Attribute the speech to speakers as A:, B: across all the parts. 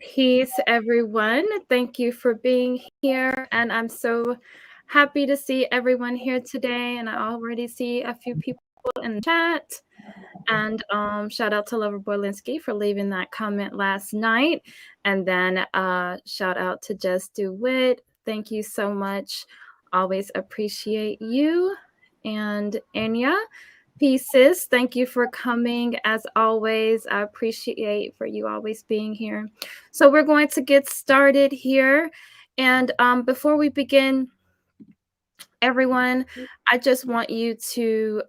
A: Peace, everyone. Thank you for being here. And I'm so happy to see everyone here today. And I already see a few people in the chat. And shout out to Loverboy Linsky for leaving that comment last night. And then shout out to Just Do It. Thank you so much. Always appreciate you. And Anya, pieces. Thank you for coming as always. I appreciate for you always being here. So we're going to get started here. And before we begin, everyone, I just want you to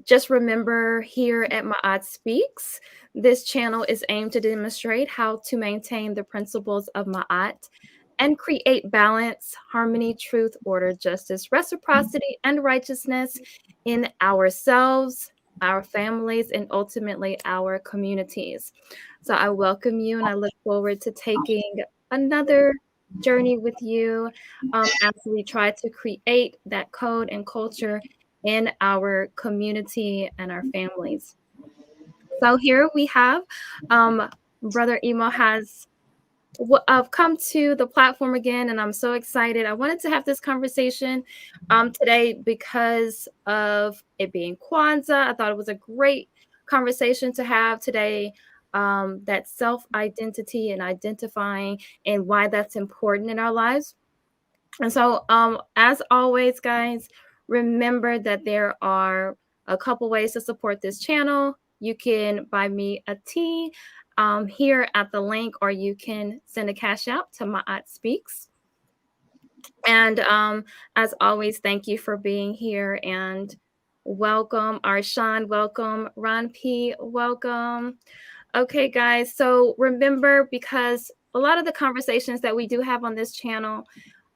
A: just remember here at MaatSpeaks, this channel is aimed to demonstrate how to maintain the principles of Ma'at and create balance, harmony, truth, order, justice, reciprocity, and righteousness in ourselves, our families, and ultimately our communities. So I welcome you and I look forward to taking another journey with you as we try to create that code and culture in our community and our families. So here we have Brother Emo has I've come to the platform again, and I'm so excited. I wanted to have this conversation today because of it being Kwanzaa. I thought it was a great conversation to have today. That self-identity and identifying and why that's important in our lives. And so, as always, guys, remember that there are a couple ways to support this channel. You can buy me a tea here at the link, or you can send a cash out to MaatSpeaks. And as always, thank you for being here and welcome, Arshawn, welcome, Ron P, welcome. Okay, guys, so remember, because a lot of the conversations that we do have on this channel,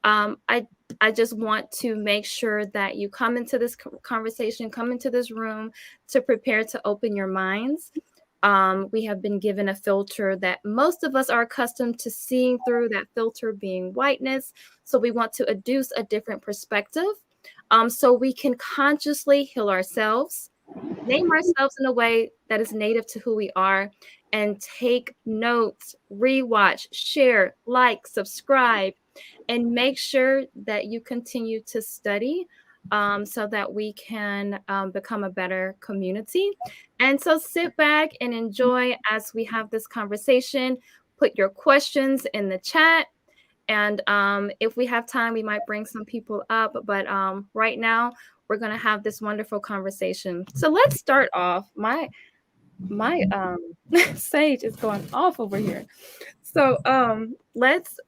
A: I just want to make sure that you come into this conversation, come into this room to prepare to open your minds. We have been given a filter that most of us are accustomed to seeing through, that filter being whiteness. So we want to adduce a different perspective so we can consciously heal ourselves, name ourselves in a way that is native to who we are, and take notes, rewatch, share, like, subscribe, and make sure that you continue to study so that we can become a better community. And so sit back and enjoy as we have this conversation. Put your questions in the chat. And if we have time, we might bring some people up. But right now, we're going to have this wonderful conversation. So let's start off. My sage is going off over here. So let's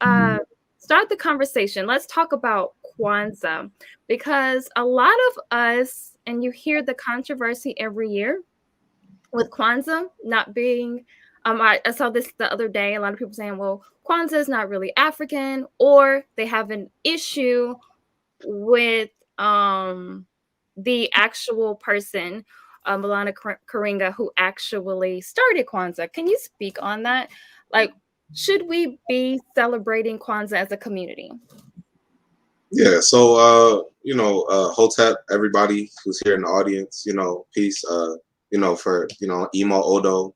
A: start the conversation. Let's talk about Kwanzaa, because a lot of us, and you hear the controversy every year with Kwanzaa not being, I saw this the other day, a lot of people saying, well, Kwanzaa is not really African, or they have an issue with the actual person, Milana Karinga, who actually started Kwanzaa. Can you speak on that? Like, should we be celebrating Kwanzaa as a community?
B: Yeah, so Hotep, everybody who's here in the audience, peace, for Emo Odo,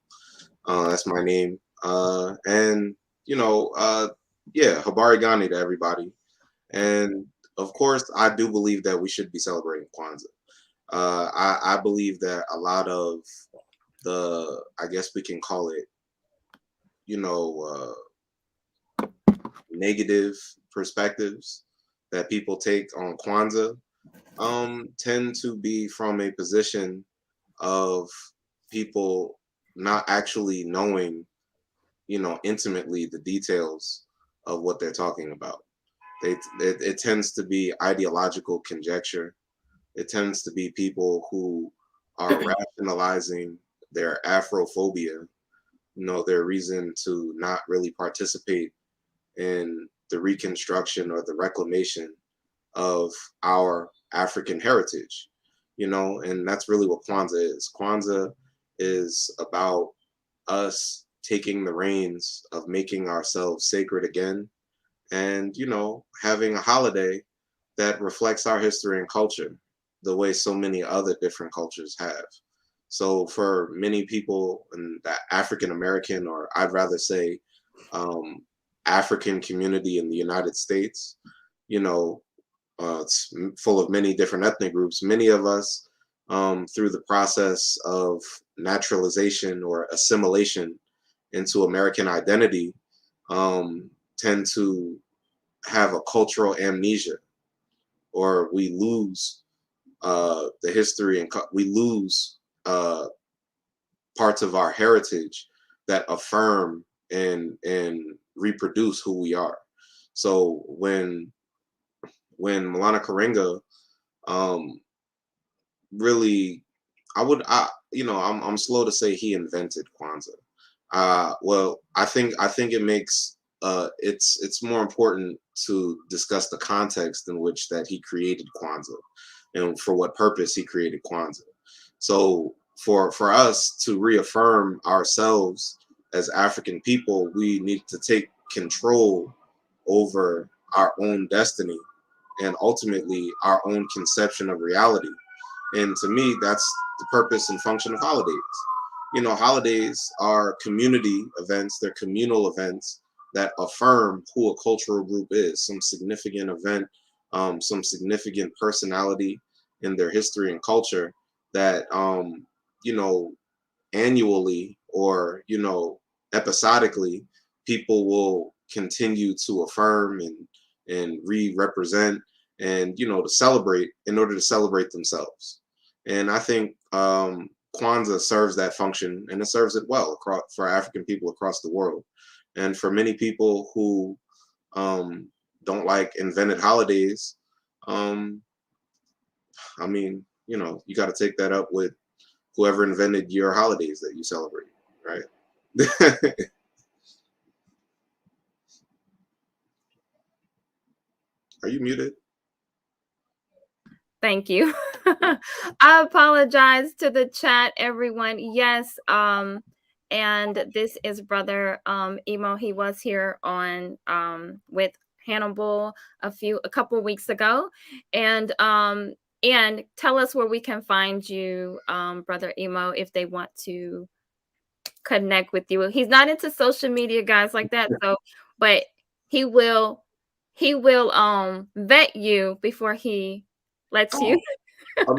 B: that's my name. And yeah, Habari Gani to everybody. And of course, I do believe that we should be celebrating Kwanzaa. I believe that a lot of the, I guess we can call it, negative perspectives that people take on Kwanzaa tend to be from a position of people not actually knowing, intimately the details of what they're talking about. It tends to be ideological conjecture. It tends to be people who are rationalizing their Afrophobia, their reason to not really participate in the reconstruction or the reclamation of our African heritage, and that's really what Kwanzaa is. Kwanzaa is about us taking the reins of making ourselves sacred again and, having a holiday that reflects our history and culture the way so many other different cultures have. So for many people in the African American, or I'd rather say um, African community in the United States, you know, it's full of many different ethnic groups. Many of us, through the process of naturalization or assimilation into American identity, tend to have a cultural amnesia, or we lose the history, and we lose parts of our heritage that affirm and reproduce who we are. So when Milana Karenga, um, really, I'm slow to say he invented Kwanzaa. Well, I think it makes it's more important to discuss the context in which that he created Kwanzaa and for what purpose he created Kwanzaa. So for us to reaffirm ourselves as African people, we need to take control over our own destiny and ultimately our own conception of reality. And to me, that's the purpose and function of holidays. Holidays are community events, they're communal events that affirm who a cultural group is, some significant event, some significant personality in their history and culture that, you know, annually or, episodically, people will continue to affirm and re-represent and, to celebrate in order to celebrate themselves. And I think Kwanzaa serves that function, and it serves it well across, for African people across the world. And for many people who um, don't like invented holidays, um, I mean, you got to take that up with whoever invented your holidays that you celebrate, right? Are you muted?
A: Thank you. I apologize to the chat, everyone. Yes, and this is brother Emo. He was here on with Hannibal a couple weeks ago. And tell us where we can find you, brother Emo, if they want to connect with you. He's not into social media, guys, like that. So, but he will vet you before he lets you.
B: Oh,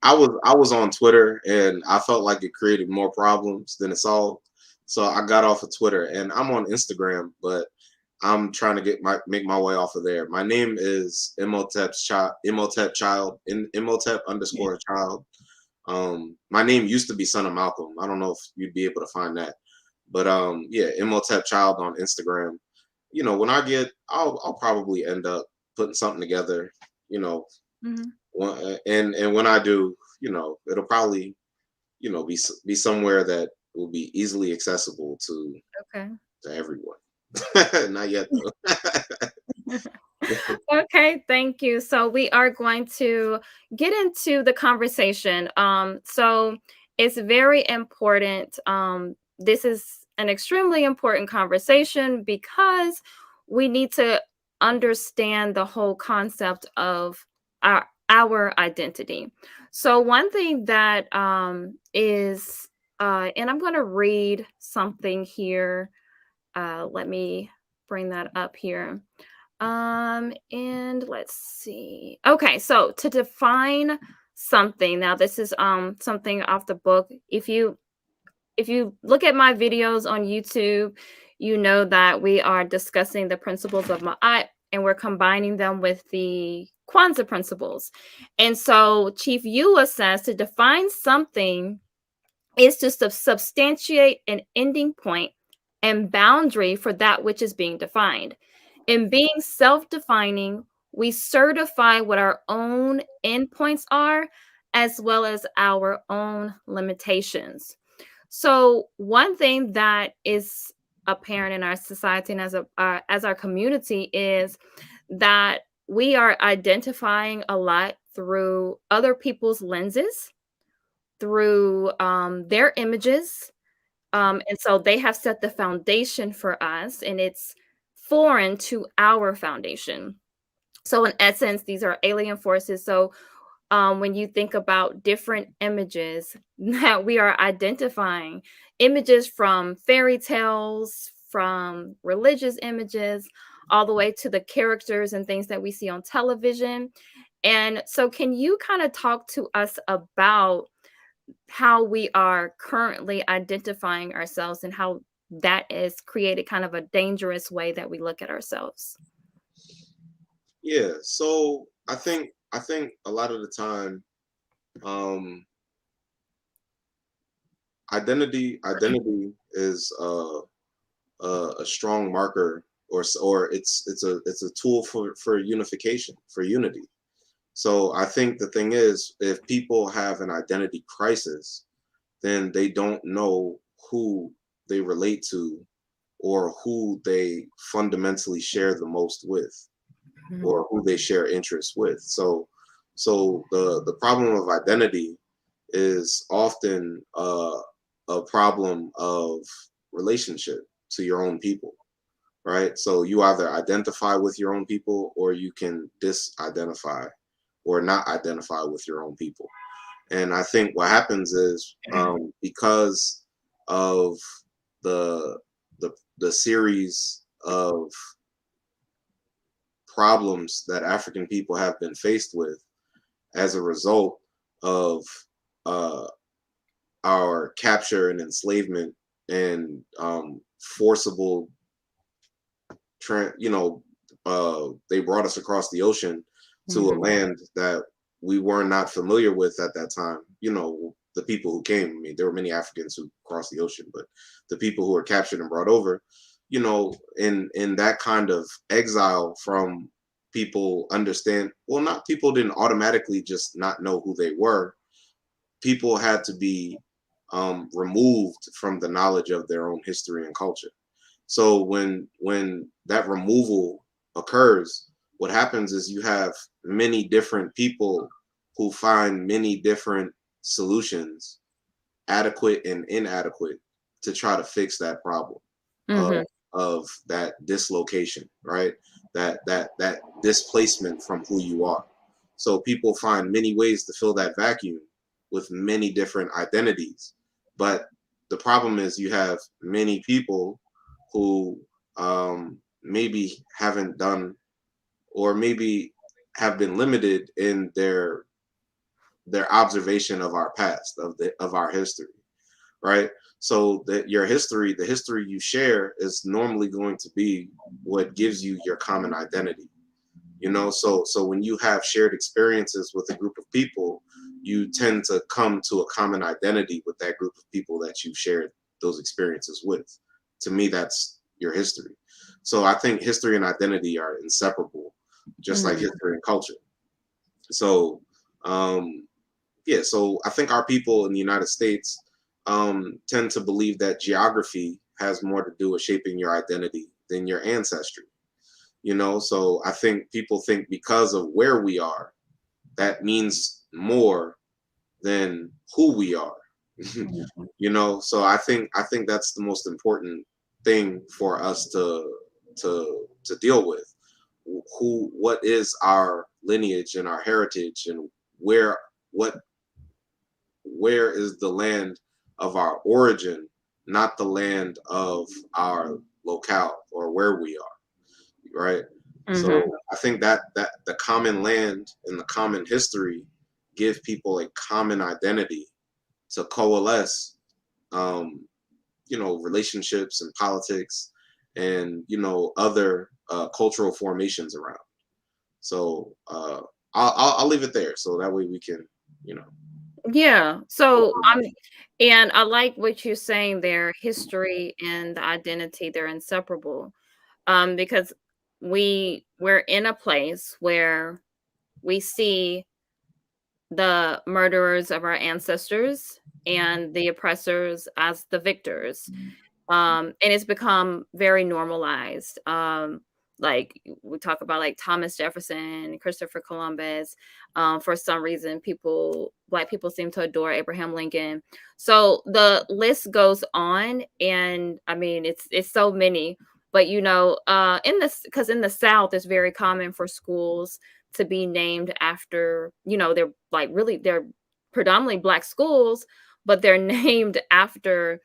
B: I was on Twitter and I felt like it created more problems than it solved. So I got off of Twitter and I'm on Instagram, but I'm trying to make my way off of there. My name is Imhotep Child, Imhotep underscore child. My name used to be Son of Malcolm. I don't know if you'd be able to find that, but yeah, Imhotep Child on Instagram. When I'll probably end up putting something together. You know,
A: Mhm.
B: and when I do, it'll probably be somewhere that will be easily accessible
A: Okay.
B: to everyone. Not yet though.
A: Okay, thank you. So we are going to get into the conversation. So it's very important. This is an extremely important conversation because we need to understand the whole concept of our identity. So one thing that is, and I'm going to read something here. Let me bring that up here. And let's see. Okay, so to define something, now this is something off the book. If you look at my videos on YouTube, you know that we are discussing the principles of Ma'at and we're combining them with the Kwanzaa principles. And so Chief Eula says to define something is to substantiate an ending point and boundary for that which is being defined. In being self defining, we certify what our own endpoints are, as well as our own limitations. So, one thing that is apparent in our society and as our community is that we are identifying a lot through other people's lenses, through their images, and so they have set the foundation for us, and it's foreign to our foundation. So, in essence, these are alien forces. So, when you think about different images that we are identifying, images from fairy tales, from religious images, all the way to the characters and things that we see on television. And so, can you kind of talk to us about how we are currently identifying ourselves and how that has created kind of a dangerous way that we look at ourselves?
B: Yeah. So I think a lot of the time, um, identity is a strong marker, or it's a tool for unification, for unity. So I think the thing is, if people have an identity crisis, then they don't know who they relate to, or who they fundamentally share the most with,
A: Mhm.
B: or who they share interests with. So the problem of identity is often a problem of relationship to your own people, right? So you either identify with your own people, or you can disidentify or not identify with your own people. And I think what happens is, because of the the series of problems that African people have been faced with as a result of uh, our capture and enslavement, and forcible, you know, they brought us across the ocean to a
A: Mhm.
B: land that we were not familiar with at that time. You know, the people who came, I mean, there were many Africans who crossed the ocean, but the people who were captured and brought over, in that kind of exile from people, understand, well, not, people didn't automatically just not know who they were. People had to be removed from the knowledge of their own history and culture. So when that removal occurs, what happens is you have many different people who find many different solutions, adequate and inadequate, to try to fix that problem of
A: Mhm.
B: that dislocation, right? That displacement from who you are. So people find many ways to fill that vacuum with many different identities. But the problem is, you have many people who maybe haven't done, or maybe have been limited in their observation of our past, of our history, right? So that your history, the history you share, is normally going to be what gives you your common identity. So when you have shared experiences with a group of people, you tend to come to a common identity with that group of people that you've shared those experiences with. To me, that's your history. So I think history and identity are inseparable, just like
A: Mhm.
B: history and culture. So um, yeah, so I think our people in the United States tend to believe that geography has more to do with shaping your identity than your ancestry. So I think people think, because of where we are, that means more than who we are.
A: Mhm.
B: So I think that's the most important thing for us to deal with. What is our lineage and our heritage, and where what where is the land of our origin, not the land of our locale, or where we are, right? So
A: Mhm.
B: I think that the common land and the common history give people a common identity to coalesce, um, relationships and politics, and other cultural formations around. So I'll leave it there, so that way we can, you know.
A: Yeah. So and I like what you're saying there. History and the identity, they're inseparable. Because we're in a place where we see the murderers of our ancestors and the oppressors as the victors. And it's become very normalized. Like we talk about like Thomas Jefferson, Christopher Columbus. For some reason, Black people seem to adore Abraham Lincoln. So the list goes on, and I mean, it's so many. But in this, because in the South, it's very common for schools to be named after, they're like really they're predominantly black schools, but they're named after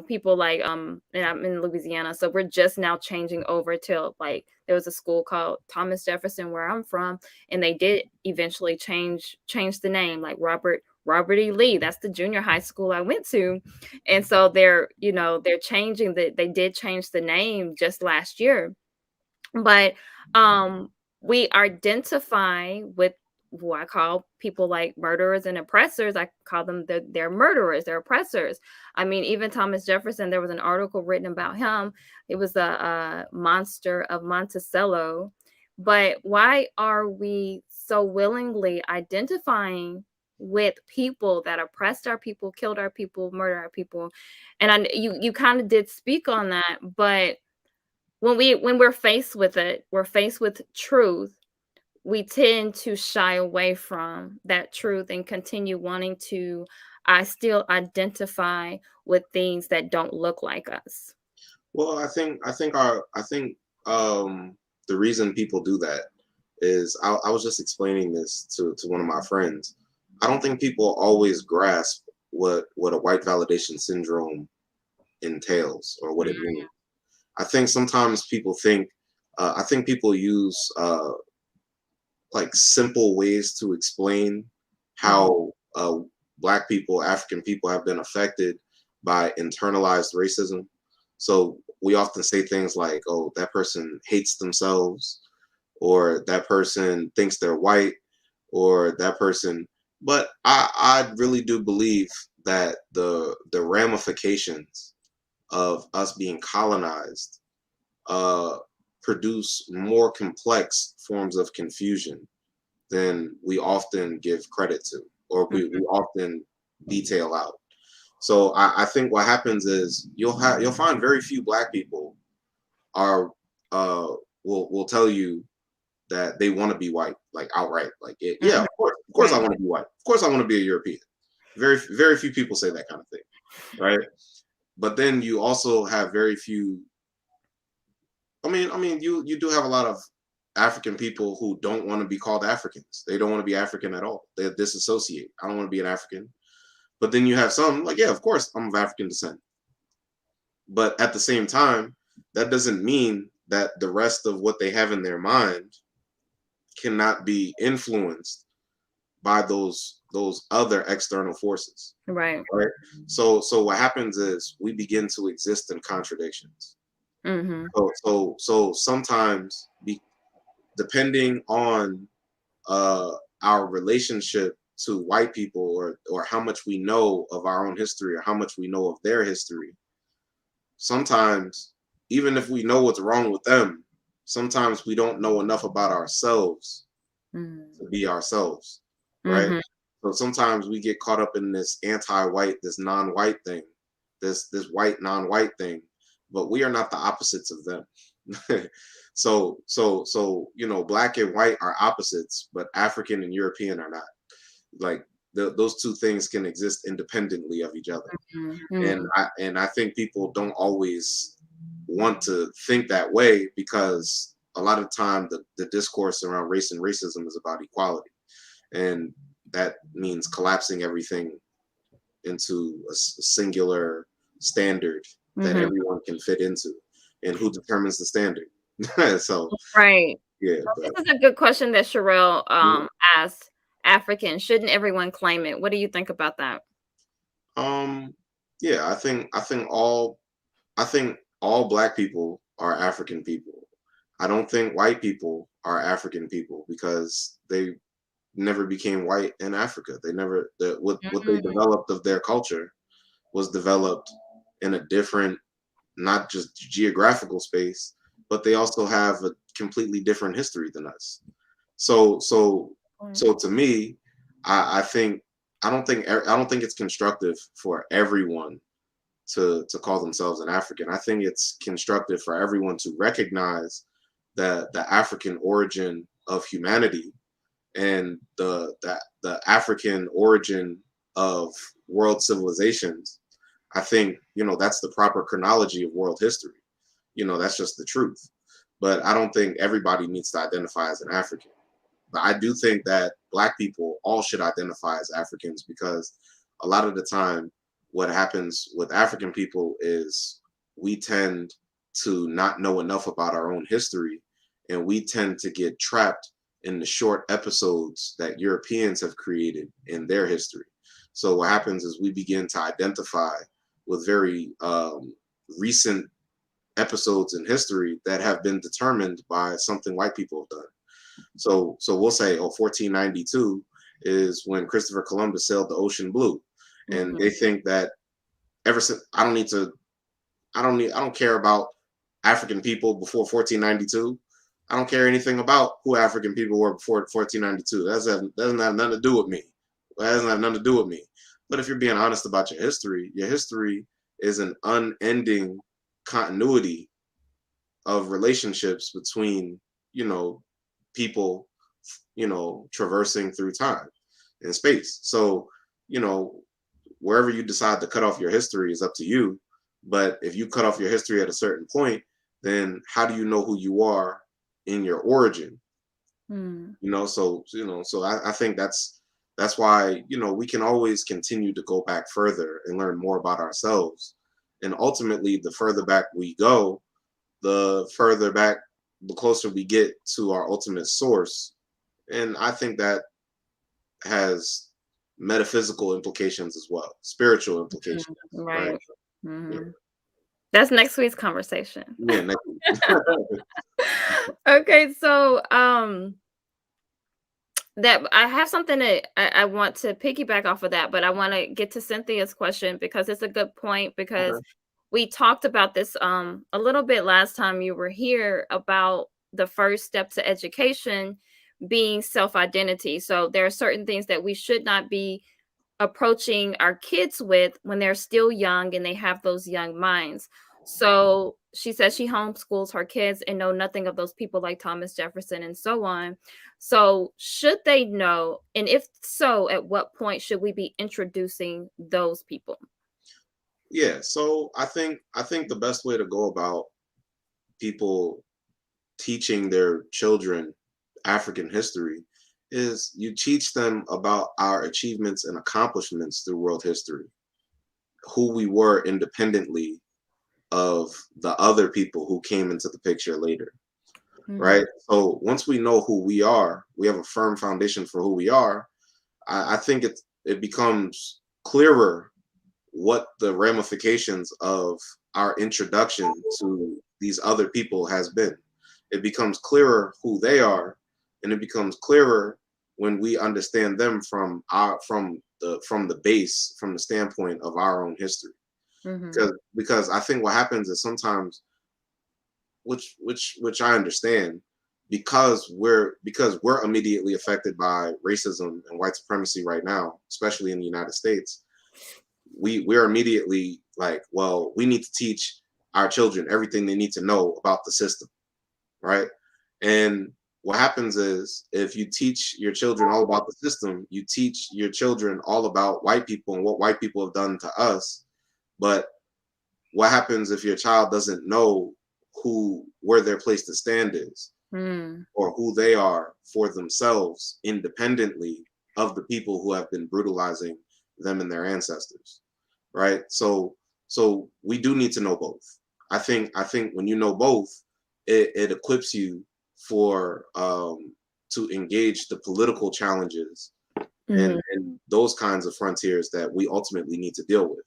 A: people like and I'm in Louisiana, so we're just now changing over to like there was a school called Thomas Jefferson where I'm from, and they did eventually change the name, like Robert E. Lee. That's the junior high school I went to. And so they're changing they did change the name just last year. But we identify with who I call people like murderers and oppressors. I call them they're murderers, they're oppressors. I mean, even Thomas Jefferson, there was an article written about him. It was a monster of Monticello. But why are we so willingly identifying with people that oppressed our people, killed our people, murdered our people? And you kind of did speak on that, but when we're faced with it, we're faced with truth, we tend to shy away from that truth and continue wanting to I still identify with things that don't look like us.
B: Well, I think the reason people do that is I was just explaining this to one of my friends. I don't think people always grasp what a white validation syndrome entails or what it means. I think sometimes people think I think people use like simple ways to explain
A: Mhm.
B: how black people, African people have been affected by internalized racism. So we often say things like, oh, that person hates themselves, or that person thinks they're white, or that person. But I really do believe that the ramifications of us being colonized uh, produce more complex forms of confusion than we often give credit to, or we
A: Mhm.
B: often detail out. So I think what happens is you'll find very few black people are uh will tell you that they want to be white, like outright. Like yeah,
A: Mhm.
B: of course I
A: Right.
B: want to be white. Of course I want to be a European. Very few people say that kind of thing, right? But then you also have very few. I mean, you do have a lot of African people who don't want to be called Africans. They don't want to be African at all. They disassociate. I don't want to be an African. But then you have some like, yeah, of course I'm of African descent. But at the same time, that doesn't mean that the rest of what they have in their mind cannot be influenced by those other external forces.
A: Right.
B: Right. So what happens is we begin to exist in contradictions.
A: Mhm.
B: So sometimes depending on uh, our relationship to white people, or how much we know of our own history or how much we know of their history, sometimes even if we know what's wrong with them, sometimes we don't know enough about ourselves
A: Mhm.
B: to be ourselves, right?
A: Mhm.
B: So sometimes we get caught up in this anti-white, this non-white thing, this white non-white thing, but we are not the opposites of them. So black and white are opposites, but African and European are not. Like those two things can exist independently of each other. And
A: Mhm.
B: I think people don't always want to think that way, because a lot of time the discourse around race and racism is about equality, and that means collapsing everything into a singular standard that
A: Mhm.
B: everyone can fit into, and who determines the standard. So
A: Right.
B: yeah,
A: Well,
B: but
A: this is a good question that Sherelle
B: mm,
A: asked. African, shouldn't everyone claim it? What do you think about that?
B: um yeah, I think all black people are African people. I don't think white people are African people, because they never became white in Africa. They never what they
A: Mhm.
B: developed of their culture was developed in a different, not just geographical space, but they also have a completely different history than us. So so
A: Mm.
B: so to me, I think I don't think it's constructive for everyone to call themselves an African. I think it's constructive for everyone to recognize the African origin of humanity, and the African origin of world civilizations. I think that's the proper chronology of world history. That's just the truth. But I don't think everybody needs to identify as an African. but I do think that Black people all should identify as Africans, because a lot of the time what happens with African people is we tend to not know enough about our own history, and we tend to get trapped in the short episodes that Europeans have created in their history. So what happens is we begin to identify with very recent episodes in history that have been determined by something white people have done. So we'll say, oh, 1492 is when Christopher Columbus sailed the ocean blue, and they
A: Mhm.
B: think that ever since I don't care about African people before 1492. I don't care anything about who African people were before 1492. Doesn't have nothing to do with me. That doesn't have nothing to do with me. But if you're being honest about your history is an unending continuity of relationships between, you know, people, traversing through time and space. So, you know, wherever you decide to cut off your history is up to you. But if you cut off your history at a certain point, then how do you know who you are in your origin?
A: Mm.
B: So I think that's why, we can always continue to go back further and learn more about ourselves. And ultimately, the further back we go, the further back, the closer we get to our ultimate source. And I think that has metaphysical implications as well, spiritual
A: Mhm.
B: implications, right?
A: Right.
B: Yeah,
A: Mhm. That's next week's conversation.
B: yeah,
A: Okay, so, that I have something that I want to piggyback off of that, but I wanna get to Cynthia's question because it's a good point because
B: okay,
A: we talked about this, a little bit last time you were here about the first step to education being self-identity. So, there are certain things that we should not be approaching our kids with when they're still young and they have those young minds. So she says she homeschools her kids and know nothing of those people like Thomas Jefferson and so on. So should they know? And if so, at what point should we be introducing those people?
B: yeah. So I think the best way to go about people teaching their children African history is you teach them about our achievements and accomplishments through world history, who we were independently of the other people who came into the picture later, right?
A: Mhm.
B: So once we know who we are, we have a firm foundation for who we are. I think it becomes clearer what the ramifications of our introduction to these other people has been. It becomes clearer who they are, and it becomes clearer when we understand them from the base, from the standpoint of our own history.
A: Mhm.
B: Because I think what happens is sometimes, which I understand, because we're immediately affected by racism and white supremacy right now, especially in the United States. We're immediately like, well, we need to teach our children everything they need to know about the system, right? And what happens is, if you teach your children all about the system, you teach your children all about white people and what white people have done to us. But what happens if your child doesn't know where their place to stand is,
A: Mm.
B: or who they are for themselves independently of the people who have been brutalizing them and their ancestors, right? So we do need to know both. I think when you know both, it equips you for to engage the political challenges
A: Mhm.
B: and those kinds of frontiers that we ultimately need to deal with.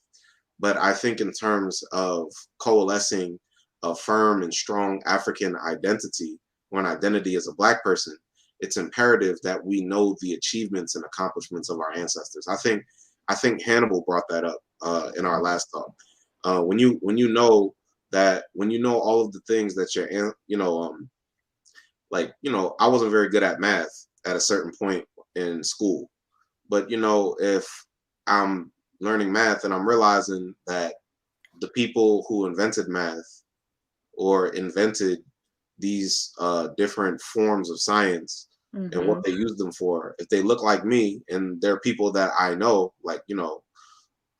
B: But I think in terms of coalescing a firm and strong African identity, or an identity as a Black person, it's imperative that we know the achievements and accomplishments of our ancestors. I think Hannibal brought that up in our last talk. When you know all of the things that I wasn't very good at math at a certain point in school, but if I'm learning math and I'm realizing that the people who invented math, or invented these different forms of science and what
A: Mhm.
B: they use them for, if they look like me and they're people that I know, like,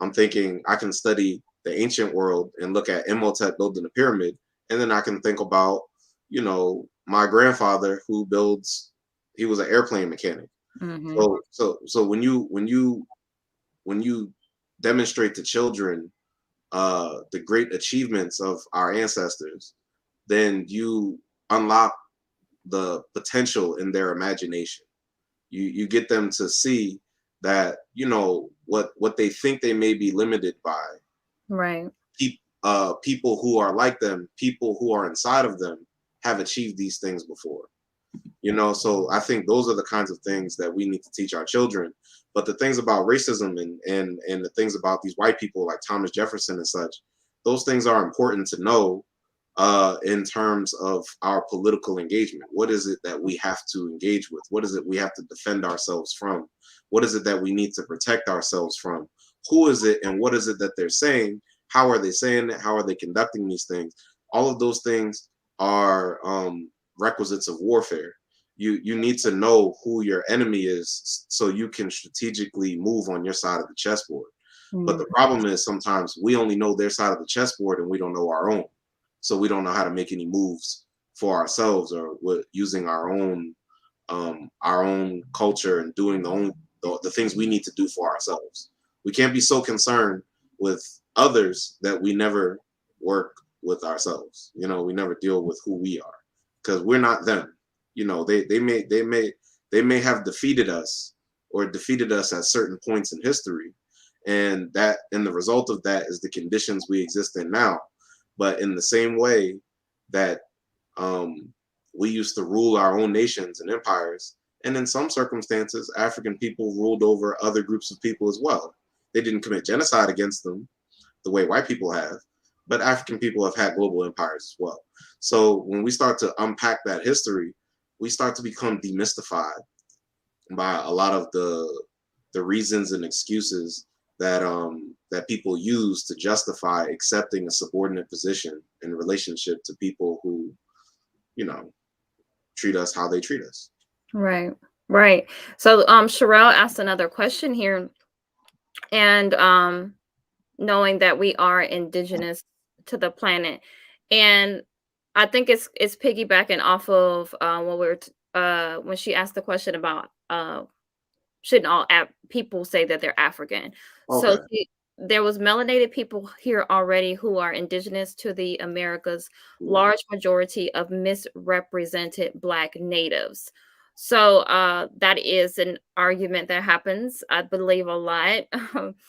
B: I'm thinking I can study the ancient world and look at Imhotep building a pyramid, and then I can think about, my grandfather who builds he was an airplane mechanic.
A: Mhm.
B: So when you demonstrate to children the great achievements of our ancestors, then you unlock the potential in their imagination. You get them to see that, what they think they may be limited by,
A: Right.
B: people who are like them, people who are inside of them, have achieved these things before. So I think those are the kinds of things that we need to teach our children. But the things about racism and the things about these white people like Thomas Jefferson and such, those things are important to know, in terms of our political engagement. What is it that we have to engage with? What is it we have to defend ourselves from? What is it that we need to protect ourselves from? Who is it and what is it that they're saying? How are they saying it? How are they conducting these things? All of those things are, requisites of warfare. You need to know who your enemy is so you can strategically move on your side of the chessboard. But
A: Mm.
B: the problem is sometimes we only know their side of the chessboard and we don't know our own. So we don't know how to make any moves for ourselves, or using our own culture and doing the things we need to do for ourselves. We can't be so concerned with others that we never work with ourselves. We never deal with who we are, because we're not them. They may have defeated us, or defeated us at certain points in history, and the result of that is the conditions we exist in now. But in the same way that, we used to rule our own nations and empires, and in some circumstances, African people ruled over other groups of people as well. They didn't commit genocide against them the way white people have, but African people have had global empires as well. So when we start to unpack that history, we start to become demystified by a lot of the reasons and excuses that people use to justify accepting a subordinate position in relationship to people who, you know, treat us how they treat us.
A: Right. Right. So, Sherelle asked another question here, and knowing that we are indigenous to the planet, and I think it's piggybacking off of when she asked the question about shouldn't all people say that they're African. So
B: Okay.
A: there was melanated people here already who are indigenous to the Americas,
B: Yeah.
A: large majority of misrepresented Black natives. So that is an argument that happens, I believe, a lot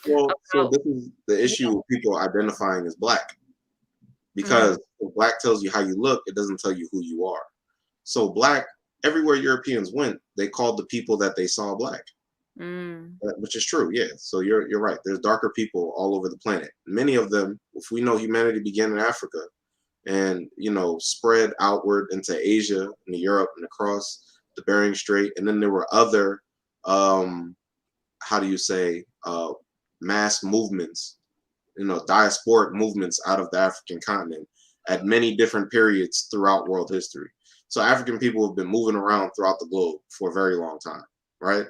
B: Well, so
A: about
B: this is the
A: yeah.
B: issue with people identifying as black,
A: Mm,
B: because if black tells you how you look, it doesn't tell you who you are. So black, everywhere Europeans went, they called the people that they saw black.
A: mm,
B: Which is true, yeah. So you're right. There's darker people all over the planet. Many of them, if we know humanity began in Africa and spread outward into Asia and Europe and across the Bering Strait, and then there were other, how do you say, mass movements, diasporic movements out of the African continent at many different periods throughout world history. So African people have been moving around throughout the globe for a very long time, right?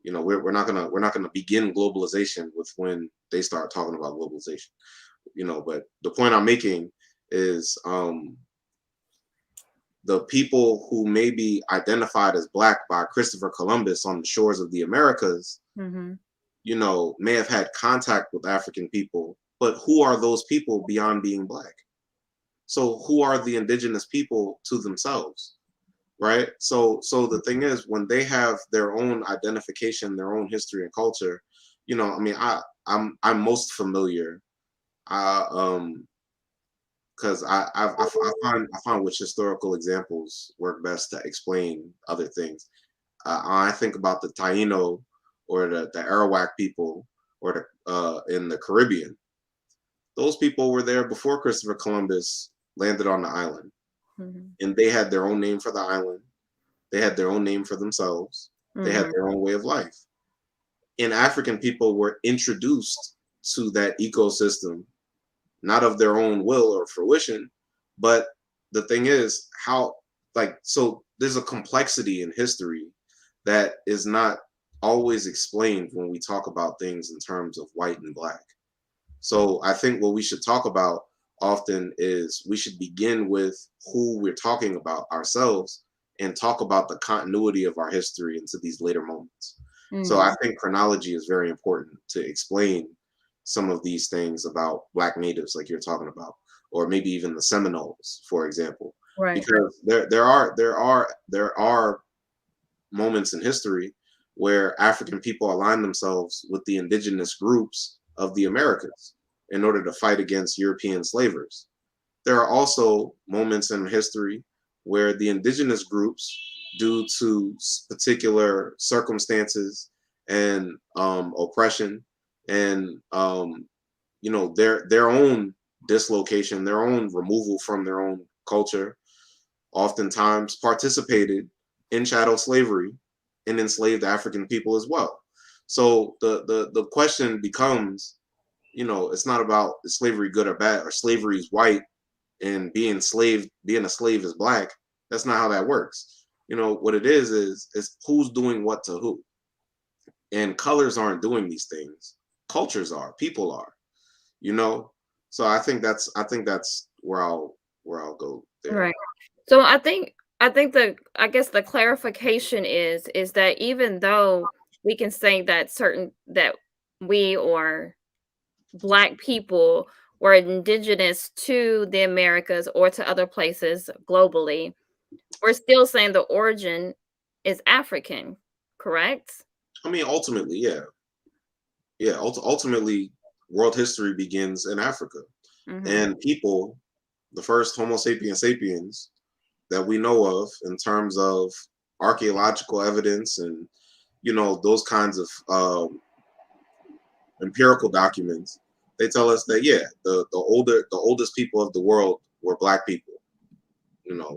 B: We're not gonna begin globalization with when they start talking about globalization. But the point I'm making is, the people who may be identified as black by Christopher Columbus on the shores of the Americas,
A: mhm.
B: may have had contact with African people, but who are those people beyond being black? So who are the indigenous people to themselves? Right. So the thing is, when they have their own identification, their own history and culture, I mean, I'm most familiar, because I find which historical examples work best to explain other things. I think about the Taino, or the Arawak people, or in the Caribbean. Those people were there before Christopher Columbus landed on the island,
A: Mhm.
B: and they had their own name for the island. They had their own name for themselves. They had
A: Mhm.
B: their own way of life. And African people were introduced to that ecosystem, not of their own will or fruition. But the thing is, so there's a complexity in history that is not always explained when we talk about things in terms of white and black. So I think what we should talk about often is we should begin with who we're talking about, ourselves, and talk about the continuity of our history into these later moments. So I
A: Mhm.
B: think chronology is very important to explain some of these things about Black natives, like you're talking about, or maybe even the Seminoles, for example,
A: Right.
B: because there are moments in history where African people align themselves with the indigenous groups of the Americas in order to fight against European slavers. There are also moments in history where the indigenous groups, due to particular circumstances and oppression and their own dislocation, their own removal from their own culture, oftentimes participated in chattel slavery and enslaved African people as well. So the question becomes, it's not about is slavery good or bad, or slavery is white and being a slave is black. That's not how that works. What it is who's doing what to who. And colors aren't doing these things. Cultures are, people are, you know. So I think that's where I'll go there.
A: Right. So I think I guess the clarification is that even though we can say that certain that we or Black people were indigenous to the Americas or to other places globally, we're still saying the origin is African, correct?
B: I mean, ultimately, yeah. Yeah, ultimately, world history begins in Africa.
A: Mhm.
B: And people, the first Homo sapiens sapiens that we know of in terms of archaeological evidence and those kinds of empirical documents, they tell us that yeah, the oldest people of the world were black people.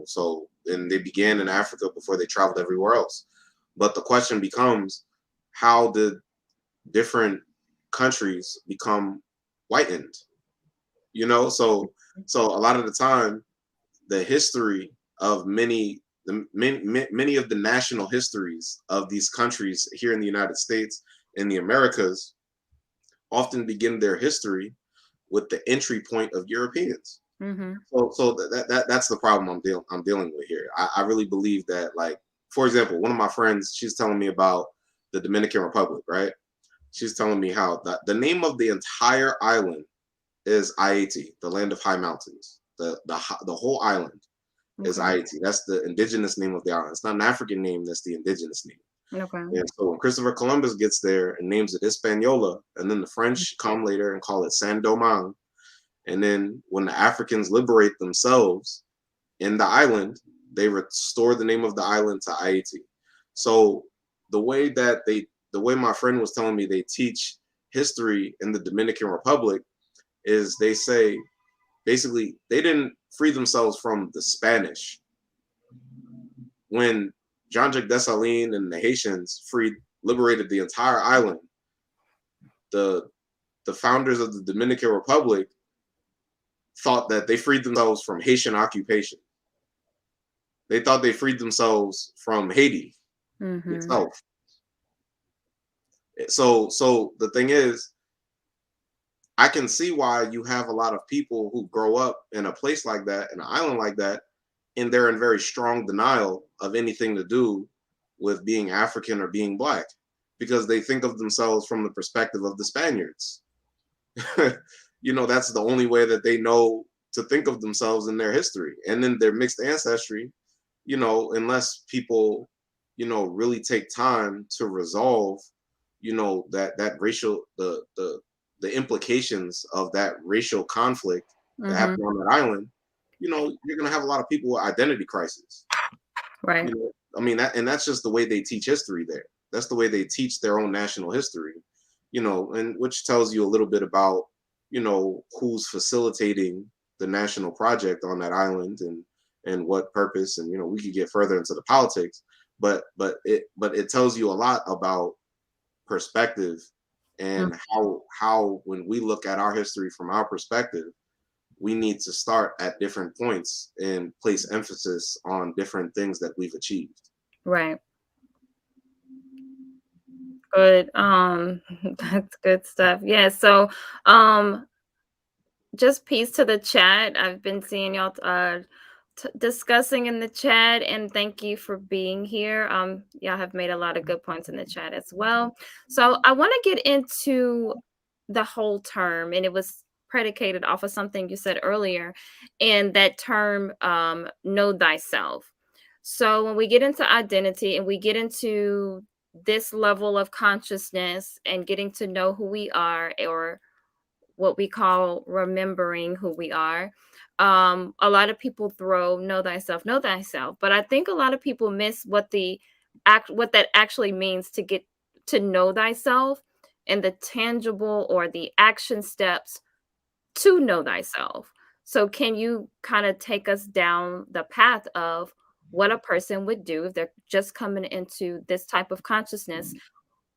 B: So and they began in Africa before they traveled everywhere else. But the question becomes, how did different countries become whitened? So a lot of the time the history of many of the national histories of these countries here in the United States, in the Americas, often begin their history with the entry point of Europeans.
A: Mhm.
B: So that's the problem I'm dealing with here. I really believe that, like, for example, one of my friends, she's telling me about the Dominican Republic, right? She's telling me how the name of the entire island is Haiti, the land of high mountains. The whole island is
A: Okay.
B: Haiti. That's the indigenous name of the island. It's not an African name. That's the indigenous name.
A: Okay.
B: And so when Christopher Columbus gets there and names it Hispaniola, and then the French come later and call it Saint Domingue, and then when the Africans liberate themselves in the island, they restore the name of the island to Haiti. So the way my friend was telling me they teach history in the Dominican Republic is they say basically they didn't free themselves from the Spanish. When Jean-Jacques Dessalines and the Haitians liberated the entire island, the the founders of the Dominican Republic thought that they freed themselves from Haitian occupation. They thought they freed themselves from Haiti
A: Mhm.
B: itself. So the thing is, I can see why you have a lot of people who grow up in a place like that, in an island like that, and they're in very strong denial of anything to do with being African or being black, because they think of themselves from the perspective of the Spaniards. That's the only way that they know to think of themselves in their history. And then their mixed ancestry, unless people, really take time to resolve, that racial the implications of that racial conflict that
A: Mhm.
B: happened on that island, you're gonna have a lot of people with identity crisis.
A: Right.
B: I mean that's just the way they teach history there. That's the way they teach their own national history, and which tells you a little bit about, who's facilitating the national project on that island and what purpose, and we could get further into the politics, but it tells you a lot about perspective
A: Mm.
B: and how when we look at our history from our perspective, we need to start at different points and place emphasis on different things that we've achieved.
A: Right. Good. That's good stuff. Yeah. So, um, just peace to the chat. I've been seeing y'all discussing in the chat, and thank you for being here. Y'all have made a lot of good points in the chat as well. So I want to get into the whole term, and it was predicated off of something you said earlier, and that term, know thyself. So when we get into identity and we get into this level of consciousness and getting to know who we are, or what we call remembering who we are. A lot of people throw know thyself, but I think a lot of people miss what that actually means to get to know thyself, and the tangible or the action steps to know thyself. So can you kind of take us down the path of what a person would do if they're just coming into this type of consciousness,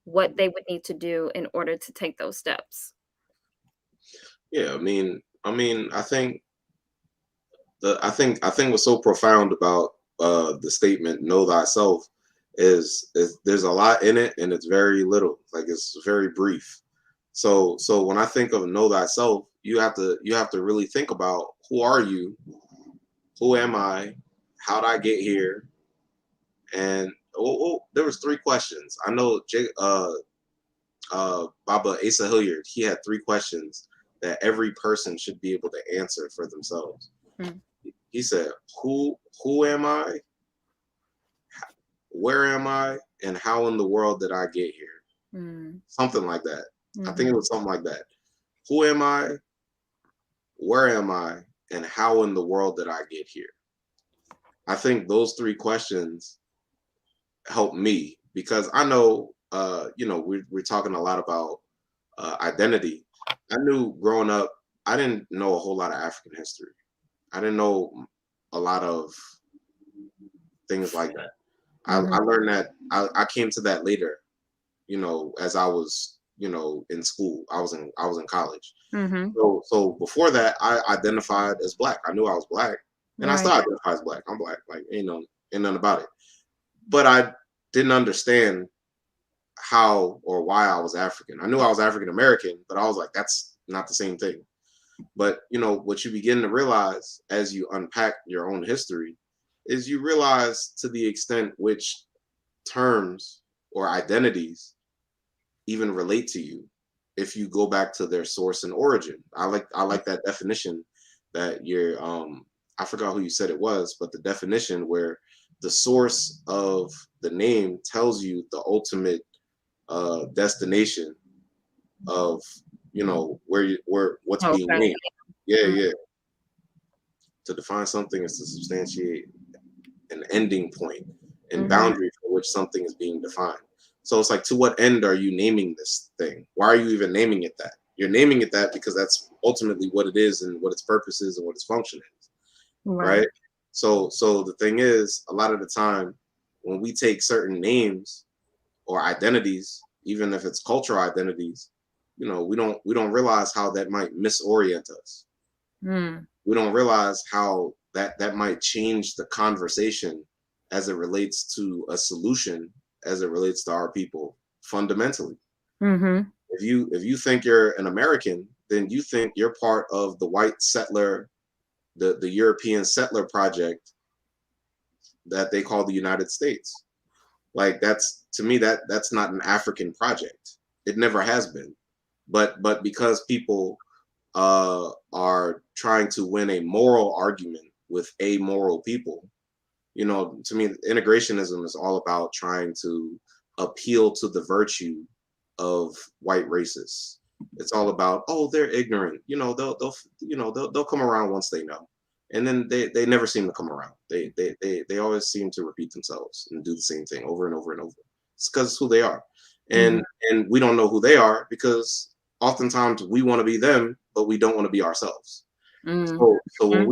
A: what they would need to do in order to take those steps?
B: Yeah, I think I think what's so profound about the statement "Know thyself" is there's a lot in it, and it's very little. Like, it's very brief. So when I think of "Know thyself," you have to really think about, who are you, who am I, how did I get here, and there was three questions. I know Baba Asa Hilliard, he had three questions that every person should be able to answer for themselves.
A: Mm,
B: He said, who am I? Where am I? And how in the world did I get here?
A: mm,
B: Something like that. I think it
A: mhm,
B: was something like that. Who am I? Where am I? And how in the world did I get here? I think those three questions help me, because I know, we're talking a lot about identity. I knew growing up, I didn't know a whole lot of African history. I didn't know a lot of things like that. I
A: mhm,
B: learned that, I came to that later, as I was, in school. I was in college.
A: mhm.
B: So before that, I identified as black. I knew I was black, and I still
A: Right.
B: identify as black. I'm black, like, ain't nothing about it. But I didn't understand how or why I was African. I knew I was African American, but I was like, that's not the same thing. But what you begin to realize as you unpack your own history is, you realize to the extent which terms or identities even relate to you if you go back to their source and origin. I like that definition that you're I forgot who you said it was, but the definition where the source of the name tells you the ultimate destination of, where what's being
A: Okay.
B: named. Yeah,
A: Mm,
B: yeah. To define something is to substantiate an ending point and
A: mhm,
B: boundary for which something is being defined. So it's like, to what end are you naming this thing? Why are you even naming it that? You're naming it that because that's ultimately what it is, and what its purpose is, and what its function is,
A: right.
B: right? So the thing is, a lot of the time when we take certain names or identities, even if it's cultural identities, we don't realize how that might misorient us.
A: Mm,
B: We don't realize how that might change the conversation as it relates to a solution, as it relates to our people fundamentally.
A: mhm,
B: If you think you're an American, then you think you're part of the white settler, the European settler project that they call the United States. Like, that's, to me, that's not an African project. It never has been. But because people are trying to win a moral argument with amoral people, to me, integrationism is all about trying to appeal to the virtue of white racists. It's all about, oh, they're ignorant. They'll come around once they know, and then they never seem to come around. They always seem to repeat themselves and do the same thing over and over and over. It's because it's who they are,
A: mhm,
B: and we don't know who they are, because oftentimes we want to be them, but we don't want to be ourselves.
A: mm,
B: So
A: mhm,
B: when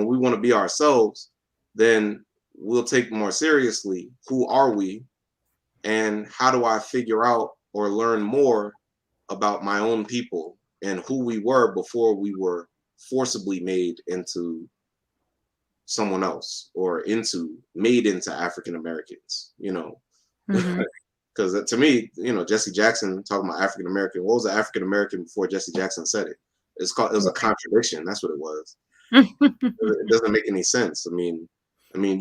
B: we want to be ourselves, then we'll take more seriously, who are we, and how do I figure out or learn more about my own people and who we were before we were forcibly made into someone else, or made into African Americans.
A: mhm.
B: Because to me, Jesse Jackson talking about African American. What was an African American before Jesse Jackson said it? It was a contradiction. That's what it was. It doesn't make any sense. You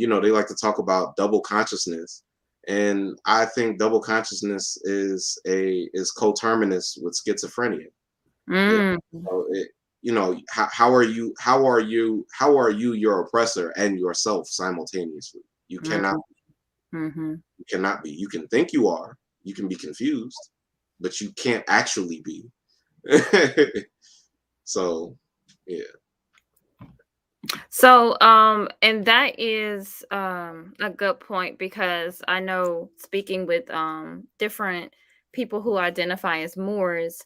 B: know, they like to talk about double consciousness, and I think double consciousness is coterminous with schizophrenia. It,
A: Mm,
B: you know, how are you your oppressor and yourself simultaneously? You cannot
A: mhm, mhm.
B: you cannot be. You can think you are. You can be confused, but you can't actually be. So, yeah.
A: So, and that is a good point because I know speaking with different people who identify as Moors,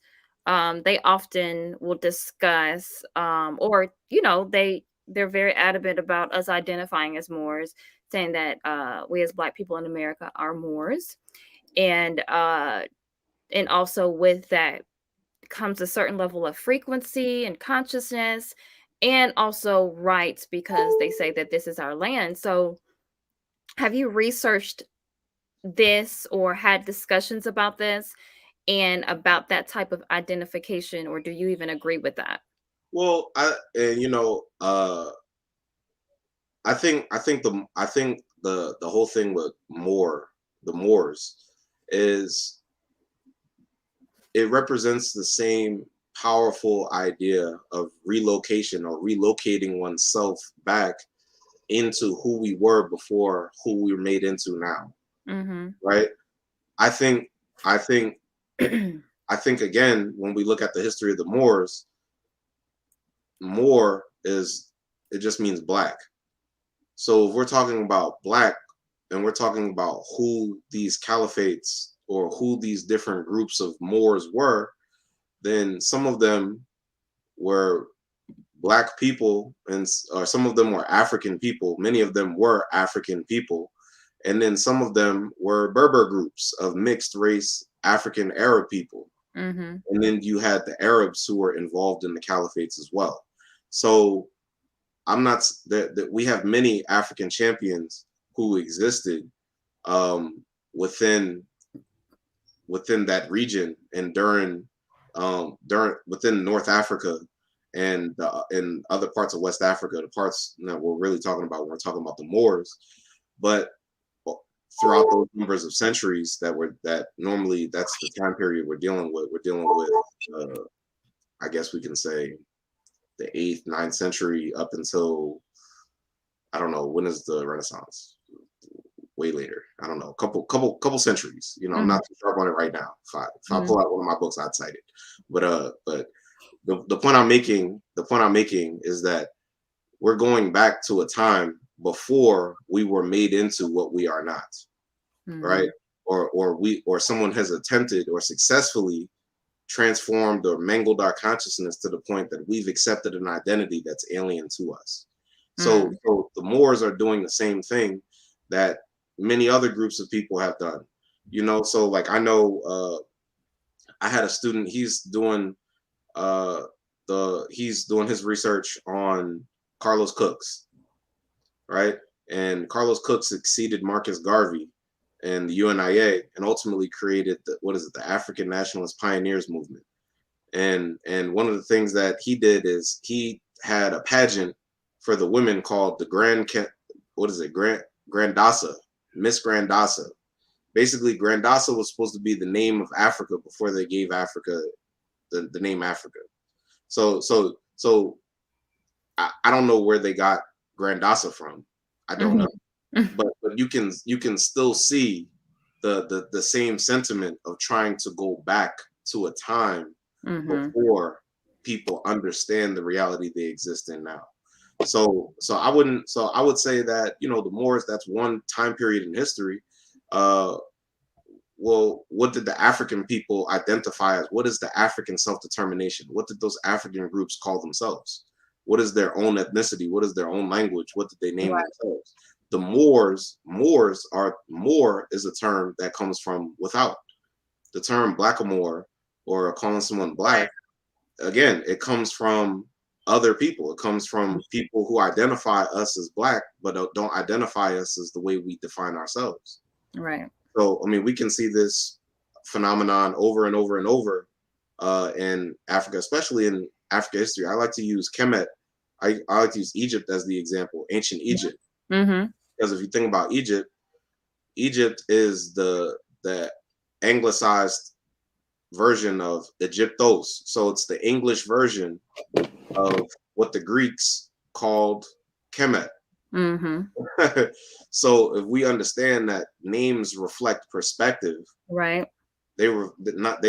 A: they often will discuss or they're very adamant about us identifying as Moors, saying that we as Black people in America are Moors, and and also with that comes a certain level of frequency and consciousness and also rights because they say that this is our land. So, have you researched this or had discussions about this and about that type of identification, or do you even agree with that?
B: Well, I think the whole thing with the Moors is it represents the same powerful idea of relocation or relocating oneself back into who we were before who we were made into now,
A: Mhm.
B: right? I think I think I think again when we look at the history of the Moors, Moor is it just means black. So if we're talking about black and we're talking about who these caliphates or who these different groups of Moors were, then some of them were black people and or some of them were African people. Many of them were African people. And then some of them were Berber groups of mixed race African Arab people.
A: Mhm.
B: And then you had the Arabs who were involved in the caliphates as well. So I'm not that we have many African champions who existed um, within within that region and during within North Africa and in other parts of West Africa, the parts that we're really talking about when we're talking about the Moors, but throughout those numbers of centuries that normally that's the time period we're dealing with. We're dealing with, I guess we can say, the eighth, ninth century up until I don't know when is the Renaissance. Way later. I don't know, couple centuries. You know, I'm
A: Mhm.
B: not too sharp on it right now. If I
A: Mhm.
B: pull out one of my books, I'd cite it. But the point I'm making is that we're going back to a time before we were made into what we are not, right?
A: Mhm.
B: Or someone has attempted or successfully transformed or mangled our consciousness to the point that we've accepted an identity that's alien to us. So,
A: Mhm.
B: so the Moors are doing the same thing that many other groups of people have done. You know, so like I know I had a student. Uh, he's doing his research on Carlos Cooks, right? And Carlos Cook succeeded Marcus Garvey and the UNIA, and ultimately created the African Nationalist Pioneers Movement. And one of the things that he did is he had a pageant for the women called the Grandassa, Miss Grandassa. Basically, Grandassa was supposed to be the name of Africa before they gave Africa the name Africa. So I don't know where they got Grandassa from. I don't
A: Mhm.
B: know, but you can still see the same sentiment of trying to go back to a time
A: Mhm.
B: before people understand the reality they exist in now. So I would say that the Moors, that's one time period in history. Uh, well, what did the African people identify as? What is the African self-determination? What did those African groups call themselves? What is their own ethnicity? What is their own language? What did they name
A: Right.
B: themselves? The Moor is a term that comes from without. The term blackamoor or calling someone
A: Right.
B: black, again, it comes from other people. It comes from people who identify us as black, but don't identify us as the way we define ourselves.
A: Right.
B: So, I mean, we can see this phenomenon over and over and over in Africa, especially in Africa history. I like to use Kemet. I like to use Egypt as the example, ancient Egypt,
A: Mm-hmm.
B: because if you think about Egypt, Egypt is the anglicized version of Egyptos. So it's the English version of what the Greeks called Kemet.
A: Mm-hmm.
B: So if we understand that names reflect perspective,
A: Right.
B: they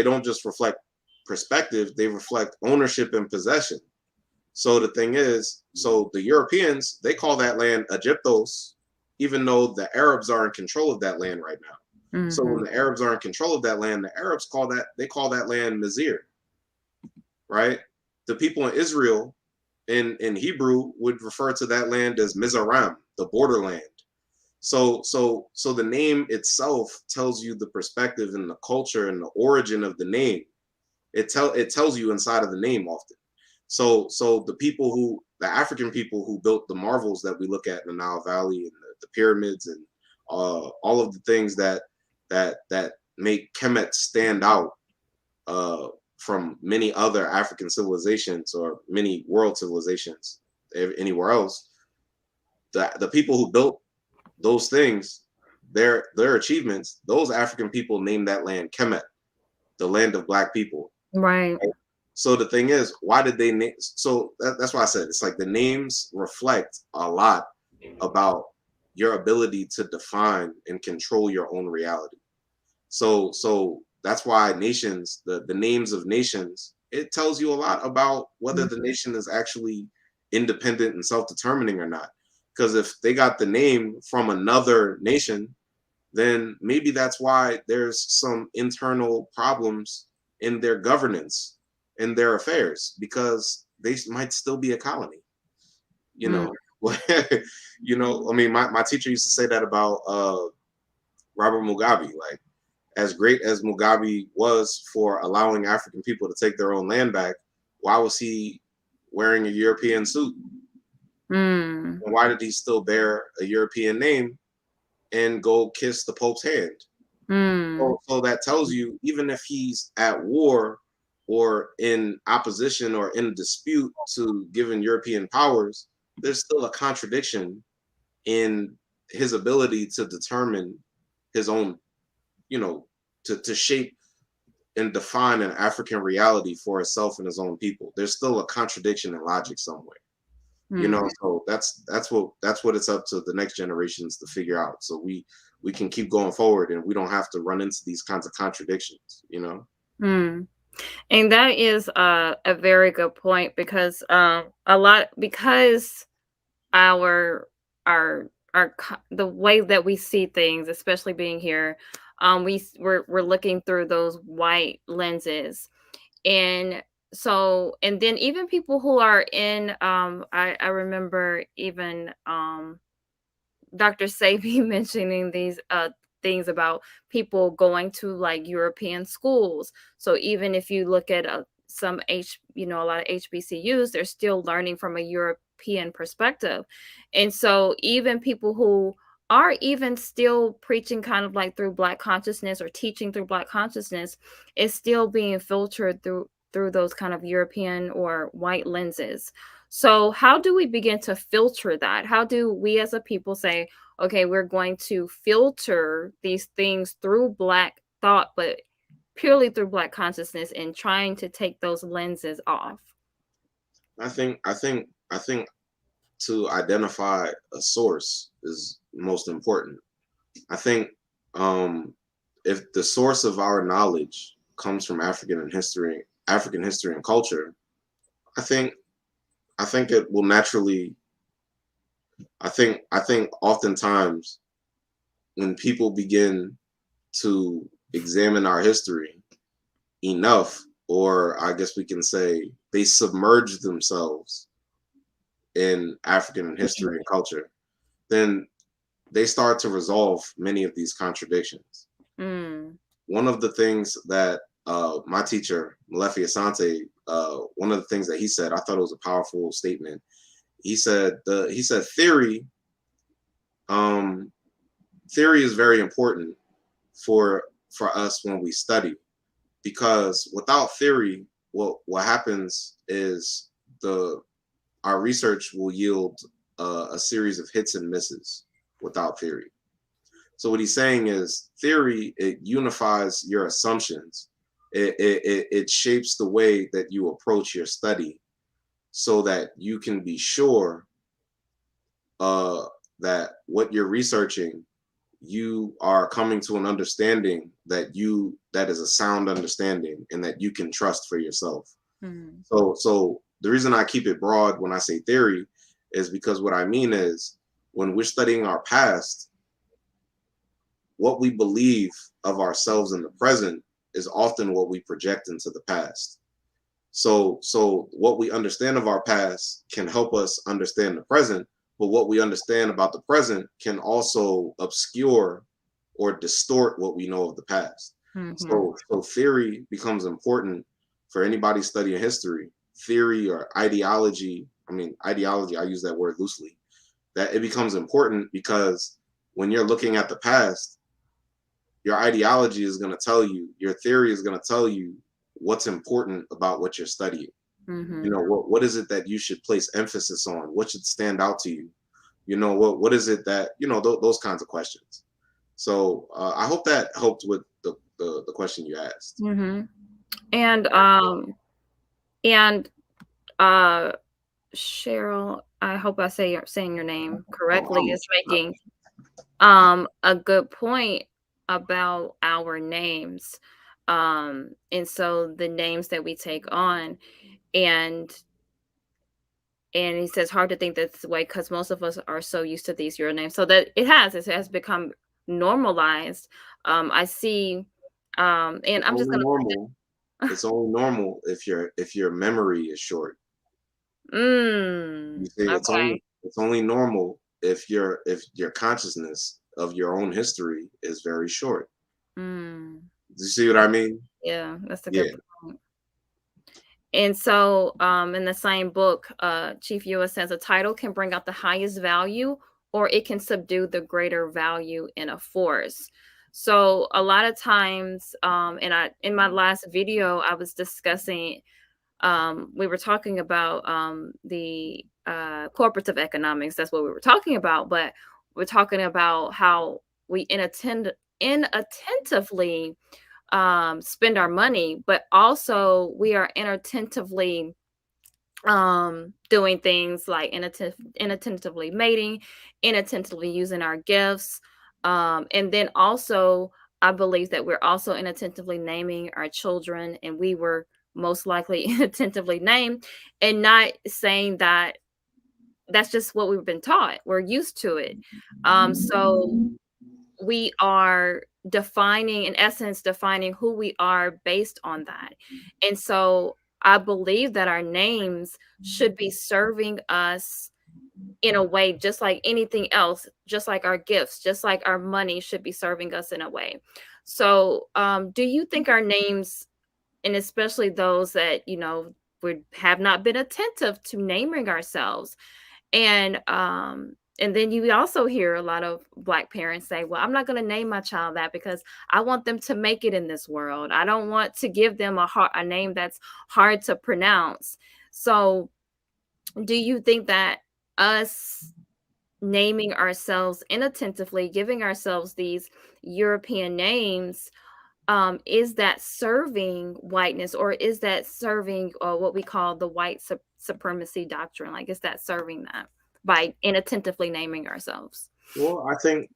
B: don't just reflect perspective, they reflect ownership and possession. So the thing is, so the Europeans, they call that land Egyptos, even though the Arabs are in control of that land right now. So
A: Mm-hmm.
B: when the Arabs are in control of that land, the Arabs call that land Mizir, right? The people in Israel in Hebrew would refer to that land as Mizoram, the borderland. So the name itself tells you the perspective and the culture and the origin of the name. It tells you inside of the name often. So the African people who built the marvels that we look at in the Nile Valley and the pyramids and all of the things that make Kemet stand out from many other African civilizations or many world civilizations anywhere else. The people who built those things, their achievements, those African people named that land Kemet, the land of black people.
A: Right.
B: So the thing is, why did they name? So that's why I said it's like the names reflect a lot about your ability to define and control your own reality. So that's why nations, the names of nations, it tells you a lot about whether the nation is actually independent and self-determining or not. Because if they got the name from another nation, then maybe that's why there's some internal problems in their governance, in their affairs, because they might still be a colony. You
A: Mm-hmm.
B: know, I mean, my teacher used to say that about Robert Mugabe. Like, as great as Mugabe was for allowing African people to take their own land back, why was he wearing a European suit?
A: Mm.
B: And why did he still bear a European name and go kiss the Pope's hand?
A: Mm.
B: So that tells you, even if he's at war or in opposition or in dispute to given European powers, there's still a contradiction in his ability to determine his own, to shape and define an African reality for himself and his own people. There's still a contradiction in logic somewhere.
A: Mm.
B: So that's what it's up to the next generations to figure out. So we can keep going forward and we don't have to run into these kinds of contradictions.
A: Mm. And that is a very good point because because our the way that we see things, especially being here, we're looking through those white lenses, and and then even people who are in I remember even Dr. Sabi mentioning these things about people going to like European schools. So even if you look at a lot of HBCUs, they're still learning from a European perspective. And so even people who are even still preaching kind of like through Black consciousness or teaching through Black consciousness is still being filtered through those kind of European or white lenses. So, how do we begin to filter that? How do we as a people say, okay, we're going to filter these things through Black thought, but purely through Black consciousness and trying to take those lenses off?
B: I think to identify a source is most important. I think um, if the source of our knowledge comes from African history and culture, I think I think it will naturally. I think oftentimes when people begin to examine our history enough, or I guess we can say they submerge themselves in African history and culture, then they start to resolve many of these contradictions.
A: Mm.
B: One of the things that my teacher, Malefi Asante, one of the things that he said, I thought it was a powerful statement. He said um, theory is very important for us when we study, because without theory, what happens is the our research will yield a series of hits and misses without theory. So what he's saying is theory, it unifies your assumptions. It shapes the way that you approach your study so that you can be sure that what you're researching, you are coming to an understanding that is a sound understanding and that you can trust for yourself.
A: Mm-hmm.
B: So the reason I keep it broad when I say theory is because what I mean is when we're studying our past, what we believe of ourselves in the present is often what we project into the past. So what we understand of our past can help us understand the present, but what we understand about the present can also obscure or distort what we know of the past.
A: Mm-hmm.
B: So theory becomes important for anybody studying history. Theory or ideology, ideology, I use that word loosely, that it becomes important because when you're looking at the past, your ideology is going to tell you, your theory is going to tell you what's important about what you're studying. You
A: Mm-hmm.
B: know, what is it that you should place emphasis on? What should stand out to you? You know, what is it that, those kinds of questions. So I hope that helped with the question you asked.
A: Mm-hmm. And uh Cheryl, I hope I saying your name
B: Oh,
A: correctly, is making a good point about our names. And so the names that we take on, and he says hard to think this way because most of us are so used to these your names. So that it has become normalized. I see and
B: it's
A: I'm just
B: only
A: gonna
B: normal. It's only normal if your memory is short. You see,
A: okay.
B: it's only normal if your consciousness of your own history is very short.
A: Mm,
B: Do you see what I mean?
A: yeah, that's a good
B: Yeah.
A: point. And so, in the same book, Chief Ewa says a title can bring out the highest value or it can subdue the greater value in a force. So, a lot of times, in my last video, I was discussing, we were talking about the corporative economics. That's what we were talking about. But we're talking about how we inattentively spend our money, but also we are inattentively doing things like inattentively mating, inattentively using our gifts, and then also I believe that we're also inattentively naming our children, and we were most likely inattentively named, and not saying that that's just what we've been taught. We're used to it. So we are defining, in essence, defining who we are based on that. And so I believe that our names should be serving us in a way, just like anything else, just like our gifts, just like our money should be serving us in a way. So, do you think our names, and especially those that, we have not been attentive to naming ourselves, and then you also hear a lot of Black parents say, well, I'm not going to name my child that because I want them to make it in this world. I don't want to give them a name that's hard to pronounce. So do you think that us naming ourselves inattentively, giving ourselves these European names, is that serving whiteness, or is that serving what we call the white supremacy doctrine? Like, is that serving that by inattentively naming ourselves?
B: Well, I think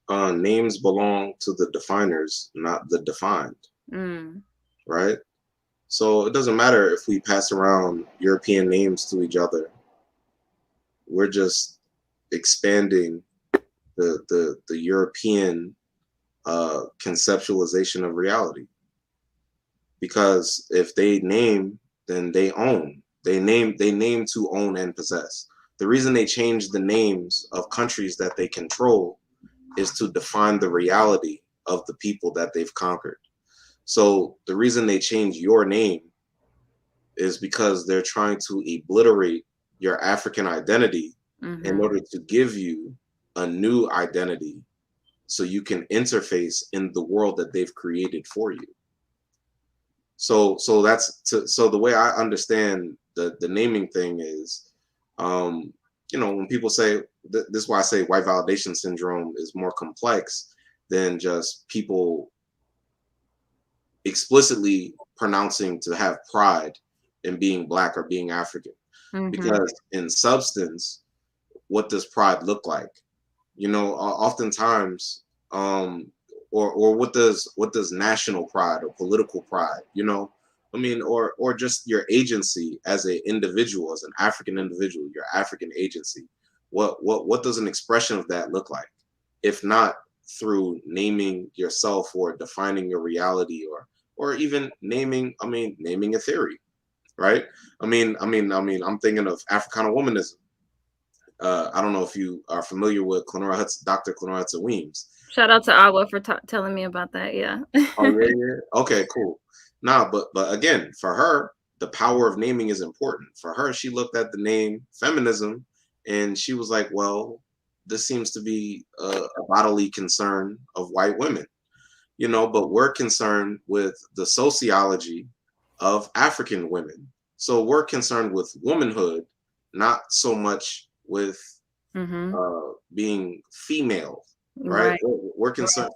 B: names belong to the definers, not the defined,
A: Mm,
B: right? So it doesn't matter if we pass around European names to each other. We're just expanding the European conceptualization of reality. Because if they name, then they own. They name to own and possess. The reason they change the names of countries that they control is to define the reality of the people that they've conquered. So the reason they change your name is because they're trying to obliterate your African identity in
A: mm-hmm.
B: order to give you a new identity so you can interface in the world that they've created for you. So the way I understand the naming thing is, when people say this is why I say white validation syndrome is more complex than just people explicitly pronouncing to have pride in being black or being African.
A: Mhm.
B: Because in substance, what does pride look like? Oftentimes, or what does national pride or political pride, or just your agency as an individual, as an African individual, your African agency. What does an expression of that look like? If not through naming yourself or defining your reality, or even naming a theory, right? I'm thinking of Africana womanism. I don't know if you are familiar with Dr. Clenora Hudson Weems.
A: Shout out to Awa for telling me about that. Yeah.
B: Oh yeah, yeah. Okay, cool. Nah, but again, for her, the power of naming is important. For her, she looked at the name feminism, and she was like, "Well, this seems to be a bodily concern of white women." But we're concerned with the sociology of African women. So we're concerned with womanhood, not so much with
A: Mhm.
B: being female, right?
A: Right.
B: We're concerned.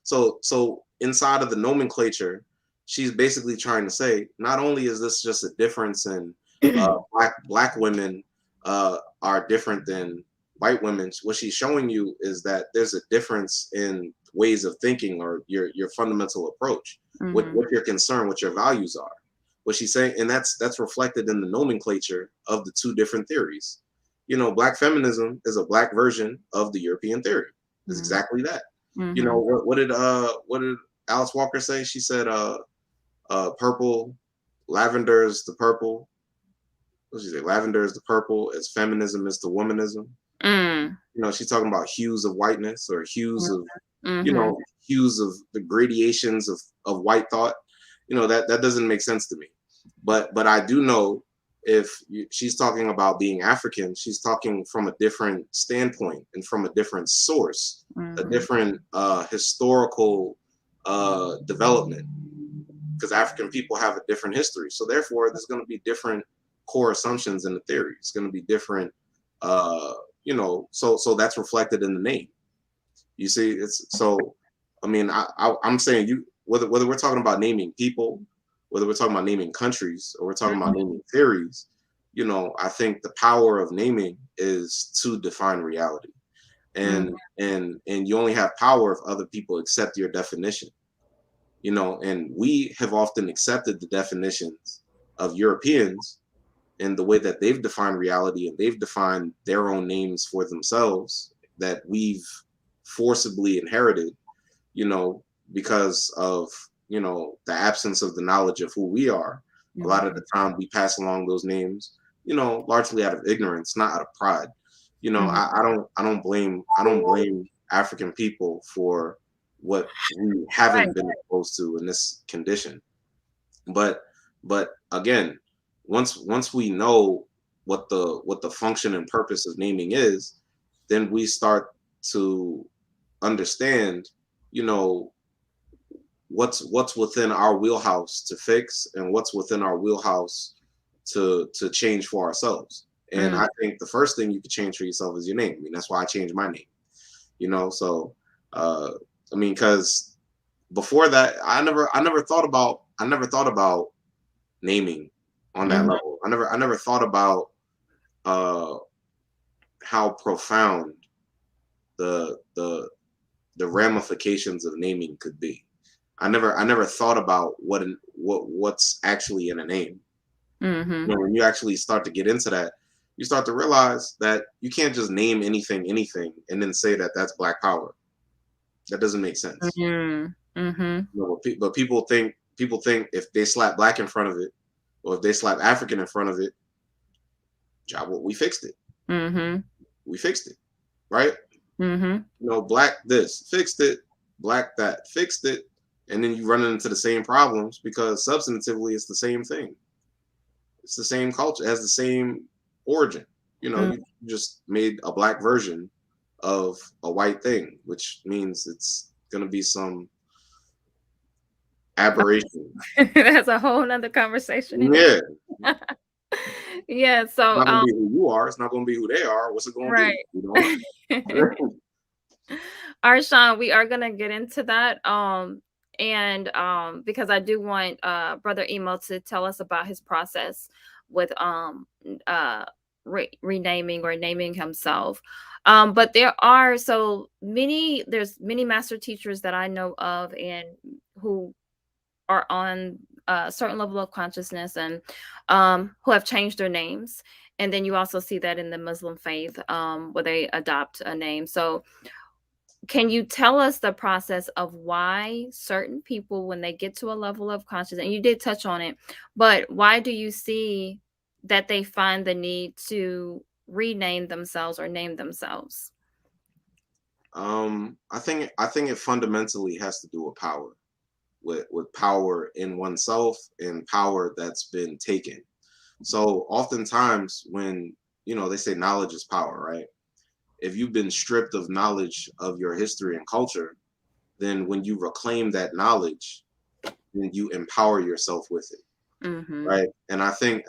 B: So inside of the nomenclature, she's basically trying to say, not only is this just a difference in black women are different than white women. What she's showing you is that there's a difference in ways of thinking or your fundamental approach,
A: Mhm.
B: what your concern, what your values are. What she's saying, and that's reflected in the nomenclature of the two different theories. Black feminism is a black version of the European theory. It's
A: Mhm.
B: exactly that.
A: Mhm.
B: What did Alice Walker say? She said, purple, lavender is the purple. What did she say? Lavender is the purple, as feminism is the womanism.
A: Mm.
B: She's talking about hues of whiteness, or
A: Mhm.
B: hues of the gradations of white thought. That doesn't make sense to me. But I do know, if she's talking about being African, she's talking from a different standpoint and from a different source, a
A: Mhm.
B: different historical development, because African people have a different history. So therefore, there's going to be different core assumptions in the theory. It's going to be different. So that's reflected in the name. You see, it's so. I'm saying, whether we're talking about naming people, whether we're talking about naming countries, or we're talking about naming theories, I think the power of naming is to define reality,
A: Mhm.
B: and you only have power if other people accept your definition. And we have often accepted the definitions of Europeans and the way that they've defined reality, and they've defined their own names for themselves that we've forcibly inherited, you know, because of, the absence of the knowledge of who we are. A lot of
A: Mhm.
B: the time we pass along those names, largely out of ignorance, not out of pride.
A: Mhm.
B: I don't blame African people for what we
A: Right.
B: haven't been exposed to in this condition. But again, once we know what the function and purpose of naming is, then we start to understand, you know, what's within our wheelhouse to fix, and what's within our wheelhouse to change for ourselves. And
A: Mm.
B: I think the first thing you could change for yourself is your name. That's why I changed my name. So uh because before that, I never thought about naming on that
A: Mhm.
B: level. I never thought about uh how profound the the ramifications of naming could be. I never thought about what's actually in a name.
A: Mhm.
B: When you actually start to get into that, you start to realize that you can't just name anything and then say that that's black power. That doesn't make sense.
A: Mhm. Mhm.
B: But people think if they slap black in front of it, or if they slap African in front of it, job, well, we fixed it.
A: Mhm.
B: We fixed it, right?
A: Mhm.
B: Black this fixed it, black that fixed it, and then you run into the same problems because substantively it's the same thing. It's the same culture, it has the same origin.
A: Mm.
B: You just made a black version of a white thing, which means it's gonna be some aberration.
A: That's a whole nother conversation in it.
B: Yeah,
A: Yeah,
B: It's
A: so,
B: not gonna be who you are. It's not gonna be who they are. What's it gonna
A: right.
B: be? We don't know.
A: Alright, Sean, we are gonna get into that, and, because I do want, Brother Emo to tell us about his process with, renaming or naming himself. But there's many master teachers that I know of and who are on a certain level of consciousness and who have changed their names. And then you also see that in the Muslim faith, where they adopt a name. So can you tell us the process of why certain people, when they get to a level of consciousness, and you did touch on it, but why do you see that they find the need to rename themselves or name themselves?
B: I think it fundamentally has to do with power, with power in oneself and power that's been taken. So oftentimes when they say knowledge is power, right? If you've been stripped of knowledge of your history and culture, then when you reclaim that knowledge, then you empower yourself with it,
A: Mm-hmm.
B: right? And I think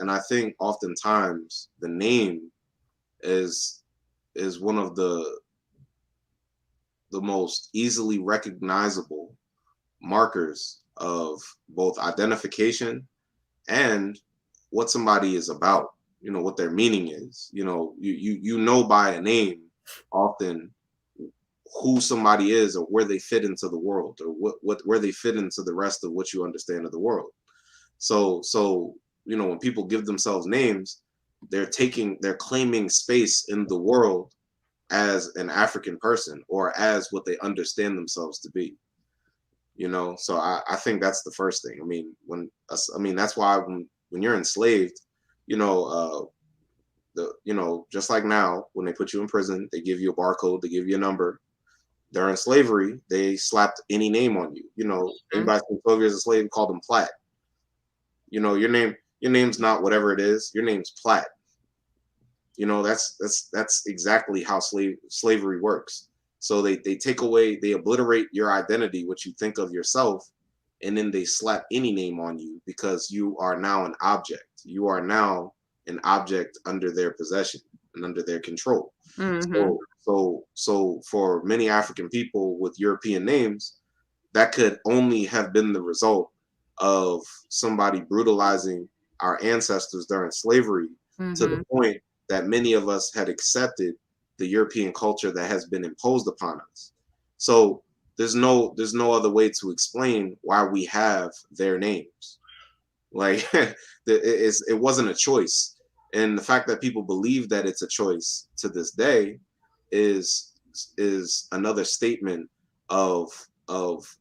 B: oftentimes the name is one of the most easily recognizable markers of both identification and what somebody is about, what their meaning is. You know by a name often who somebody is or where they fit into the world, or what where they fit into the rest of what you understand of the world. So when people give themselves names, they're claiming space in the world as an African person or as what they understand themselves to be. So I think that's the first thing. I mean that's why when you're enslaved, you know just like now when they put you in prison, they give you a barcode, they give you a number. During slavery, they slapped any name on you. Anybody who's 12 years a slave called them Platt. Your name's not whatever it is. Your name's Platt. That's exactly how slavery works. So they take away, they obliterate your identity, what you think of yourself, and then they slap any name on you because you are now an object. You are now an object under their possession and under their control.
A: Mm-hmm.
B: So for many African people with European names, that could only have been the result of somebody brutalizing our ancestors during slavery to the
A: Mm-hmm.
B: point that many of us had accepted the European culture that has been imposed upon us. So there's no other way to explain why we have their names. Like it wasn't a choice, and the fact that people believe that it's a choice to this day is another statement of of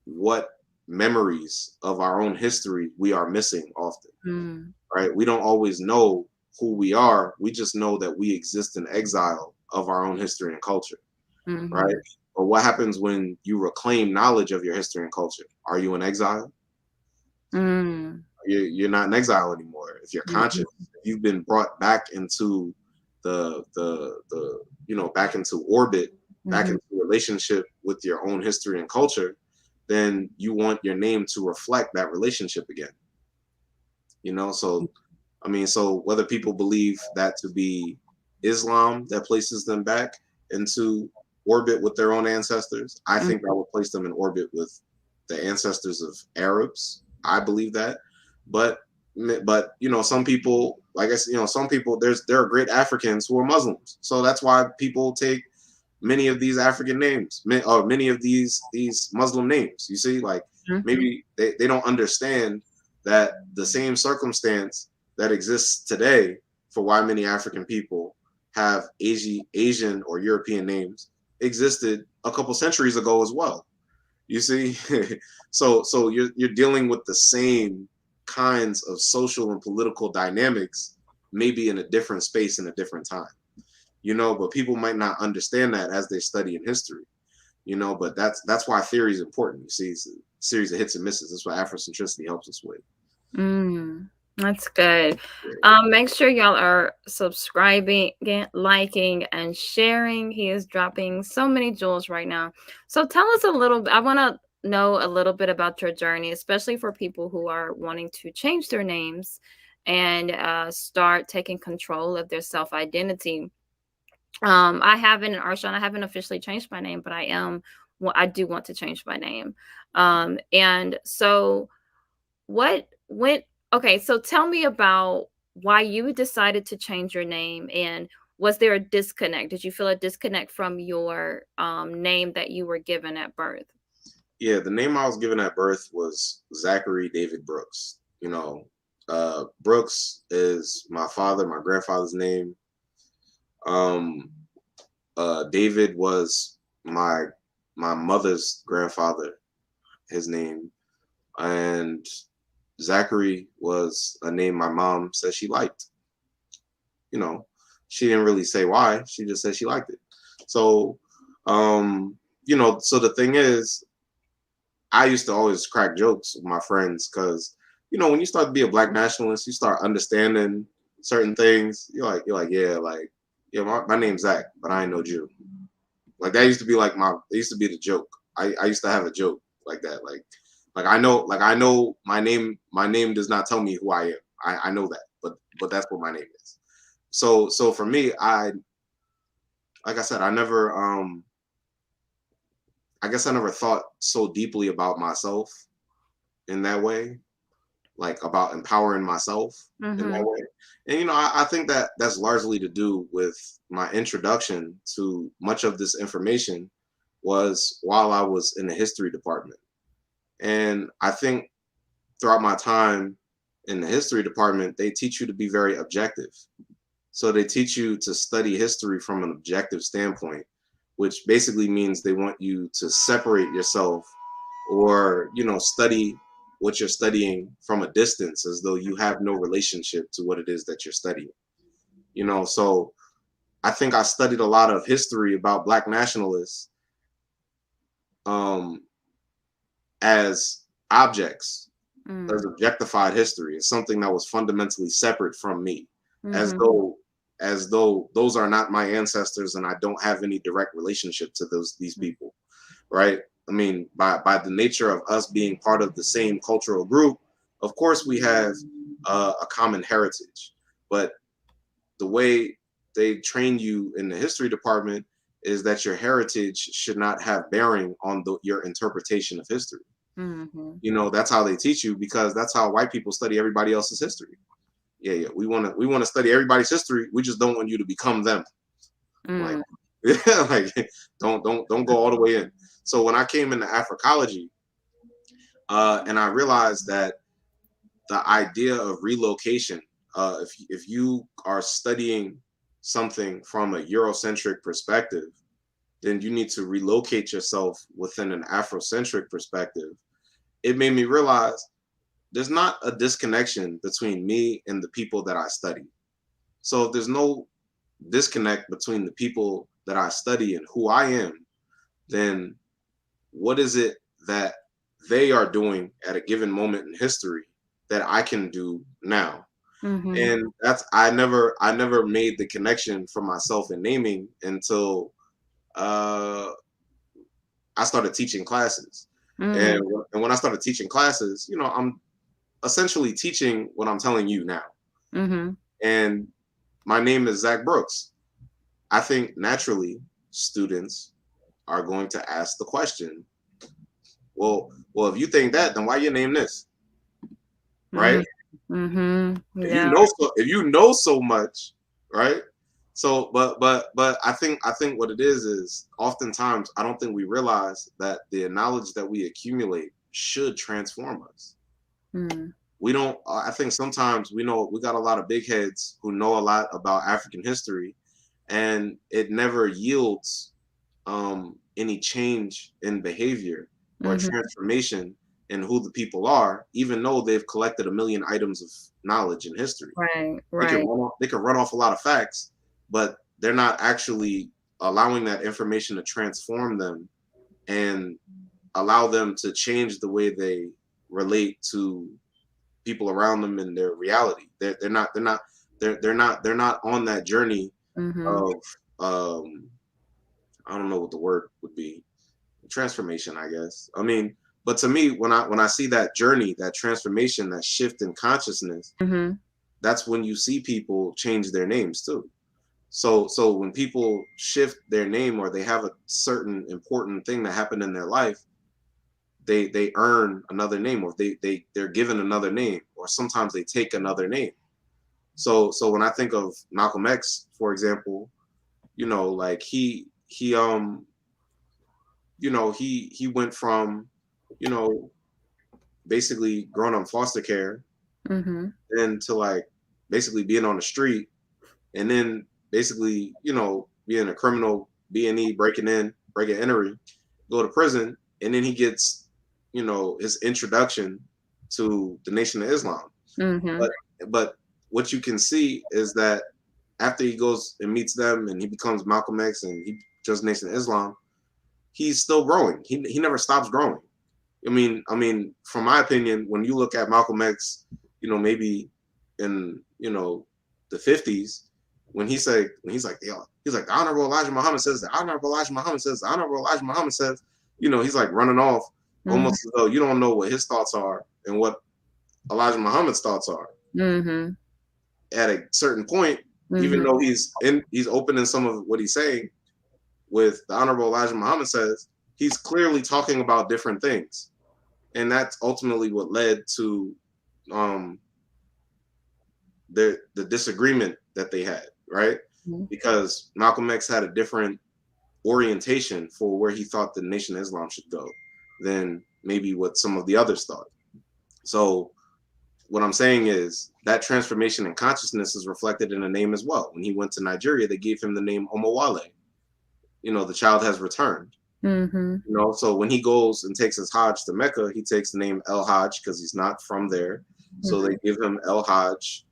B: what memories of our own history we are missing often,
A: Mm-hmm.
B: right? We don't always know who we are. We just know that we exist in exile of our own history and culture, right?
A: Mm-hmm.
B: But what happens when you reclaim knowledge of your history and culture? Are you in exile?
A: Mm-hmm.
B: You're not in exile anymore. If you're conscious, if you've been brought back into back into orbit, back
A: Mm-hmm.
B: into relationship with your own history and culture, then you want your name to reflect that relationship again. So whether people believe that to be Islam that places them back into orbit with their own ancestors, I think that would place them in orbit with the ancestors of Arabs. I believe that. But some people, like I said, some people, there are great Africans who are Muslims. So that's why people take many of these African names, or many of these Muslim names. You see, like
A: Mm-hmm.
B: maybe they don't understand that the same circumstance that exists today for why many African people have Asian or European names existed a couple centuries ago as well. You see, so you're dealing with the same kinds of social and political dynamics, maybe in a different space in a different time. But people might not understand that as they study in history. But that's why theory is important. You see, it's a series of hits and misses. That's what Afrocentricity helps us with.
A: Mm, that's good.
B: Yeah.
A: Make sure y'all are subscribing, liking, and sharing. He is dropping so many jewels right now. So tell us a little bit. I want to know a little bit about your journey, especially for people who are wanting to change their names and start taking control of their self identity. I haven't officially changed my name, but I am. Well, I do want to change my name. And so, what went? Okay, so tell me about why you decided to change your name, and was there a disconnect? Did you feel a disconnect from your name that you were given at birth?
B: Yeah, the name I was given at birth was Zachary David Brooks. Brooks is my father, my grandfather's name. Um, David was my my mother's grandfather, his name, and Zachary was a name my mom said she liked. You know, she didn't really say why. She just said she liked it. So, so the thing is, I used to always crack jokes with my friends because, when you start to be a black nationalist, you start understanding certain things. Yeah, my name's Zach, but I ain't no Jew. Like that used to be it used to be the joke. I used to have a joke like that. I know my name does not tell me who I am. I know that, but that's what my name is. So for me, like I said, I guess I never thought so deeply about myself in that way, like about empowering myself in that
A: Mm-hmm.
B: way. And I think that that's largely to do with my introduction to much of this information was while I was in the history department. And I think throughout my time in the history department, they teach you to be very objective. So they teach you to study history from an objective standpoint, which basically means they want you to separate yourself or, study what you're studying from a distance as though you have no relationship to what it is that you're studying. So I think I studied a lot of history about black nationalists um, as objects, as objectified history. It's something that was fundamentally separate from me, as
A: Mm-hmm.
B: though those are not my ancestors and I don't have any direct relationship to these people, right? I mean, by the nature of us being part of the same cultural group, of course we have a common heritage, but the way they train you in the history department is that your heritage should not have bearing on your interpretation of history.
A: Mm-hmm.
B: That's how they teach you because that's how white people study everybody else's history. Yeah, we want to study everybody's history. We just don't want you to become them. Like,
A: Mm.
B: yeah, like don't go all the way in. So when I came into Africology, and I realized that the idea of relocation, if you are studying something from a Eurocentric perspective, then you need to relocate yourself within an Afrocentric perspective. It made me realize there's not a disconnection between me and the people that I study. So if there's no disconnect between the people that I study and who I am, then what is it that they are doing at a given moment in history that I can do now?
A: Mm-hmm.
B: And I never made the connection for myself in naming until uh, I started teaching classes. And,
A: Mm.
B: and when I started teaching classes, I'm essentially teaching what I'm telling you now.
A: Mm-hmm.
B: And my name is Zach Brooks. I think naturally students are going to ask the question, well, if you think that, then why you name this, right?
A: Mm-hmm.
B: If you
A: Yeah.
B: know so much, right? So, but I think what it is oftentimes I don't think we realize that the knowledge that we accumulate should transform us.
A: Mm.
B: We don't. I think sometimes we got a lot of big heads who know a lot about African history, and it never yields any change in behavior or
A: Mm-hmm.
B: transformation in who the people are, even though they've collected a million items of knowledge and history.
A: Right.
B: They can
A: Right.
B: run off a lot of facts, but they're not actually allowing that information to transform them and allow them to change the way they relate to people around them in their reality. They're not on that journey
A: Mm-hmm.
B: of I don't know what the word would be, transformation, I guess. I mean, but to me, when I see that journey, that transformation, that shift in consciousness,
A: Mm-hmm.
B: that's when you see people change their names too. So when people shift their name or they have a certain important thing that happened in their life, they earn another name, or they're given another name, or sometimes they take another name. So when I think of Malcolm X, for example, like he went from, you know, basically growing up in foster care,
A: Mhm.
B: then to like basically being on the street, and then basically, being a criminal, B&E, breaking entering, go to prison, and then he gets, his introduction to the Nation of Islam.
A: Mhm.
B: But what you can see is that after he goes and meets them and he becomes Malcolm X and he joins Nation of Islam, he's still growing. He never stops growing. From my opinion, when you look at Malcolm X, maybe in the 50s, when he's like, yo, he's like, the Honorable Elijah Muhammad says, the Honorable Elijah Muhammad says, the Honorable Elijah Muhammad says, he's like running off,
A: Mhm.
B: almost as though you don't know what his thoughts are and what Elijah Muhammad's thoughts are.
A: Mhm.
B: At a certain point, even
A: Mhm.
B: though he's open in some of what he's saying, with the Honorable Elijah Muhammad says, he's clearly talking about different things. And that's ultimately what led to um, the disagreement that they had, right?
A: Mhm.
B: Because Malcolm X had a different orientation for where he thought the Nation of Islam should go than maybe what some of the others thought. So what I'm saying is that transformation in consciousness is reflected in the name as well. When he went to Nigeria, they gave him the name Omowale. The child has returned.
A: Mhm.
B: So when he goes and takes his Hajj to Mecca, he takes the name El Hajj because he's not from there. So they
A: Mhm.
B: give him El Hajj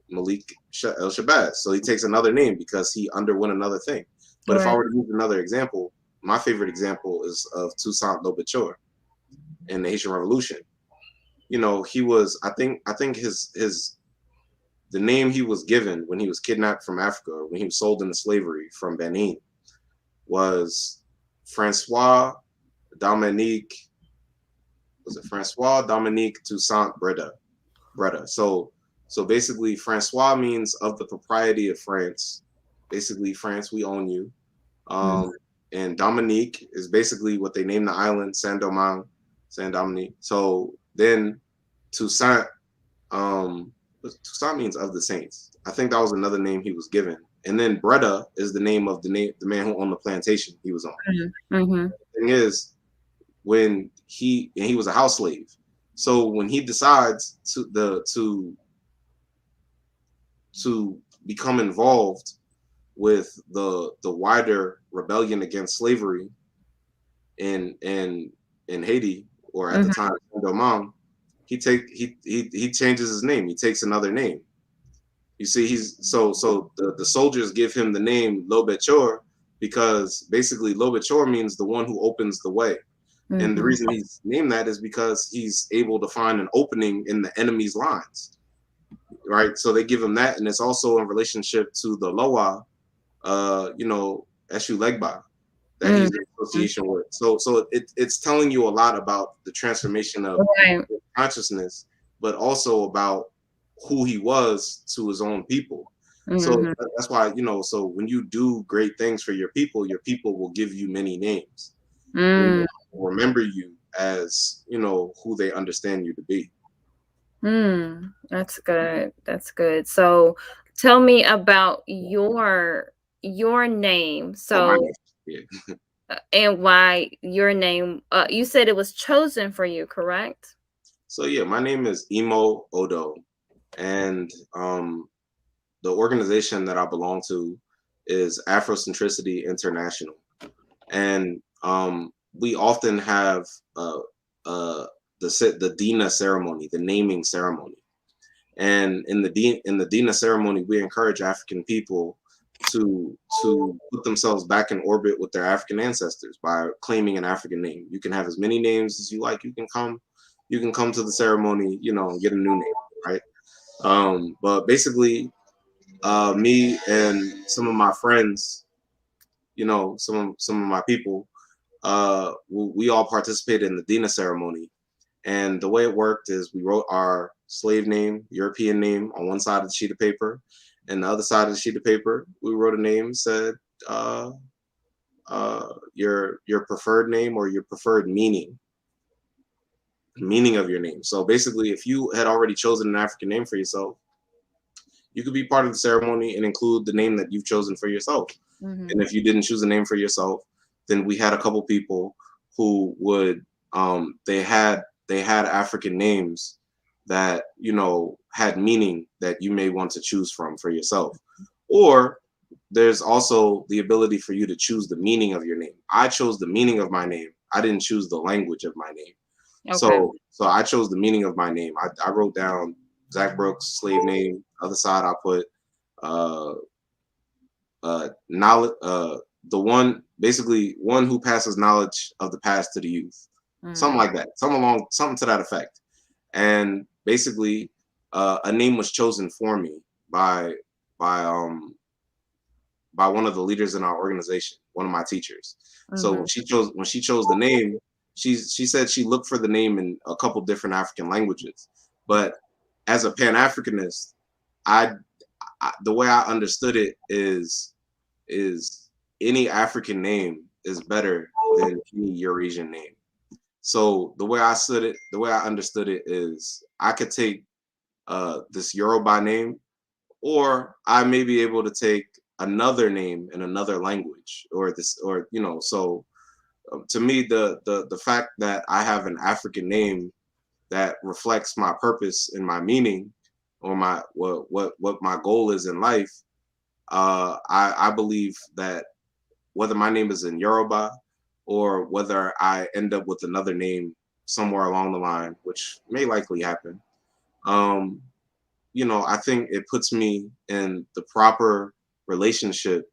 B: Malik El Shabazz. So he takes another name because he underwent another thing. But if I
A: Right.
B: were to use another example, my favorite example is of Toussaint Louverture in the Haitian Revolution. He was, I think his the name he was given when he was kidnapped from Africa, or when he was sold into slavery from Benin, was Francois Dominique. Was it Francois Dominique Toussaint Breda? So basically, Francois means of the propriety of France. Basically, France, we own you.
A: Mhm.
B: Um, and Dominique is basically what they named the island, Saint Dominique. So then Toussaint, Toussaint means of the saints. I think that was another name he was given. And then Breda is the name of the man who owned the plantation he was on.
A: Mhm. Mhm.
B: The thing is, when he was a house slave, so when he decides to become involved with the wider rebellion against slavery in Haiti, or at the
A: Mhm.
B: time Saint-Domingue, he changes his name. He takes another name. You see, the soldiers give him the name Lobechor because basically Lobechor means the one who opens the way. And the
A: Mhm.
B: reason he's named that is because he's able to find an opening in the enemy's lines, right? So they give him that, and it's also in relationship to the Loa, Eshu Legba, that he's in
A: Mhm.
B: association with. So it's telling you a lot about the transformation of
A: Right.
B: consciousness, but also about who he was to his own people. So
A: Mhm.
B: that's why, so when you do great things for your people will give you many names.
A: Mm.
B: Remember you as, who they understand you to be.
A: Mm. That's good. That's good. So, tell me about your name.
B: Oh, my
A: So,
B: name. Yeah.
A: and why your name. You said it was chosen for you, correct?
B: So yeah, my name is Emo Odo, and the organization that I belong to is Afrocentricity International, and we often have the Dina ceremony, the naming ceremony, and in the Dina ceremony, we encourage African people to put themselves back in orbit with their African ancestors by claiming an African name. You can have as many names as you like. You can come to the ceremony, and get a new name, right? But basically, me and some of my friends, some of my people, we all participated in the Dina ceremony, And the way it worked is we wrote our slave name, European name, on one side of the sheet of paper, and the other side of the sheet of paper, we wrote a name, said uh, your preferred name or your preferred meaning of your name. So basically, if you had already chosen an African name for yourself, you could be part of the ceremony and include the name that you've chosen for yourself. And
A: Mhm.
B: if you didn't choose a name for yourself, then we had a couple people who would they had African names that had meaning that you may want to choose from for yourself. Or there's also the ability for you to choose the meaning of your name. I chose the meaning of my name. I didn't choose the language of my name.
A: Okay.
B: So I chose the meaning of my name. I wrote down Zach Brooks, slave name. Other side I put uh knowledge, the one, basically one who passes knowledge of the past to the youth, something
A: Mm.
B: like that, something to that effect. And basically, a name was chosen for me by by um by one of the leaders in our organization, one of my teachers. So
A: Mhm.
B: when she chose the name, she said she looked for the name in a couple different African languages, but as a Pan Africanist, I, the way I understood it is any African name is better than any Eurasian name. So the way I understood it is I could take this Yoruba name, or I may be able to take another name in another language, or this, or So to me, the fact that I have an African name that reflects my purpose and my meaning, or my what my goal is in life, I believe that whether my name is in Yoruba or whether I end up with another name somewhere along the line, which may likely happen, um, I think it puts me in the proper relationship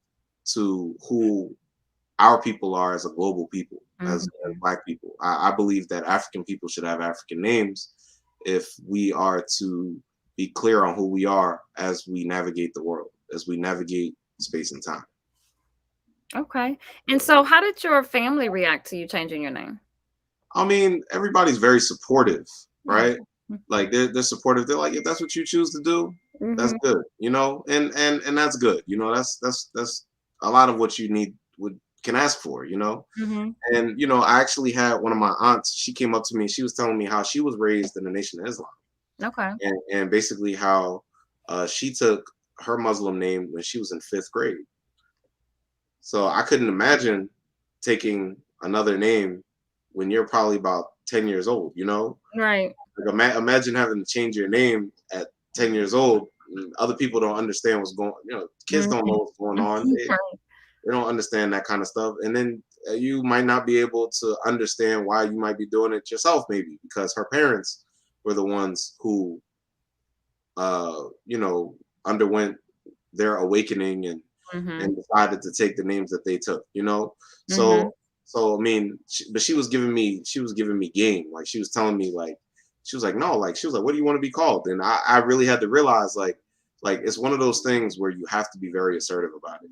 B: to who our people are as a global people, as
A: Mhm.
B: Black people. I believe that African people should have African names if we are to be clear on who we are as we navigate the world, as we navigate space and time.
A: Okay. And so how did your family react to you changing your name?
B: I mean, everybody's very supportive, right?
A: Okay. Mm.
B: Like they're supportive. They're like, if that's what you choose to do, that's
A: Mhm.
B: good, and that's good. That's a lot of what you need would can ask for,
A: Mhm.
B: And I actually had one of my aunts. She came up to me. She was telling me how she was raised in the Nation of Islam,
A: Okay.
B: and basically how she took her Muslim name when she was in fifth grade. So I couldn't imagine taking another name when you're probably about 10 years old,
A: Right.
B: Like imagine having to change your name at 10 years old. And other people don't understand what's going, kids don't know
A: Mhm.
B: what's going on. They don't understand that kind of stuff. And then you might not be able to understand why you might be doing it yourself, maybe because her parents were the ones who, uh, you know, underwent their awakening and
A: Mhm.
B: decided to take the names that they took,
A: Mhm.
B: So I mean, but she was giving me game. Like she was telling me, like she was like, no, like she was like, what do you want to be called? And I really had to realize, like it's one of those things where you have to be very assertive about it.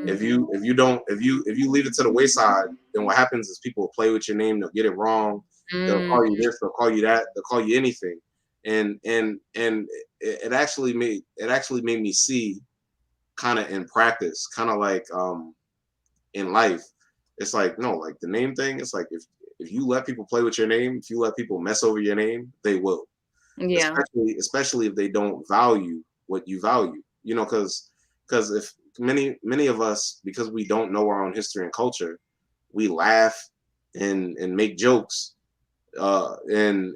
B: If
A: Mhm.
B: you leave it to the wayside, then what happens is people will play with your name. They'll get it wrong. They'll
A: Mm.
B: call you this. They'll call you that. They'll call you anything. And it actually made me see, kind of in practice, kind of like in life. It's like, no, like the name thing. It's like if you let people play with your name, if you let people mess over your name, they will.
A: Yeah.
B: Especially if they don't value what you value. Because if many of us, because we don't know our own history and culture, we laugh and make jokes, and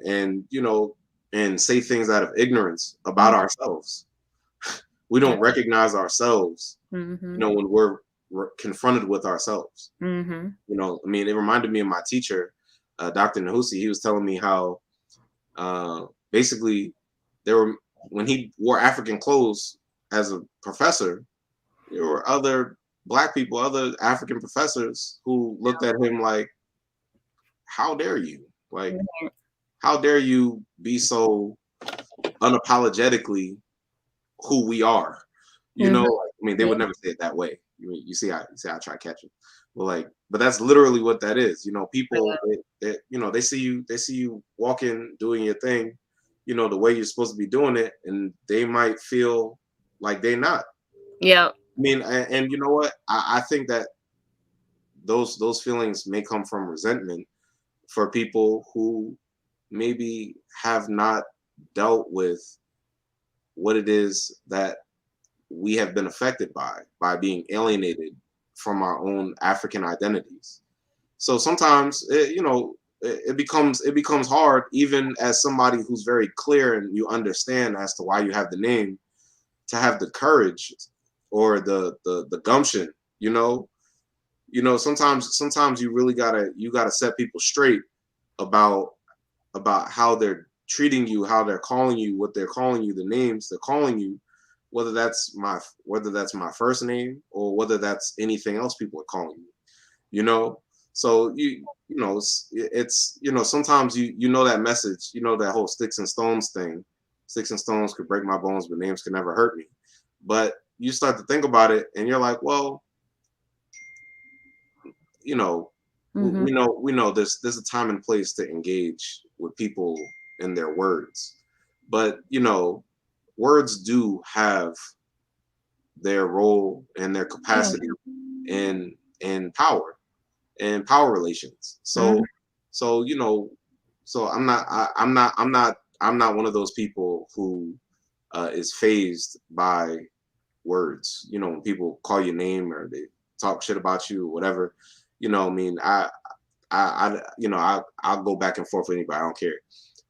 B: say things out of ignorance about
A: Mhm.
B: ourselves. We don't recognize ourselves,
A: Mhm.
B: when we're confronted with ourselves.
A: Mhm.
B: I mean, it reminded me of my teacher, Dr. Nahusi. He was telling me how, basically, there were when he wore African clothes as a professor, there were other Black people, other African professors who looked at him like, "How dare you? Like,
A: Mhm.
B: how dare you be so unapologetically who we are?" You know,
A: Mhm.
B: I mean, they
A: Yeah.
B: would never say it that way. You see, I try to catch it. Well, like, but that's literally what that is. You know, people, they see you walking, doing your thing, you know, the way you're supposed to be doing it, and they might feel like they're not.
A: Yeah.
B: I mean, and you know what? I think that those feelings may come from resentment for people who maybe have not dealt with what it is that we have been affected by being alienated from our own African identities. So sometimes it becomes hard, even as somebody who's very clear and you understand as to why you have the name, to have the courage or the gumption. You know, sometimes you really gotta set people straight about how they're treating you, how they're calling you, what they're calling you, the names they're calling you, whether that's my first name or whether that's anything else people are calling you. You know, so it's sometimes you know that message, you know that whole sticks and stones thing. Sticks and stones could break my bones, but names could never hurt me. But you start to think about it, and you're like, well, you know,
A: Hmm.
B: we know there's a time and place to engage with people in their words, but words do have their role and their
A: Yeah.
B: capacity in power and power relations.
A: Hmm.
B: So I'm not one of those people who is phased by words. You know, when people call your name or they talk shit about you or whatever, I mean, I'll go back and forth with anybody. I don't care.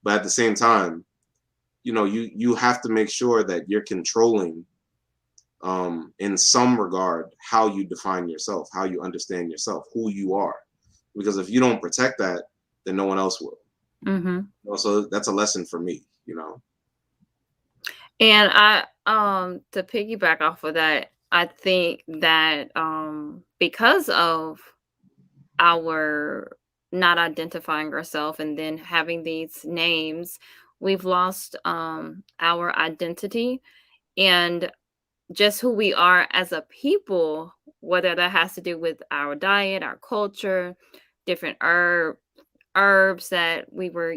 B: But at the same time, you have to make sure that you're controlling, in some regard, how you define yourself, how you understand yourself, who you are. Because if you don't protect that, then no one else will.
A: Hmm.
B: So that's a lesson for me.
A: And to piggyback off of that, I think that because of our not identifying ourselves and then having these names, we've lost our identity and just who we are as a people, whether that has to do with our diet, our culture, different herbs that we were,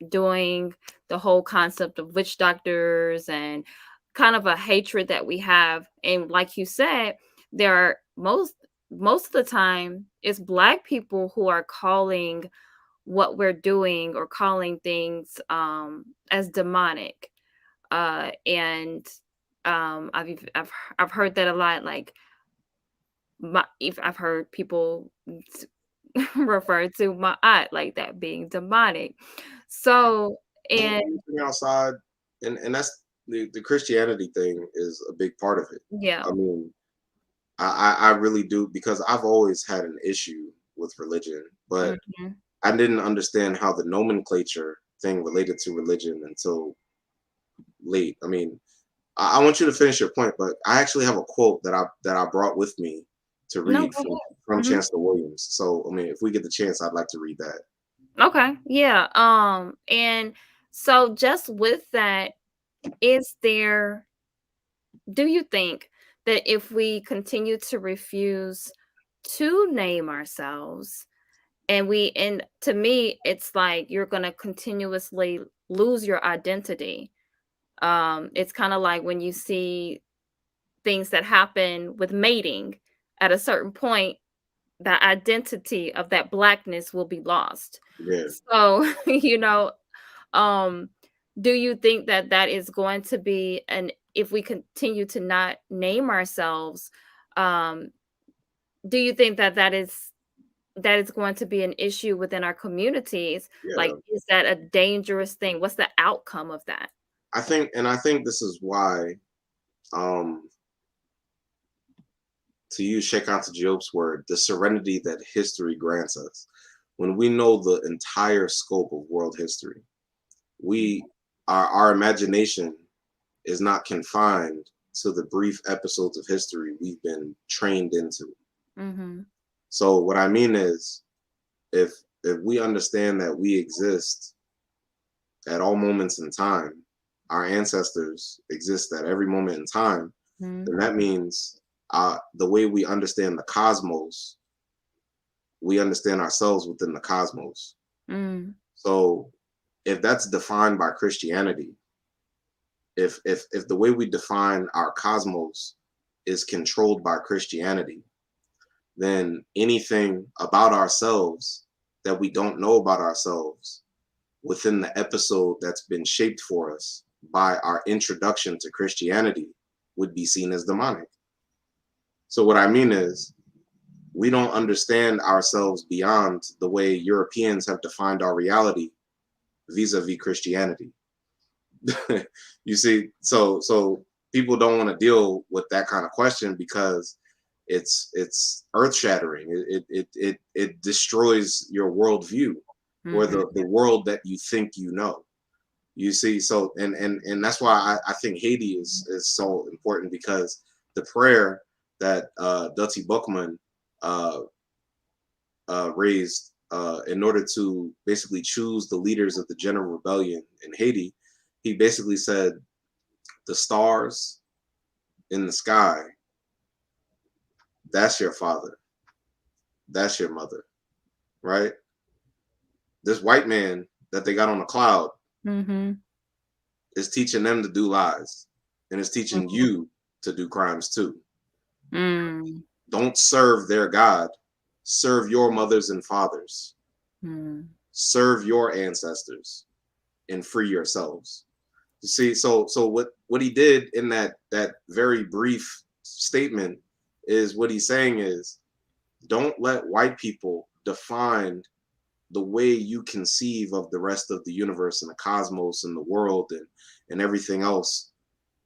A: doing, the whole concept of witch doctors and kind of a hatred that we have. And like you said, there are most of the time it's black people who are calling what we're doing or calling things as demonic. And I've heard that a lot. Like if I've heard people refer to my aunt like that being demonic. So
B: Well,
A: and
B: anything outside, and that's the Christianity thing is a big part of it.
A: yeah.
B: I mean, I really do, because I've always had an issue with religion, but
A: Mhm.
B: I didn't understand how the nomenclature thing related to religion until late. I mean, I want you to finish your point, but I actually have a quote that I brought with me to
A: No,
B: read
A: go
B: from
A: ahead. Mhm.
B: Chancellor Williams. So, I mean, if we get the chance, I'd like to read that.
A: Okay. Yeah. And so just with that, is there do you think that if we continue to refuse to name ourselves and to me it's like you're going to continuously lose your identity. It's kind of like when you see things that happen with mating at a certain point, the identity of that blackness will be lost.
B: Yeah,
A: So, um, do you think that that is going to be an if we continue to not name ourselves, um, do you think that that is going to be an issue within our communities? Like,
B: yeah.
A: is that a dangerous thing? What's the outcome of that?
B: I think this is why, um, to use Sheikh Anta Diop's word, the serenity that history grants us. When we know the entire scope of world history, we our imagination is not confined to the brief episodes of history we've been trained into.
A: Mhm.
B: So what I mean is, if we understand that we exist at all moments in time, our ancestors exist at every moment in time, then that means the way we understand the cosmos, we understand ourselves within the cosmos.
A: Mm.
B: So if that's defined by Christianity, if the way we define our cosmos is controlled by Christianity, then anything about ourselves that we don't know about ourselves within the episode that's been shaped for us by our introduction to Christianity would be seen as demonic. So what I mean is, we don't understand ourselves beyond the way Europeans have defined our reality vis-a-vis Christianity. You see, so people don't want to deal with that kind of question because it's earth shattering. It destroys your worldview or the world that you think you know. You see, so and that's why I think Haiti is so important, because the prayer that Dutty Buckman uh, raised in order to basically choose the leaders of the general rebellion in Haiti, he basically said, the stars in the sky, that's your father, that's your mother, right? This white man that they got on a cloud is teaching them to do lies, and is teaching you to do crimes too. Don't serve their God, serve your mothers and fathers, serve your ancestors, and free yourselves. You see, so what he did in that very brief statement is, what he's saying is, don't let white people define the way you conceive of the rest of the universe and the cosmos and the world and everything else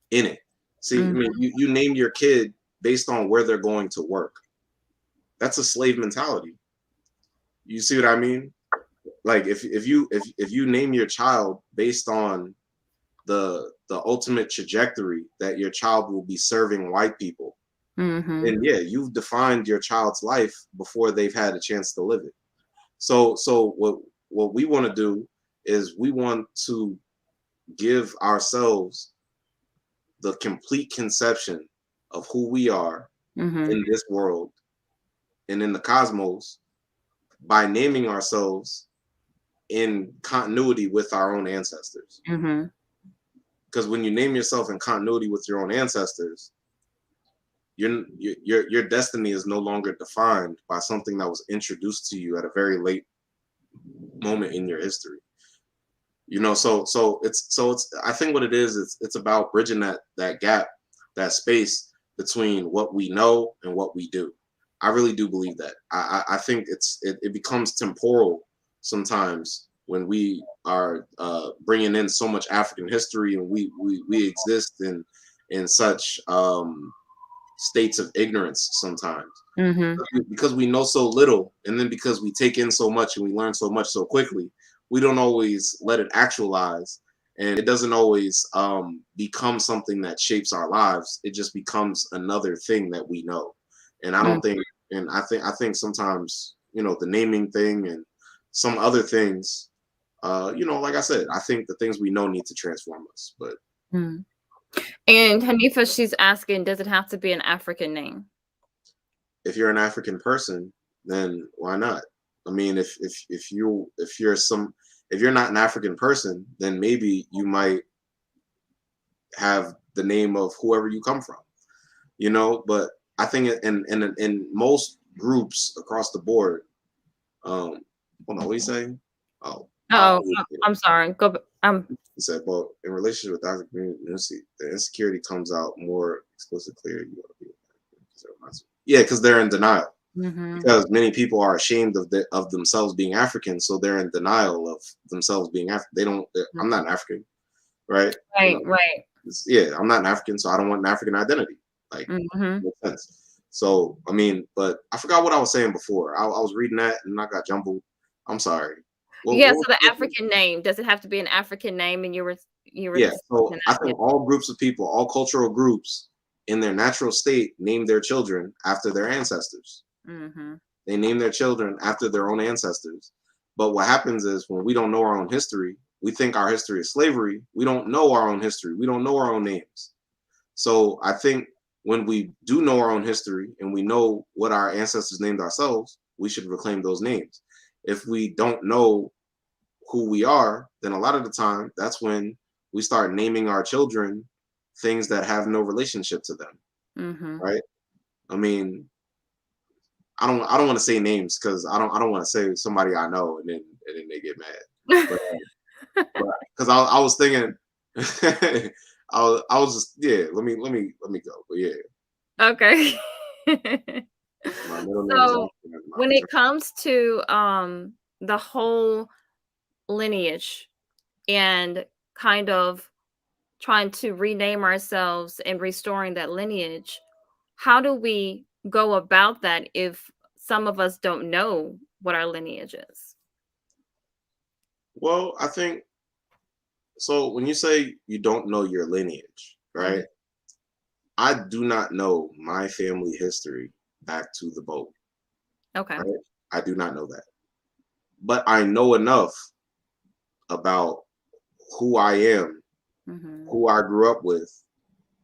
B: in it. See, I mean, you name your kid based on where they're going to work. That's a slave mentality. You see what I mean? Like if you name your child based on the ultimate trajectory that your child will be serving white people, then yeah, you've defined your child's life before they've had a chance to live it. So what we want to do is, we want to give ourselves the complete conception of who we are in this world and in the cosmos by naming ourselves in continuity with our own ancestors. Because when you name yourself in continuity with your own ancestors, your destiny is no longer defined by something that was introduced to you at a very late moment in your history. You know, so it's I think what it is, it's about bridging that gap, that space between what we know and what we do. I really do believe that. I think it becomes temporal sometimes when we are bringing in so much African history, and we exist in such states of ignorance sometimes, because we know so little, and then because we take in so much and we learn so much so quickly, we don't always let it actualize, and it doesn't always become something that shapes our lives. It just becomes another thing that we know. And I don't think, and I think sometimes, you know, the naming thing and some other things, you know, like I said, I think the things we know need to transform us. But
A: And Hanifa, she's asking, does it have to be an African name?
B: if you're an African person, then why not? I mean, if you're not an African person, then maybe you might have the name of whoever you come from, you know. But I think in most groups across the board, hold on, what are you saying? Oh,
A: I'm sorry.
B: he said, well, in relationship with Dr. Green, the insecurity comes out more explicit, clear. You want to be, yeah, because they're in denial. Because many people are ashamed of themselves being African, so they're in denial of themselves being African. They don't. I'm not an African, right?
A: Right,
B: You know,
A: right.
B: Yeah, I'm not an African, so I don't want an African identity. Like, makes sense. So I mean, but I forgot what I was saying before. I was reading that and I got jumbled. I'm sorry.
A: Yeah, so the African name, does it have to be an African name? And you were
B: yeah. So I think all groups of people, all cultural groups, in their natural state, name their children after their ancestors. They name their children after their own ancestors. But what happens is, when we don't know our own history, we think our history is slavery. We don't know our own history. We don't know our own names. So I think when we do know our own history and we know what our ancestors named ourselves, we should reclaim those names. If we don't know who we are, then a lot of the time that's when we start naming our children things that have no relationship to them,
A: Mm-hmm.
B: right? I mean, I don't want to say names because I don't want to say somebody I know and then they get mad. But because I was thinking, I was just, yeah. Let me go. But yeah,
A: Okay.
B: my middle name is
A: So
B: African as my
A: when it
B: maternal.
A: comes to the whole lineage and kind of trying to rename ourselves and restoring that lineage, how do we go about that if some of us don't know what our lineage is?
B: Well, I think so. When you say you don't know your lineage,
A: Mhm.
B: right? I do not know my family history back to the boat,
A: Okay.
B: right? I do not know that, but I know enough about who I am,
A: Mhm.
B: who I grew up with,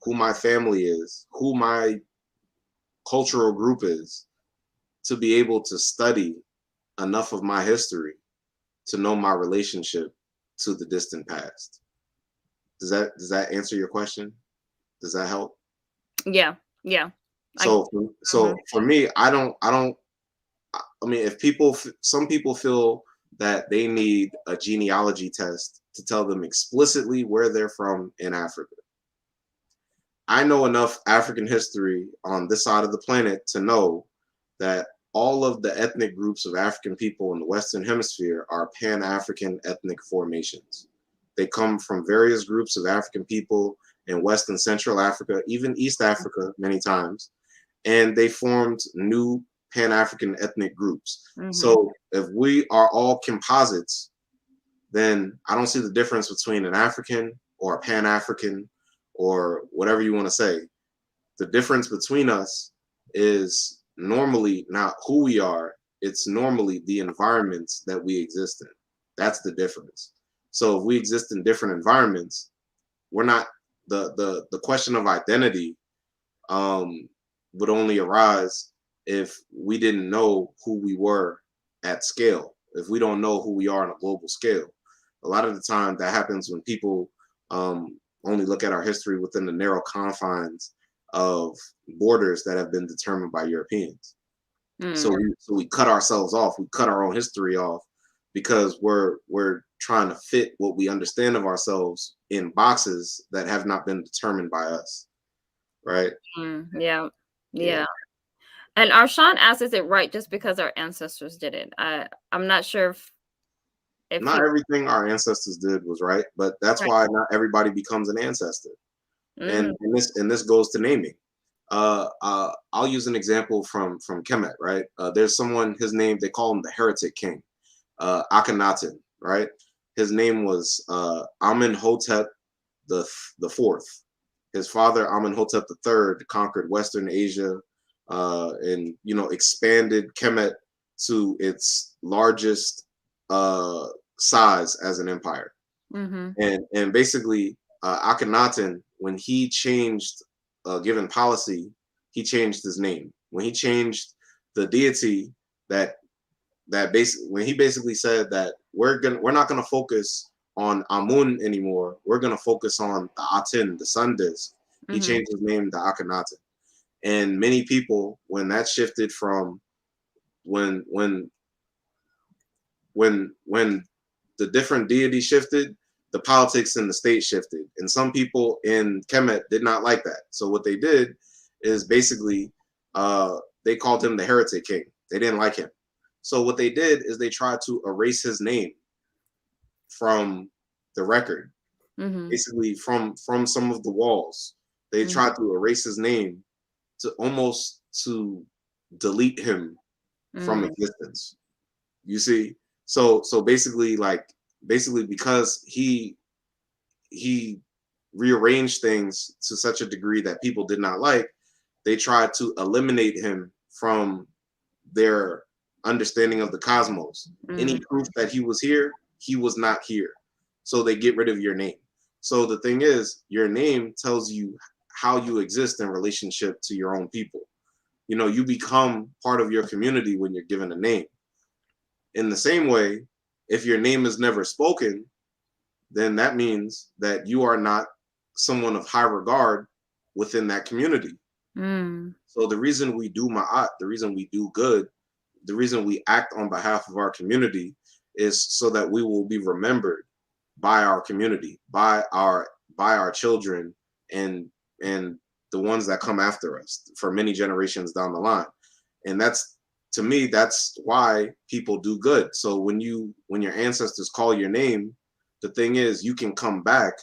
B: who my family is, who my cultural group is, to be able to study enough of my history to know my relationship to the distant past. Does that answer your question? Does that help?
A: Yeah. Yeah. I
B: So
A: Mhm.
B: for me, I don't. I mean, if some people feel that they need a genealogy test to tell them explicitly where they're from in Africa. I know enough African history on this side of the planet to know that all of the ethnic groups of African people in the Western Hemisphere are Pan African ethnic formations. They come from various groups of African people in West and Central Africa, even East Africa, many times, and they formed new Pan African ethnic groups.
A: Mhm.
B: So if we are all composites, then I don't see the difference between an African or a Pan African or whatever you want to say. The difference between us is normally not who we are, it's normally the environments that we exist in. That's the difference. So if we exist in different environments, we're not the question of identity um would only arise if we didn't know who we were at scale. If we don't know who we are on a global scale, a lot of the time that happens when people only look at our history within the narrow confines of borders that have been determined by Europeans. So
A: Mm.
B: we cut ourselves off. We cut our own history off because we're trying to fit what we understand of ourselves in boxes that have not been determined by us. Right?
A: Mm. Yeah.
B: Yeah.
A: Yeah. And Arshawn asked, "Is it right just because our ancestors did it?" I'm not sure if
B: Not
A: he
B: everything our ancestors did was right, but that's
A: right.
B: why not everybody becomes an ancestor.
A: Mm.
B: And this goes to naming. I'll use an example from Kemet, right? There's someone, his name, they call him the heretic king, Akhenaten, right? His name was Amenhotep the fourth. His father Amenhotep the third conquered Western Asia, and expanded Kemet to its largest size as an empire.
A: Mhm.
B: And basically, Akhenaten, when he changed a given policy, he changed his name. When he changed the deity that when he basically said that we're not gonna focus on Amun anymore. We're gonna focus on the Aten, the sun disk. He
A: Mhm.
B: changed his name to Akhenaten. And many people, when that shifted from when when when the different deities shifted, the politics in the state shifted. And some people in Kemet did not like that. So what they did is basically they called him the heretic king. They didn't like him. So what they did is they tried to erase his name from the record,
A: Mhm.
B: basically from some of the walls. They
A: Mhm.
B: tried to erase his name to almost to delete him from
A: Mm.
B: existence. You see, so basically, basically because he rearranged things to such a degree that people did not like, they tried to eliminate him from their understanding of the cosmos. Any
A: Mhm.
B: proof that he was here, he was not here. So they get rid of your name. So the thing is, your name tells you how you exist in relationship to your own people. You know, you become part of your community when you're given a name. In the same way, if your name is never spoken, then that means that you are not someone of high regard within that community.
A: Mm.
B: So the reason we do ma'at, the reason we do good, the reason we act on behalf of our community is so that we will be remembered by our community, by our children, and and the ones that come after us for many generations down the line. And that's, to me, that's why people do good. So when your ancestors call your name, the thing is you can come back,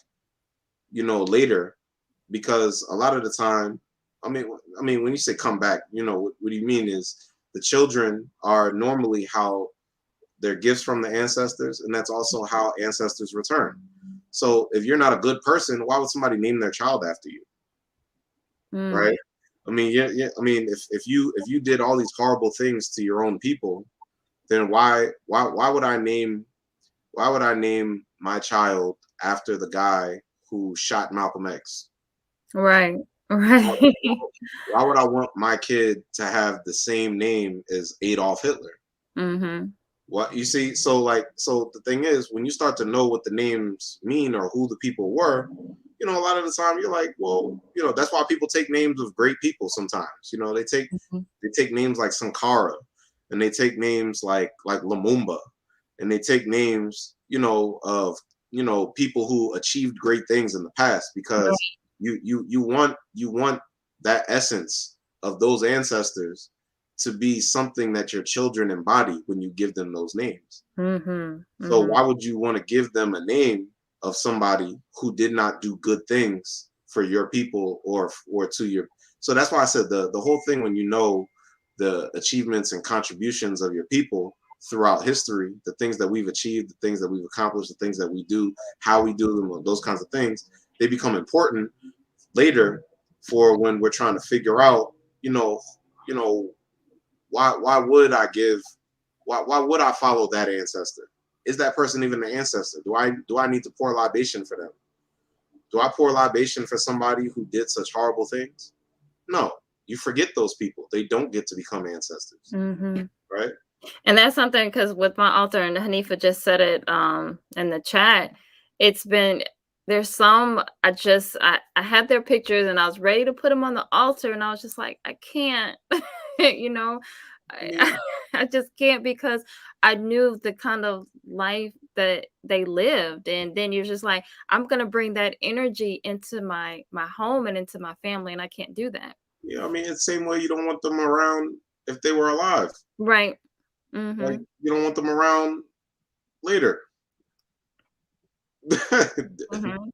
B: you know, later, because a lot of the time, I mean, when you say come back, you know, what do you mean is the children are normally how they're gifts from the ancestors, and that's also how ancestors return. So if you're not a good person, why would somebody name their child after you,
A: Mm.
B: right? I mean, yeah. I mean, if you did all these horrible things to your own people, then why would I name my child after the guy who shot Malcolm X?
A: Right.
B: Why,
A: Right.
B: why would I want my kid to have the same name as Adolf Hitler?
A: Mhm.
B: What you see, so the thing is, when you start to know what the names mean or who the people were, you know, a lot of the time you're like, well, you know, that's why people take names of great people sometimes. You know,
A: Mhm.
B: they take names like Sankara, and they take names like Lumumba, and they take names, you know, of, you know, people who achieved great things in the past, because
A: Right.
B: you want that essence of those ancestors to be something that your children embody when you give them those names.
A: Mhm.
B: So
A: Mhm.
B: why would you want to give them a name of somebody who did not do good things for your people, or to your, so that's why I said the whole thing, when you know the achievements and contributions of your people throughout history, the things that we've achieved, the things that we've accomplished, the things that we do, how we do them, those kinds of things, they become important later for when we're trying to figure out, you know, you know, why would I give, why would I follow that ancestor? Is that person even an ancestor? Do I need to pour libation for them? Do I pour libation for somebody who did such horrible things? No. You forget those people. They don't get to become ancestors,
A: Mhm.
B: right?
A: And that's something, because with my altar, and Hanifa just said it in the chat, it's been, there's some, I had their pictures and I was ready to put them on the altar, and I was just like, I can't, you know,
B: I mean,
A: I just can't, because I knew the kind of life that they lived, and then you're just like, I'm gonna bring that energy into my home and into my family, and I can't do that.
B: I mean, it's the same way you don't want them around if they were alive.
A: Right.
B: Like,
A: Mm-hmm.
B: you don't want them around later.
A: Mm-hmm.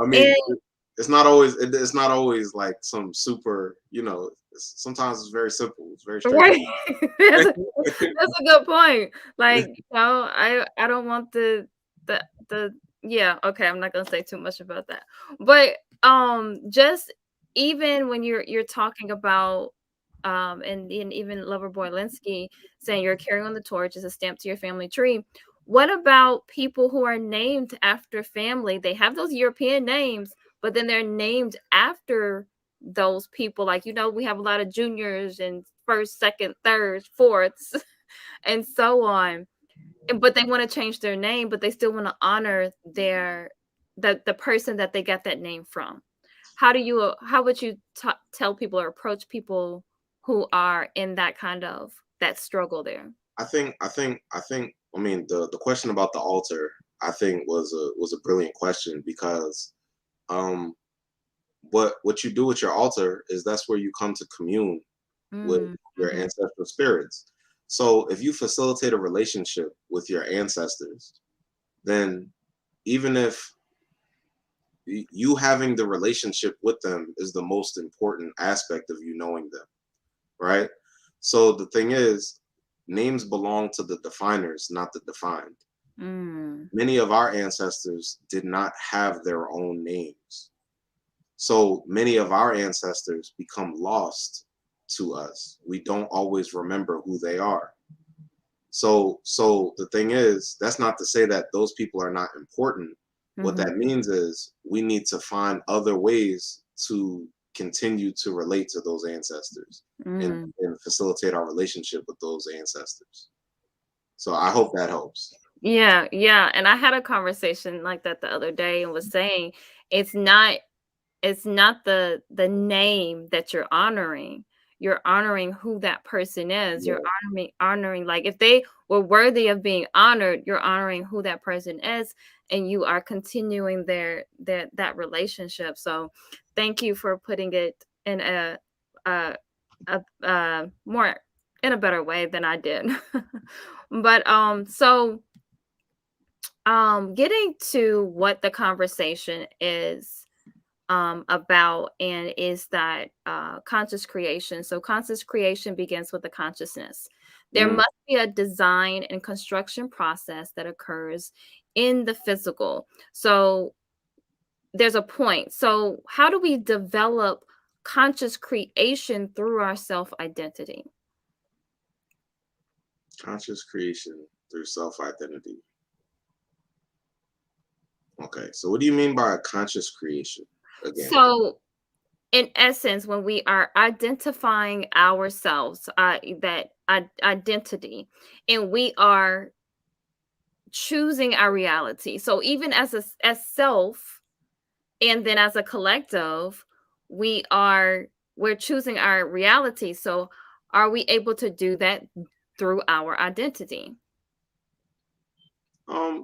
B: I mean,
A: And
B: it's not always like some super, you know, sometimes it's very simple. It's very
A: right.
B: straightforward.
A: That's a good point. Like, I don't want the yeah, okay, I'm not gonna say too much about that. But just even when you're talking about and even Loverboy Linsky saying you're carrying on the torch as a stamp to your family tree. What about people who are named after family? They have those European names, but then they're named after those people. Like, we have a lot of juniors and first, second, thirds, fourths, and so on. But they want to change their name, but they still want to honor the person that they got that name from. How would you tell people or approach people who are in that kind of that struggle there?
B: I mean, the question about the altar, I think was a brilliant question, because um, what you do with your altar is that's where you come to commune with
A: Mm,
B: your
A: mhm,
B: ancestral spirits. So if you facilitate a relationship with your ancestors, then even if you having the relationship with them is the most important aspect of you knowing them, right? So the thing is, names belong to the definers, not the defined.
A: mm,
B: Many of our ancestors did not have their own names. So many of our ancestors become lost to us. We don't always remember who they are. So the thing is, that's not to say that those people are not important. What
A: mhm,
B: that means is we need to find other ways to continue to relate to those ancestors
A: Mm.
B: and facilitate our relationship with those ancestors. So I hope that helps.
A: Yeah, yeah, and I had a conversation like that the other day and was saying it's not the name that you're honoring. You're honoring who that person is. You're
B: Yeah.
A: honoring like if they were worthy of being honored, you're honoring who that person is and you are continuing that relationship. So thank you for putting it in a, more in a better way than I did. But getting to what the conversation is about and is that conscious creation. So, conscious creation begins with the consciousness. There
B: Mm.
A: must be a design and construction process that occurs in the physical. So, there's a point. So, how do we develop conscious creation through our self identity?
B: Conscious creation through self identity. Okay. So what do you mean by conscious creation again?
A: So, in essence, when we are identifying ourselves, that identity, and we are choosing our reality. So even as self and then as a collective, we are we're choosing our reality. So are we able to do that through our identity?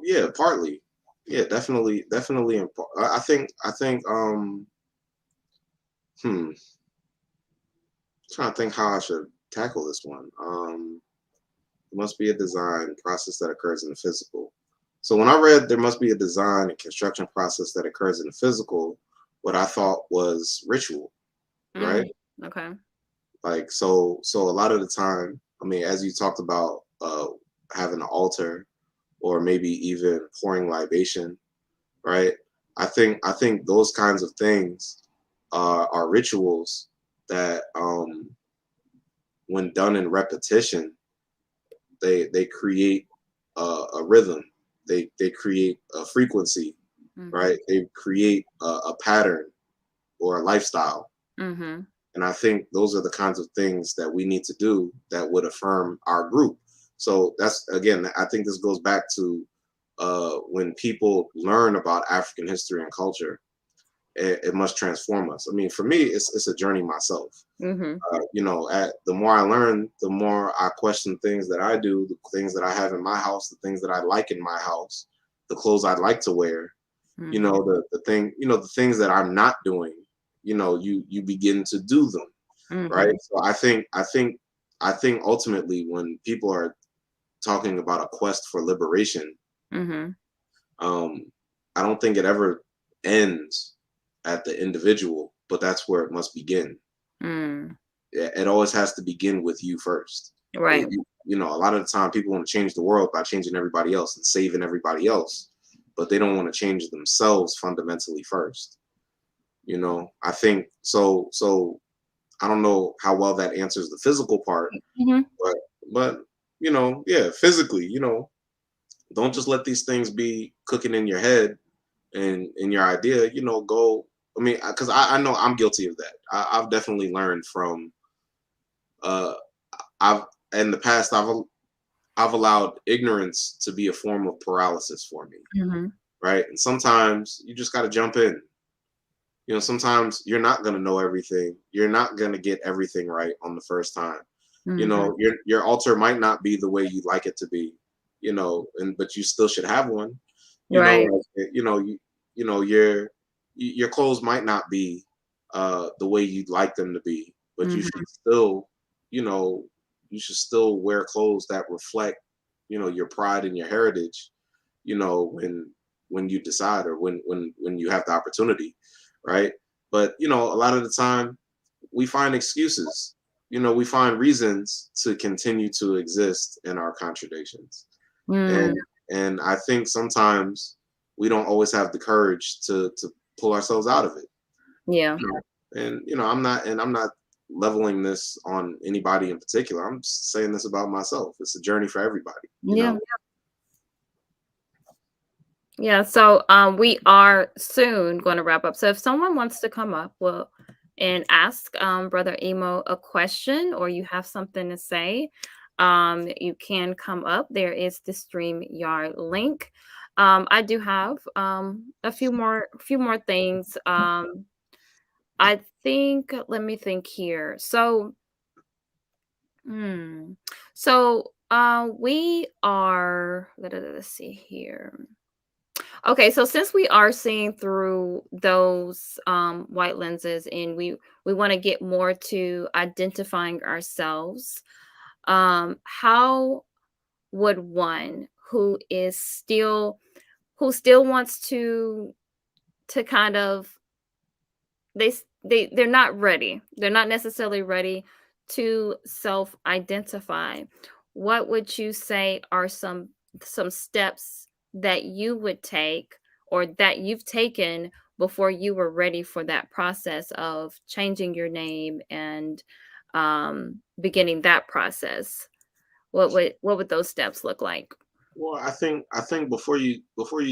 B: Yeah, partly. Yeah, definitely. I think. Hmm. Trying to think how I should tackle this one. There must be a design process that occurs in the physical. So when I read there must be a design and construction process that occurs in the physical, what I thought was ritual, right?
A: Mm, okay.
B: Like so a lot of the time, I mean, as you talked about having an altar or maybe even pouring libation, right? I think those kinds of things are rituals that when done in repetition, they create a rhythm. They create a frequency,
A: Mhm.
B: right? They create a pattern or a lifestyle.
A: Mhm.
B: And I think those are the kinds of things that we need to do that would affirm our group. So that's again, I think this goes back to when people learn about African history and culture, it must transform us. I mean, for me, it's a journey myself.
A: Mhm.
B: The more I learn, the more I question things that I do, the things that I have in my house, the things that I like in my house, the clothes I'd like to wear,
A: Mhm.
B: the things that I'm not doing, you begin to do them, right?
A: Mhm.
B: So I think ultimately when people are talking about a quest for liberation,
A: Mhm.
B: um, I don't think it ever ends at the individual, but that's where it must begin.
A: Mm.
B: It always has to begin with you first.
A: Right.
B: A lot of the time people want to change the world by changing everybody else and saving everybody else, but they don't want to change themselves fundamentally first. I think so. So I don't know how well that answers the physical part,
A: Mhm.
B: but but yeah, physically, don't just let these things be cooking in your head and in your idea. Go. I mean, because I know I'm guilty of that. I've definitely learned from. Uh, I've in the past I've allowed ignorance to be a form of paralysis for me,
A: Mhm.
B: right? And sometimes you just got to jump in. Sometimes you're not going to know everything. You're not going to get everything right on the first time.
A: Mhm.
B: Your altar might not be the way you'd like it to be, and but you still should have one.
A: Right.
B: Like, your clothes might not be the way you'd like them to be, but
A: Mhm.
B: you know, you should still wear clothes that reflect, your pride and your heritage, when you decide or when you have the opportunity, right? But a lot of the time we find excuses. We find reasons to continue to exist in our contradictions.
A: Mm.
B: And I think sometimes we don't always have the courage to pull ourselves out of it.
A: Yeah.
B: And I'm not leveling this on anybody in particular. I'm just saying this about myself. It's a journey for everybody.
A: Yeah. Yeah. So we are soon going to wrap up. So if someone wants to come up, well, and ask Brother Emo a question, or you have something to say, you can come up. There is the StreamYard link. I do have a few more things. I think, let me think here. Hmm. We are, let's see here. Okay, so since we are seeing through those white lenses, and we want to get more to identifying ourselves, how would one who still wants to kind of, they're not ready. They're not necessarily ready to self-identify. What would you say are some steps that you would take, or that you've taken, before you were ready for that process of changing your name and beginning that process? What would those steps look like?
B: Well, I think before you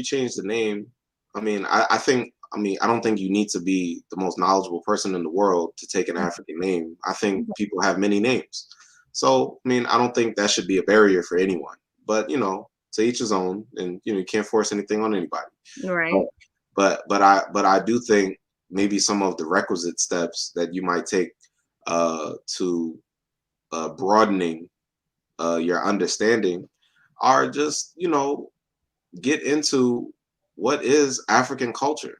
B: change the name, I don't think you need to be the most knowledgeable person in the world to take an African name. I think people have many names. So, I don't think that should be a barrier for anyone. But, to each his own, and you can't force anything on anybody.
A: Right.
B: But I do think maybe some of the requisite steps that you might take to broadening your understanding are just get into what is African culture.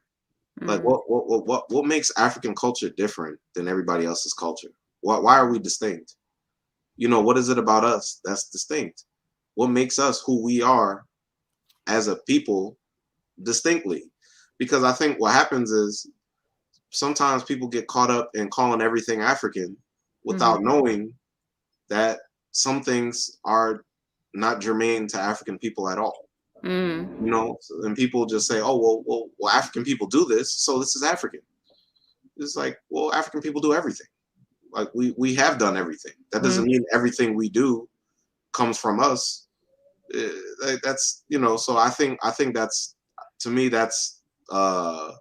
B: Like
A: Mm,
B: what makes African culture different than everybody else's culture? Why are we distinct? What is it about us that's distinct? What makes us who we are as a people distinctly? Because I think what happens is sometimes people get caught up in calling everything African
A: mhm,
B: without knowing that some things are not germane to African people at all.
A: mm,
B: And people just say, oh, well, African people do this, so this is African. It's like, well, African people do everything. Like we have done everything. That
A: mm.
B: doesn't mean everything we do comes from us. That's so I think that's, to me, that's uh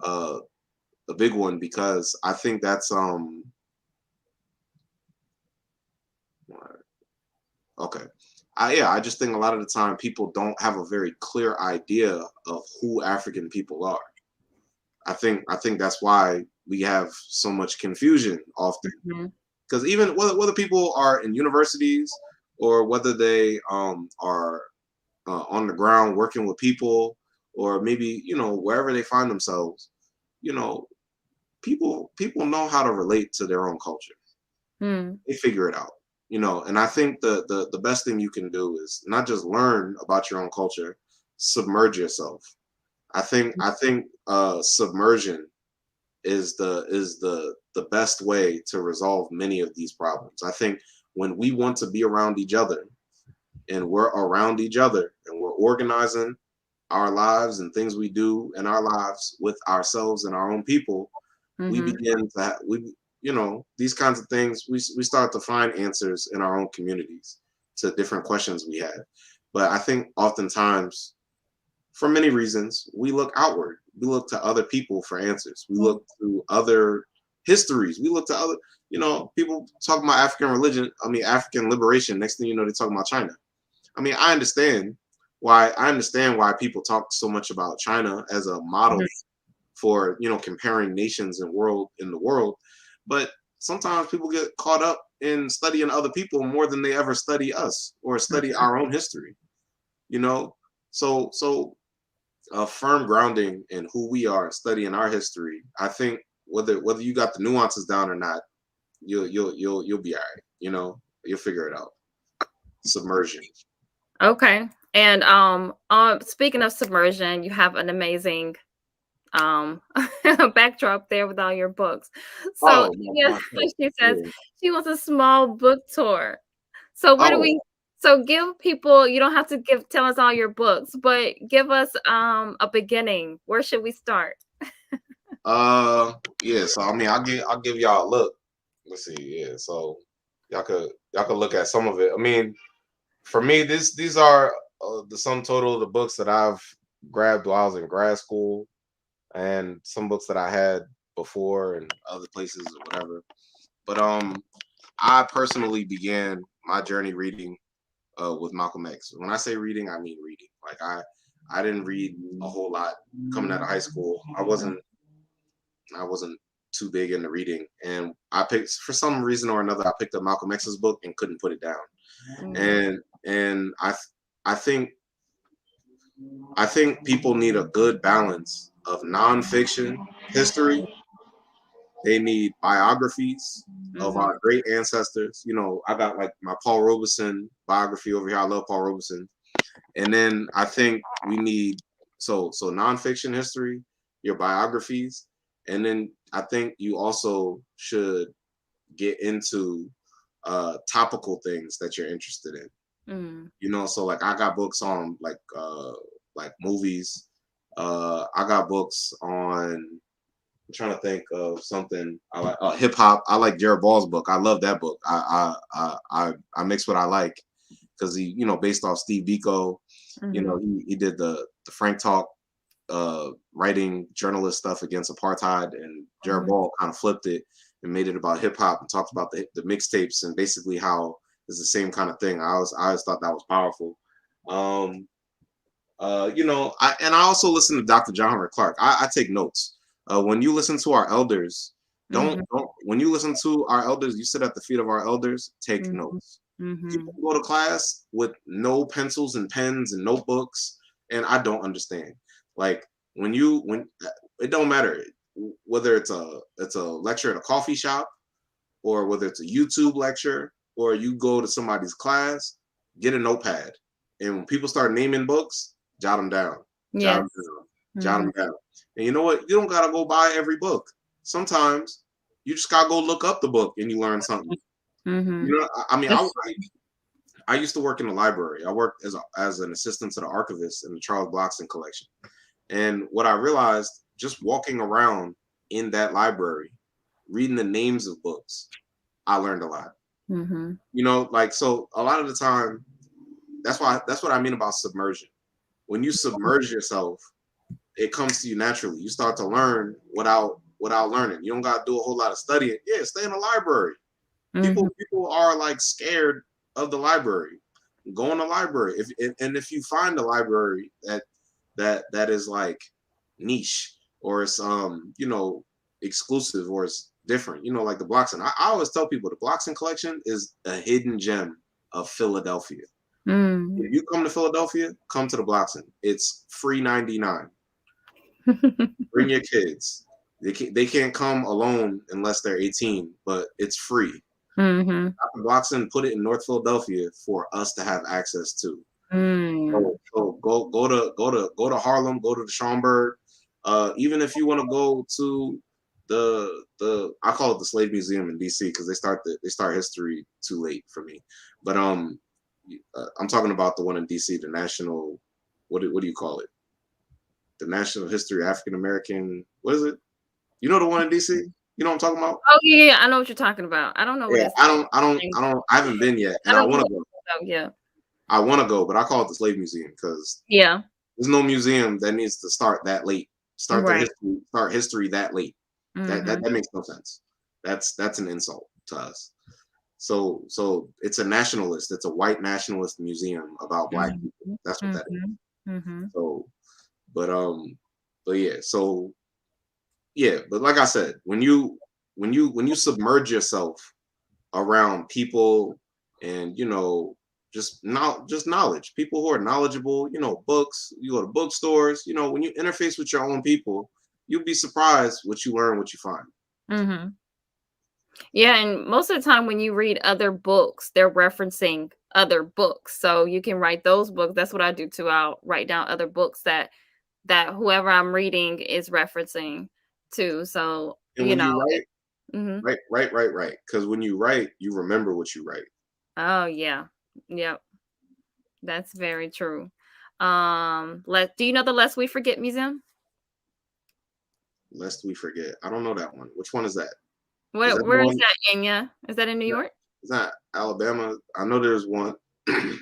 B: a big one, because I think that's okay. I just think a lot of the time people don't have a very clear idea of who African people are. I think that's why we have so much confusion often,
A: Mhm,
B: because even whether people are in universities or whether they are on the ground working with people, or maybe wherever they find themselves, you know people know how to relate to their own culture.
A: mm,
B: They figure it out. And I think the best thing you can do is not just learn about your own culture, submerge yourself. I think submersion is the best way to resolve many of these problems. I think when we want to be around each other, and we're around each other, and we're organizing our lives and things we do in our lives with ourselves and our own people, we
A: mhm,
B: begin to these kinds of things, we start to find answers in our own communities to different questions we have. But I think oftentimes, for many reasons, we look outward. We look to other people for answers. We look to other histories. We look to other, people talk about African religion. African liberation. Next thing you know, they're talking about China. I understand why people talk so much about China as a model
A: mhm,
B: for comparing nations and world in the world. But sometimes people get caught up in studying other people more than they ever study us or study
A: mhm.
B: our own history. You know, so a firm grounding in who we are, studying our history. I think whether you got the nuances down or not, you'll be all right. You'll figure it out. Submersion.
A: Okay. And speaking of submersion, you have an amazing um backdrop there with all your books. So
B: Oh,
A: yes, she says
B: yeah.
A: she wants a small book tour. So where do
B: Oh,
A: we so give people, you don't have to give tell us all your books, but give us a beginning. Where should we start?
B: yeah. So I'll give y'all a look. Let's see. Yeah. So y'all could look at some of it. For me, these are the sum total of the books that I've grabbed while I was in grad school, and some books that I had before and other places or whatever. But I personally began my journey reading with Malcolm X. When I say reading, I mean reading. Like I didn't read a whole lot coming out of high school. I wasn't too big into reading, and I picked, for some reason or another, I picked up Malcolm X's book and couldn't put it down.
A: Mm,
B: And I think people need a good balance of nonfiction history. They need biographies of
A: mhm,
B: our great ancestors. I got like my Paul Robeson biography over here. I love Paul Robeson. And then I think we need, so nonfiction history, your biographies, and then I think you also should get into topical things that you're interested in.
A: mm,
B: So like I got books on like movies. I got books on, I'm trying to think of something. I like hip hop. I like Jared Ball's book. I love that book. I mix what I like because he, based off Steve Biko.
A: mhm,
B: He did the Frank Talk writing journalist stuff against apartheid, and Jared
A: mhm,
B: Ball kind of flipped it and made it about hip hop and talked about the mixtapes and basically how it's the same kind of thing. I always thought that was powerful. Um, I also listen to Dr. John Henrik Clark. I take notes. When you listen to our elders,
A: mhm,
B: don't when you listen to our elders, you sit at the feet of our elders, take
A: mhm,
B: notes. People
A: mhm.
B: go to class with no pencils and pens and notebooks, and I don't understand. Like when it don't matter whether it's a lecture at a coffee shop, or whether it's a YouTube lecture, or you go to somebody's class, get a notepad. And when people start naming books, jot them down, jot them
A: Yes.
B: down, jot
A: Mhm,
B: them down. And you know what? You don't gotta go buy every book. Sometimes you just gotta go look up the book and you learn something.
A: mhm.
B: I mean,
A: That's true.
B: I used to work in the library. I worked as an assistant to the archivist in the Charles Bloxton collection. And what I realized, just walking around in that library, reading the names of books, I learned a lot.
A: Mhm,
B: Like, so a lot of the time, that's what I mean about submersion. When you submerge yourself, it comes to you naturally. You start to learn without learning. You don't gotta do a whole lot of studying. Yeah, stay in the library.
A: mhm,
B: People are like scared of the library. Go in the library. If you find a library that is like niche, or it's exclusive, or it's different, like the Bloxton. I always tell people the Bloxton collection is a hidden gem of Philadelphia.
A: mm.
B: If you come to Philadelphia, come to the Bloxton. It's free 99. Bring your kids. They can't come alone unless they're 18, but it's free.
A: Mhm,
B: Dr. Bloxton put it in North Philadelphia for us to have access to.
A: mm.
B: So go to Harlem, go to the Schomburg. Even if you want to go to the I call it the Slave Museum in DC, because they start history too late for me. But I'm talking about the one in DC, the National, what do you call it? The National History African American. What is it? You know the one in DC? You know what I'm talking about?
A: Oh, yeah, yeah, I know what you're talking about. I don't know what
B: Yeah,
A: it's
B: I haven't been yet,
A: I
B: and I
A: don't know
B: want
A: what
B: to go.
A: oh, yeah.
B: I want to go, but I call it the Slave Museum because
A: Yeah,
B: there's no museum that needs to start that late.
A: right.
B: Start history that late. That
A: Mhm,
B: that makes no sense. That's an insult to us. So it's a nationalist. It's a white nationalist museum about black people.
A: mhm,
B: That's what that is.
A: mhm, mhm,
B: So, but but yeah. So yeah. But like I said, when you submerge yourself around people, and just knowledge, people who are knowledgeable, books, you go to bookstores, when you interface with your own people, you'll be surprised what you learn, what you find.
A: mhm. Yeah, and most of the time when you read other books, they're referencing other books, so you can write those books. That's what I do too. I'll write down other books that whoever I'm reading is referencing too. So,
B: And when you
A: it
B: write,
A: mhm.
B: right, because when you write, you remember what you write.
A: Oh, yeah. Yep, that's very true. Let do you know the Lest We Forget Museum?
B: Lest we forget, I don't know that one. Which one is that? Is
A: Where
B: that the
A: where is
B: one?
A: that, Enya? Is that in New York?
B: Is that Alabama? I know there's one.
A: I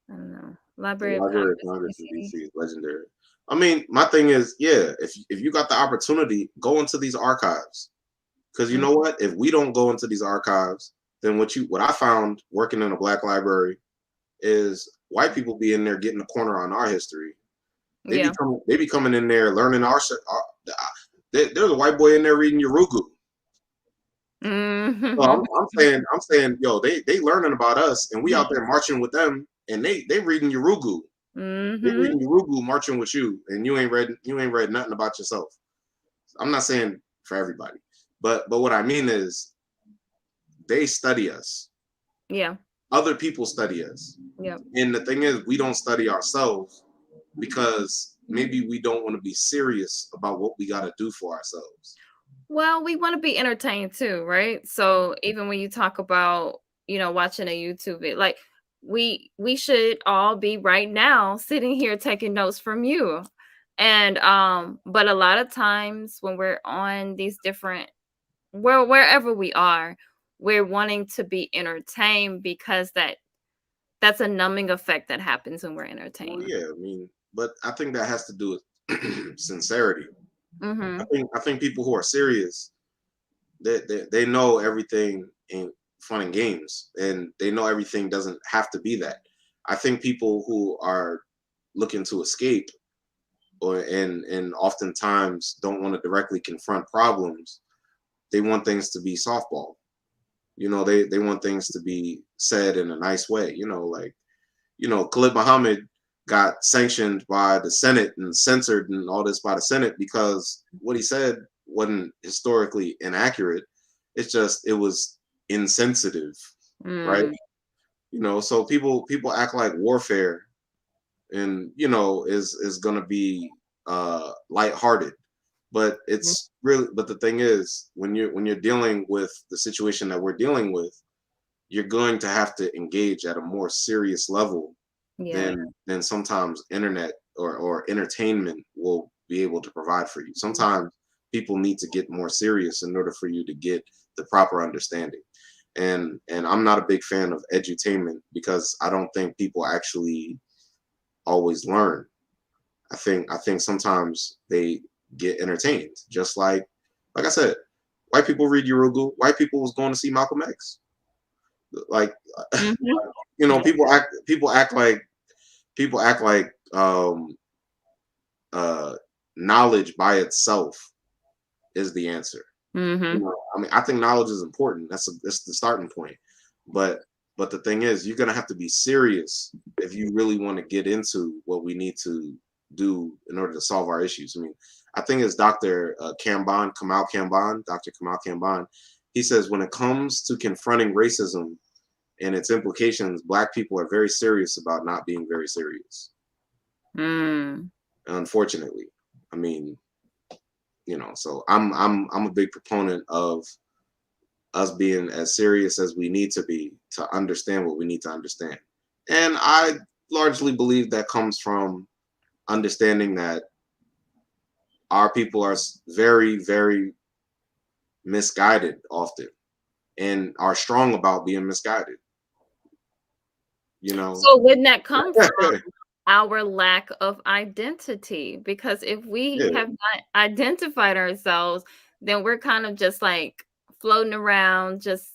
A: don't know.
B: The
A: Library of
B: Library of
A: Congress,
B: Congress in
A: DC.
B: DC is legendary. I mean, my thing is, yeah, if you got the opportunity, go into these archives. Because you
A: Mm,
B: know what? If we don't go into these archives, then what I found working in a black library is white people be in there getting a corner on our history.
A: yeah.
B: They be coming in there learning there's a white boy in there reading Yorugu. So
A: Mhm.
B: I'm saying, yo, they learning about us, and we out there marching with them, and they reading Yorugu. They
A: Mhm.
B: reading Yorugu, marching with you, and you ain't read nothing about yourself. I'm not saying for everybody, but what I mean is they study us.
A: Yeah.
B: Other people study us,
A: Yep.
B: and the thing is, we don't study ourselves because maybe we don't want to be serious about what we got to do for ourselves.
A: Well, we wanna be entertained too, right? So, even when you talk about, watching a YouTube like, we should all be right now sitting here taking notes from you. And, but a lot of times when we're on these different wherever we are, we're wanting to be entertained because that's a numbing effect that happens when we're
B: Well,
A: entertained.
B: yeah, I mean, but I think that has to do with sincerity.
A: Mhm.
B: I think people who are serious, they know everything in fun and games, and they know everything doesn't have to be that. I think people who are looking to escape and oftentimes don't want to directly confront problems, they want things to be softball. They want things to be said in a nice way. Like Khalid Muhammad got sanctioned by the Senate and censored and all this by the Senate because what he said wasn't historically inaccurate. It's just it was insensitive, right?
A: Mm.
B: So people act like warfare and is gonna be lighthearted. But it's really but the thing is when you're dealing with the situation that we're dealing with, you're going to have to engage at a more serious level
A: Yeah.
B: than sometimes internet or entertainment will be able to provide for you. Sometimes people need to get more serious in order for you to get the proper understanding. And I'm not a big fan of edutainment because I don't think people actually always learn. I think sometimes they get entertained. Just like I said, white people read Urugu. White people was going to see Malcolm X. Like
A: Mhm. Yeah.
B: people act like uh, knowledge by itself is the answer.
A: Mhm.
B: I mean, I think knowledge is important. That's the starting point. But but the thing is, you're gonna have to be serious if you really want to get into what we need to do in order to solve our issues. I mean, I think it's Dr. Dr. Kamal Kamban. He says when it comes to confronting racism and its implications, Black people are very serious about not being very serious.
A: Mm.
B: Unfortunately, I mean, so I'm a big proponent of us being as serious as we need to be to understand what we need to understand. And I largely believe that comes from understanding that our people are very, very misguided often and are strong about being misguided, you know?
A: So wouldn't that come from our lack of identity? Because if we
B: Yeah,
A: have not identified ourselves, then we're kind of just like floating around, just,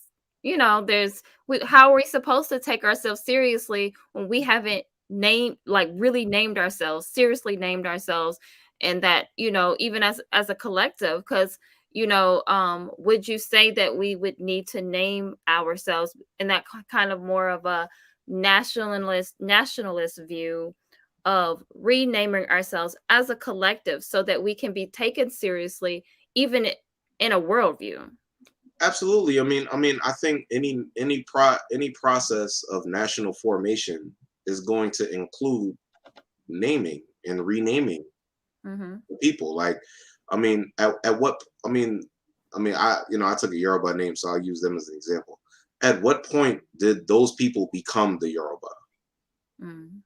A: how are we supposed to take ourselves seriously when we haven't really named ourselves, seriously named ourselves, and that, even as a collective, because would you say that we would need to name ourselves in that kind of more of a nationalist view of renaming ourselves as a collective so that we can be taken seriously even in a worldview.
B: absolutely. I think any process of national formation is going to include naming and renaming
A: Mhm.
B: people. Like, at what I took a Yoruba name, so I'll use them as an example. At what point did those people become the Yoruba?
A: Mhm.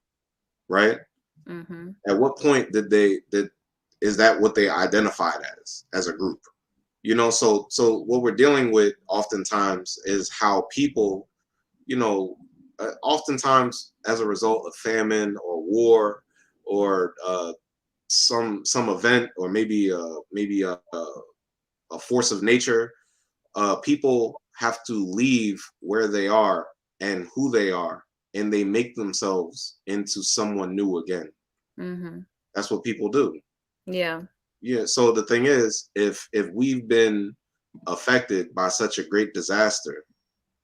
B: Right?
A: Mhm.
B: At what point did is that what they identified as a group? So what we're dealing with oftentimes is how people, oftentimes as a result of famine or war or some event, or maybe a force of nature, people have to leave where they are and who they are, and they make themselves into someone new again.
A: Mm-hmm.
B: That's what people do.
A: Yeah.
B: Yeah. So the thing is, if we've been affected by such a great disaster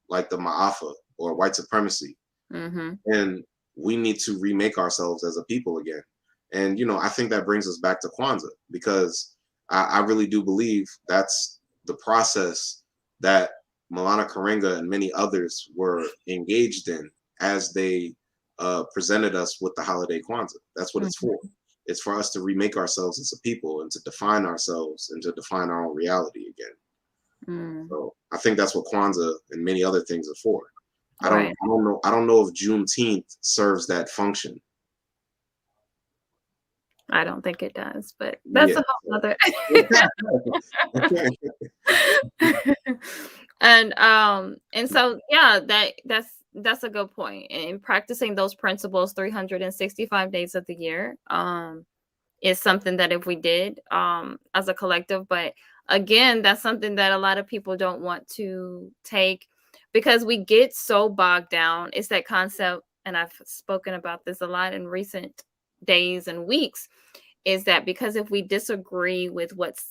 B: like the Ma'afa or white supremacy,
A: Mm-hmm.
B: and we need to remake ourselves as a people again. And I think that brings us back to Kwanzaa, because I really do believe that's the process that Malana Karenga and many others were engaged in as they presented us with the holiday Kwanzaa. That's what it's for. It's for us to remake ourselves as a people and to define ourselves and to define our own reality again.
A: Mm-hmm.
B: So I think that's what Kwanzaa and many other things are for.
A: Right.
B: I don't know if Juneteenth serves that function.
A: I don't think it does, but that's
B: Yeah.
A: a whole other.
B: So.
A: And so yeah, that's a good point. And practicing those principles 365 days of the year is something that if we did as a collective, but again, that's something that a lot of people don't want to take because we get so bogged down. It's that concept, and I've spoken about this a lot in recent days and weeks, is that because if we disagree with with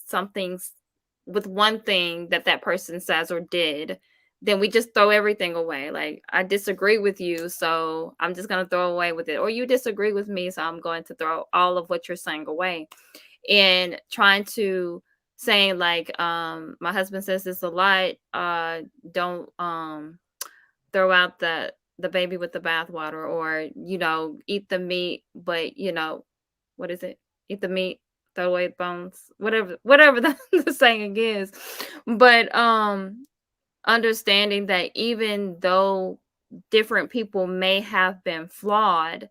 A: one thing that that person says or did, then we just throw everything away. Like, I disagree with you, so I'm just going to throw away with it. Or you disagree with me, so I'm going to throw all of what you're saying away. And trying to saying like, my husband says this a lot, don't throw out the baby with the bathwater, or eat the meat, but what is it? Eat the meat, throw away the bones, whatever the saying is. But understanding that even though different people may have been flawed,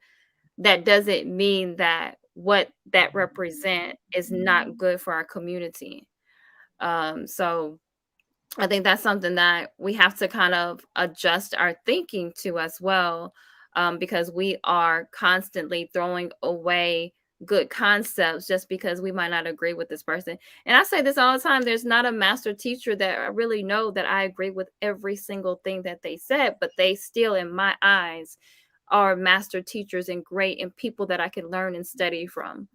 A: that doesn't mean that what that represent is not good for our community. So I think that's something that we have to kind of adjust our thinking to as well, because we are constantly throwing away good concepts just because we might not agree with this person. And I say this all the time, there's not a master teacher that I really know that I agree with every single thing that they said, but they still, in my eyes, are master teachers and great and people that I can learn and study from.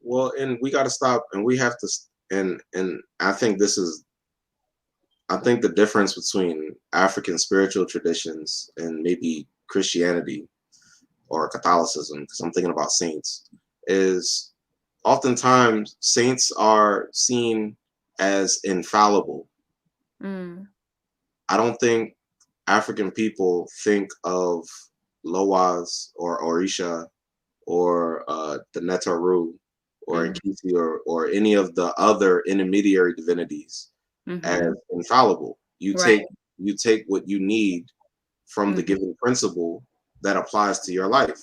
B: Well, and we got to stop, and we have to, and I think the difference between African spiritual traditions and maybe Christianity or Catholicism, because I'm thinking about saints, is oftentimes saints are seen as infallible.
A: Mm,
B: I don't think African people think of Loas or Orisha or the Netaru or
A: mm,
B: Nkisi or any of the other intermediary divinities as
A: mm-hmm.
B: infallible.
A: Right.
B: You take what you need from the
A: Mm,
B: given principle that applies to your life.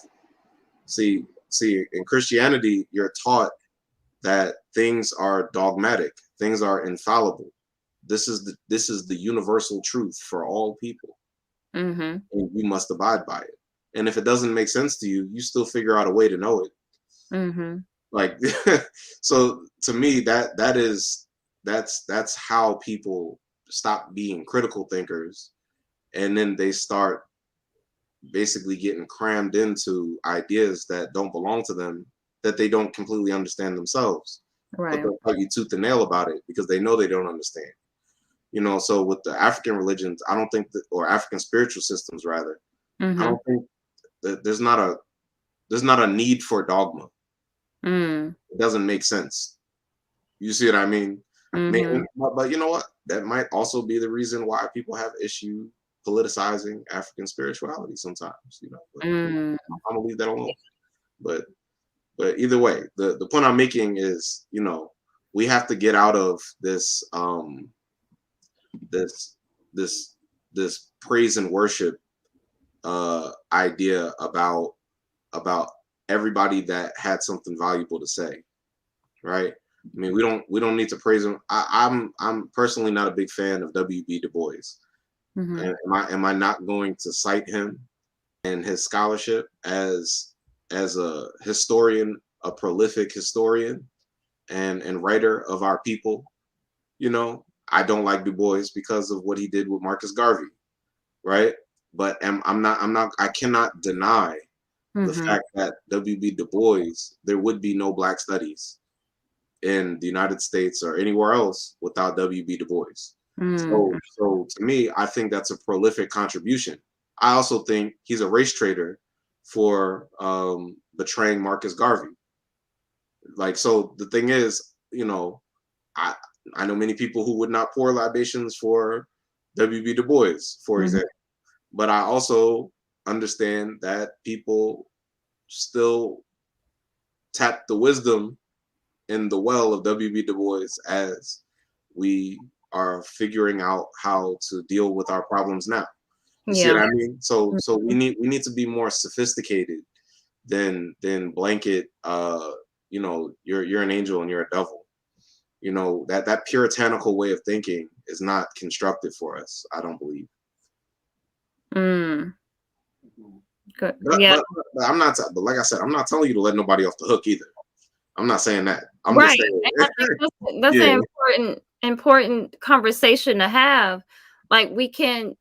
B: See, in Christianity, you're taught that things are dogmatic, things are infallible. This is the universal truth for all people,
A: mm-hmm.
B: and you must abide by it. And if it doesn't make sense to you, you still figure out a way to know it.
A: Mm-hmm.
B: Like, so to me, that's how people stop being critical thinkers, and then they start basically getting crammed into ideas that don't belong to them, that they don't completely understand themselves, but
A: Right.
B: they'll fight you tooth and nail about it because they know they don't understand. So with the African religions, I don't think that, or African spiritual systems rather, I
A: Mm-hmm.
B: don't think that there's not a need for dogma.
A: Mm.
B: It doesn't make sense. You see what I mean?
A: Mm-hmm.
B: But you know what? That might also be the reason why people have issue politicizing African spirituality sometimes. But
A: Mm.
B: I'm gonna leave that alone. But either way, the point I'm making is, we have to get out of this this this praise and worship idea about everybody that had something valuable to say, right? I mean, we don't need to praise him. I'm personally not a big fan of W.B. Du Bois.
A: Mm-hmm.
B: And am I not going to cite him and his scholarship as a historian a prolific historian and writer of our people. You know, I don't like Du Bois because of what he did with Marcus Garvey, right? But I cannot deny the
A: Mhm.
B: fact that W.B. Du Bois, there would be no Black studies in the United States or anywhere else without W.B. Du Bois.
A: Mhm.
B: So to me, I think that's a prolific contribution. I also think he's a race traitor for betraying Marcus Garvey. Like, so the thing is, you know, I I know many people who would not pour libations for W.B. Du Bois, for
A: Mhm.
B: example, but I also understand that people still tap the wisdom in the well of W.B. Du Bois as we are figuring out how to deal with our problems now. You see what
A: Yeah.
B: I mean? So
A: Mhm.
B: we need to be more sophisticated than blanket you know, you're an angel and you're a devil. You know, that puritanical way of thinking is not constructive for us, I don't believe.
A: Mm. Good.
B: But
A: Yeah.
B: but, but I'm not but like I said, I'm not telling you to let nobody off the hook either. I'm not saying that. I'm just
A: Right,
B: saying
A: and I think that's
B: yeah,
A: an important conversation to have. Like, we can,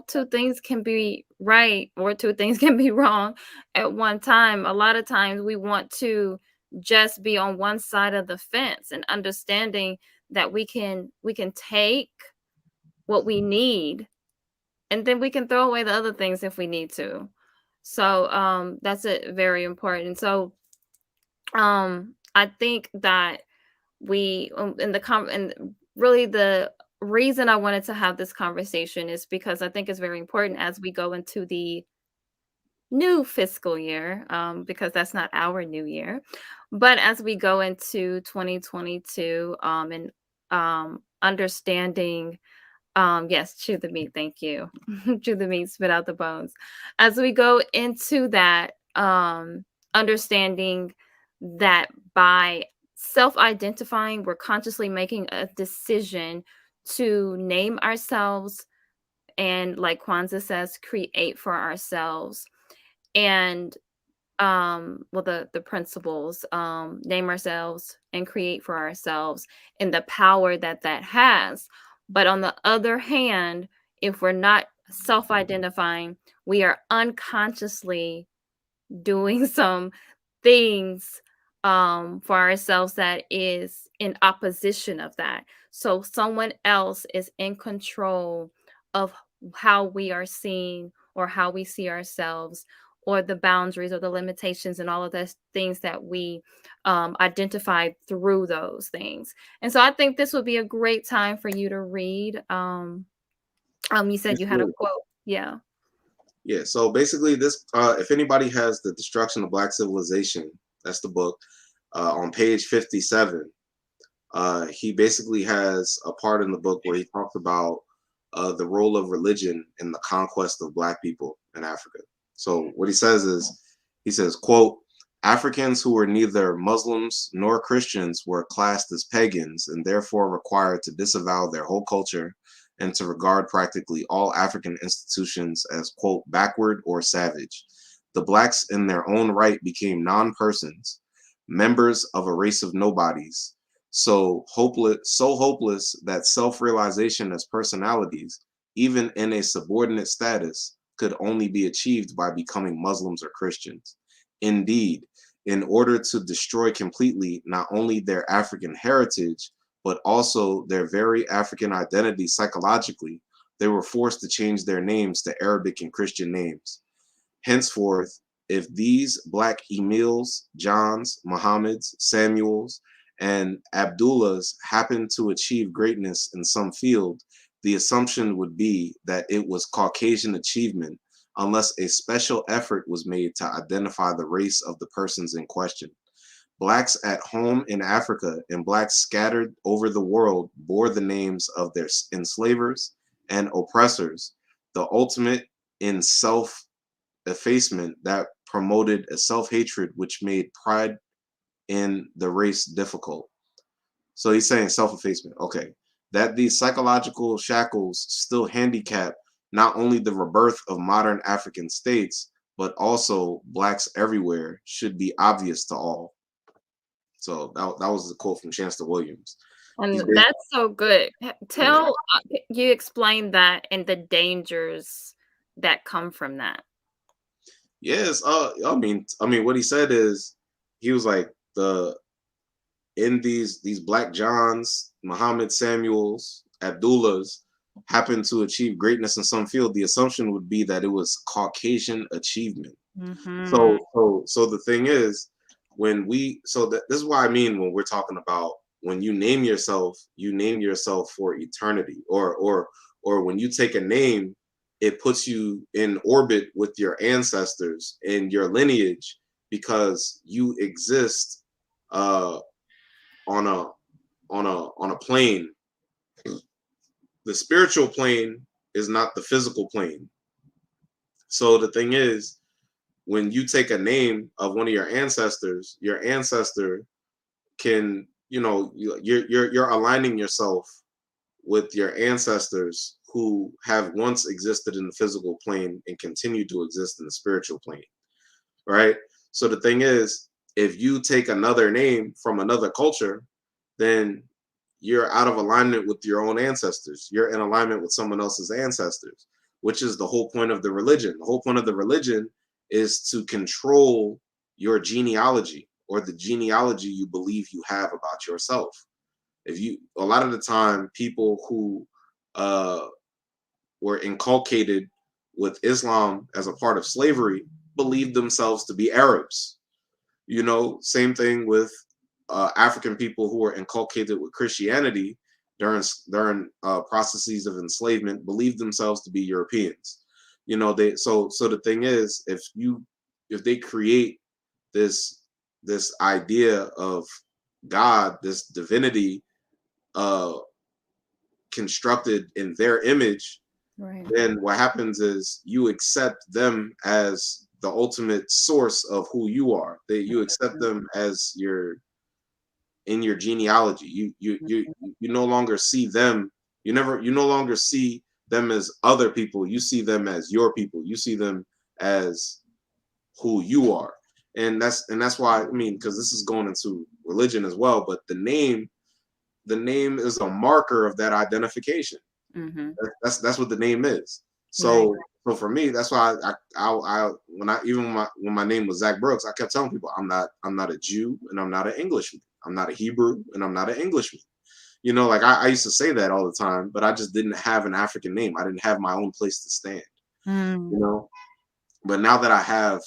A: two things can be right or two things can be wrong at one time. A lot of times we want to just be on one side of the fence, and understanding that we can take what we need, and then we can throw away the other things if we need to. So, that's it, very important. So, I think that we in the and really the reason I wanted to have this conversation is because I think it's very important as we go into the new fiscal year, because that's not our new year, but as we go into 2022, and understanding, yes, chew the meat, thank you. Chew the meat, spit out the bones. As we go into that, understanding that by self-identifying, we're consciously making a decision to name ourselves and, like Kwanzaa says, create for ourselves. And well, the principles, name ourselves and create for ourselves, and the power that that has. But on the other hand, if we're not self-identifying, we are unconsciously doing some things, for ourselves that is in opposition of that. So someone else is in control of how we are seen, or how we see ourselves, or the boundaries or the limitations and all of those things that we, identify through those things. And so I think this would be a great time for you to read. You said you had a
B: absolutely.
A: quote. Yeah.
B: Yeah, so basically this if anybody has The Destruction of Black Civilization, that's the book, on page 57, he basically has a part in the book where he talks about the role of religion in the conquest of Black people in Africa. So what he says is, he says, quote, Africans who were neither Muslims nor Christians were classed as pagans and therefore required to disavow their whole culture and to regard practically all African institutions as, quote, backward or savage. The Blacks in their own right became non-persons, members of a race of nobodies, so hopeless that self-realization as personalities, even in a subordinate status, could only be achieved by becoming Muslims or Christians. Indeed, in order to destroy completely not only their African heritage, but also their very African identity psychologically, they were forced to change their names to Arabic and Christian names. Henceforth, if these Black Emils, Johns, Mohammeds, Samuels, and Abdullahs happen to achieve greatness in some field, the assumption would be that it was Caucasian achievement unless a special effort was made to identify the race of the persons in question. Blacks at home in Africa and Blacks scattered over the world bore the names of their enslavers and oppressors, the ultimate in self effacement that promoted a self hatred which made pride in the race difficult. So he's saying self effacement. Okay. That these psychological shackles still handicap not only the rebirth of modern African states, but also Blacks everywhere should be obvious to all. So that was the quote from Chancellor Williams. He's
A: And
B: basically,
A: that's so good.
B: yeah.
A: Tell you explain that and the dangers that come from that.
B: Yes. I mean, what he said is he was like in these Black Johns, Muhammad Samuels, Abdullahs happen to achieve greatness in some field. The assumption would be that it was Caucasian achievement.
A: Mhm.
B: So the thing is, this is what I mean when we're talking about when you name yourself for eternity, or when you take a name, it puts you in orbit with your ancestors and your lineage because you exist uh, on a plane. The spiritual plane is not the physical plane. So the thing is, when you take a name of one of your ancestor can, you're aligning yourself with your ancestors who have once existed in the physical plane and continue to exist in the spiritual plane, right? So the thing is, if you take another name from another culture, then you're out of alignment with your own ancestors. You're in alignment with someone else's ancestors, which is the whole point of the religion. The whole point of the religion is to control your genealogy, or the genealogy you believe you have about yourself. If you A lot of the time, people who uh, were inculcated with Islam as a part of slavery believed themselves to be Arabs. Same thing with African people who were inculcated with Christianity during processes of enslavement, believed themselves to be Europeans. So the thing is, if they create this idea of God, this divinity, uh, constructed in their image,
A: Right.
B: then what happens is you accept them as the ultimate source of who you are. That you accept them as in your genealogy. You no longer see them. You no longer see them as other people. You see them as your people. You see them as who you are. And that's why, I mean, because this is going into religion as well, but the name is a marker of that identification.
A: Mhm.
B: That's what the name is.
A: Right.
B: So for me, that's why when my name was Zach Brooks, I kept telling people I'm not a Jew and I'm not an Englishman. I'm not a Hebrew and I'm not an Englishman. Like I used to say that all the time, but I just didn't have an African name. I didn't have my own place to stand. You
A: Mm.
B: know, but now that I have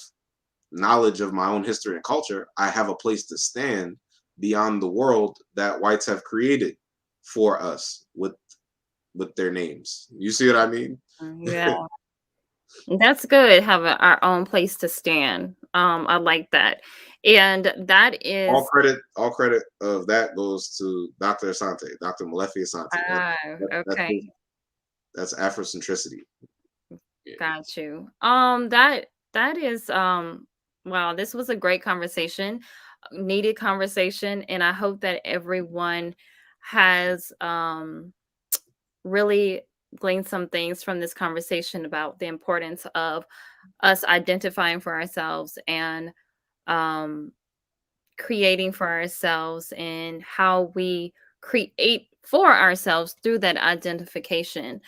B: knowledge of my own history and culture, I have a place to stand beyond the world that whites have created for us with their names. You see what I mean?
A: Yeah. That's good, having our own place to stand. I like that. And that
B: all
A: is
B: credit all credit of that goes to Dr. Asante, Dr. Malefi Asante.
A: okay.
B: That's Afrocentricity. Yeah.
A: Got you. That is wow, this was a great conversation, needed conversation, and I hope that everyone has really gleaned some things from this conversation about the importance of us identifying for ourselves and um creating for ourselves and how we create for ourselves through that identification.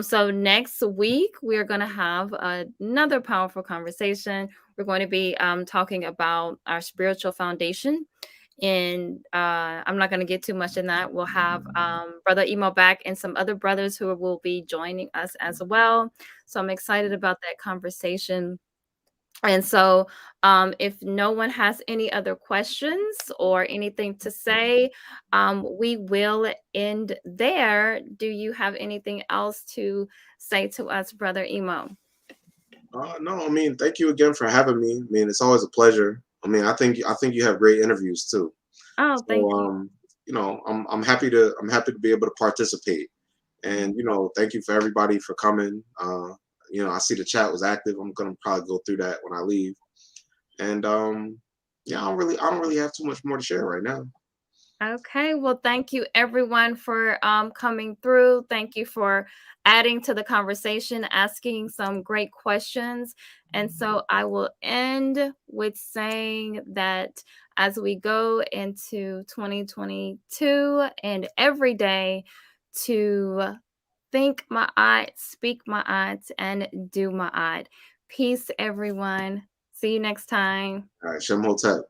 A: So next week we're going to have another powerful conversation. We're going to be talking about our spiritual foundation, and I'm not going to get too much in that. We'll have Brother Emo back and some other brothers who will be joining us as well. So I'm excited about that conversation. And so, if no one has any other questions or anything to say, we will end there. Do you have anything else to say to us, Brother Emo?
B: No, I mean, thank you again for having me. I mean, it's always a pleasure. I mean, I think you have great interviews too.
A: Oh,
B: So,
A: thank you.
B: I'm happy to be able to participate. And thank you for everybody for coming. I see the chat was active. I'm gonna probably go through that when I leave. And yeah, I don't really have too much more to share right now.
A: Okay, well, thank you everyone for coming through. Thank you for adding to the conversation, asking some great questions. And so I will end with saying that as we go into 2022 and every day to think my speak my and do my. Peace, everyone. See you next time.
B: All right, Shem Hotep.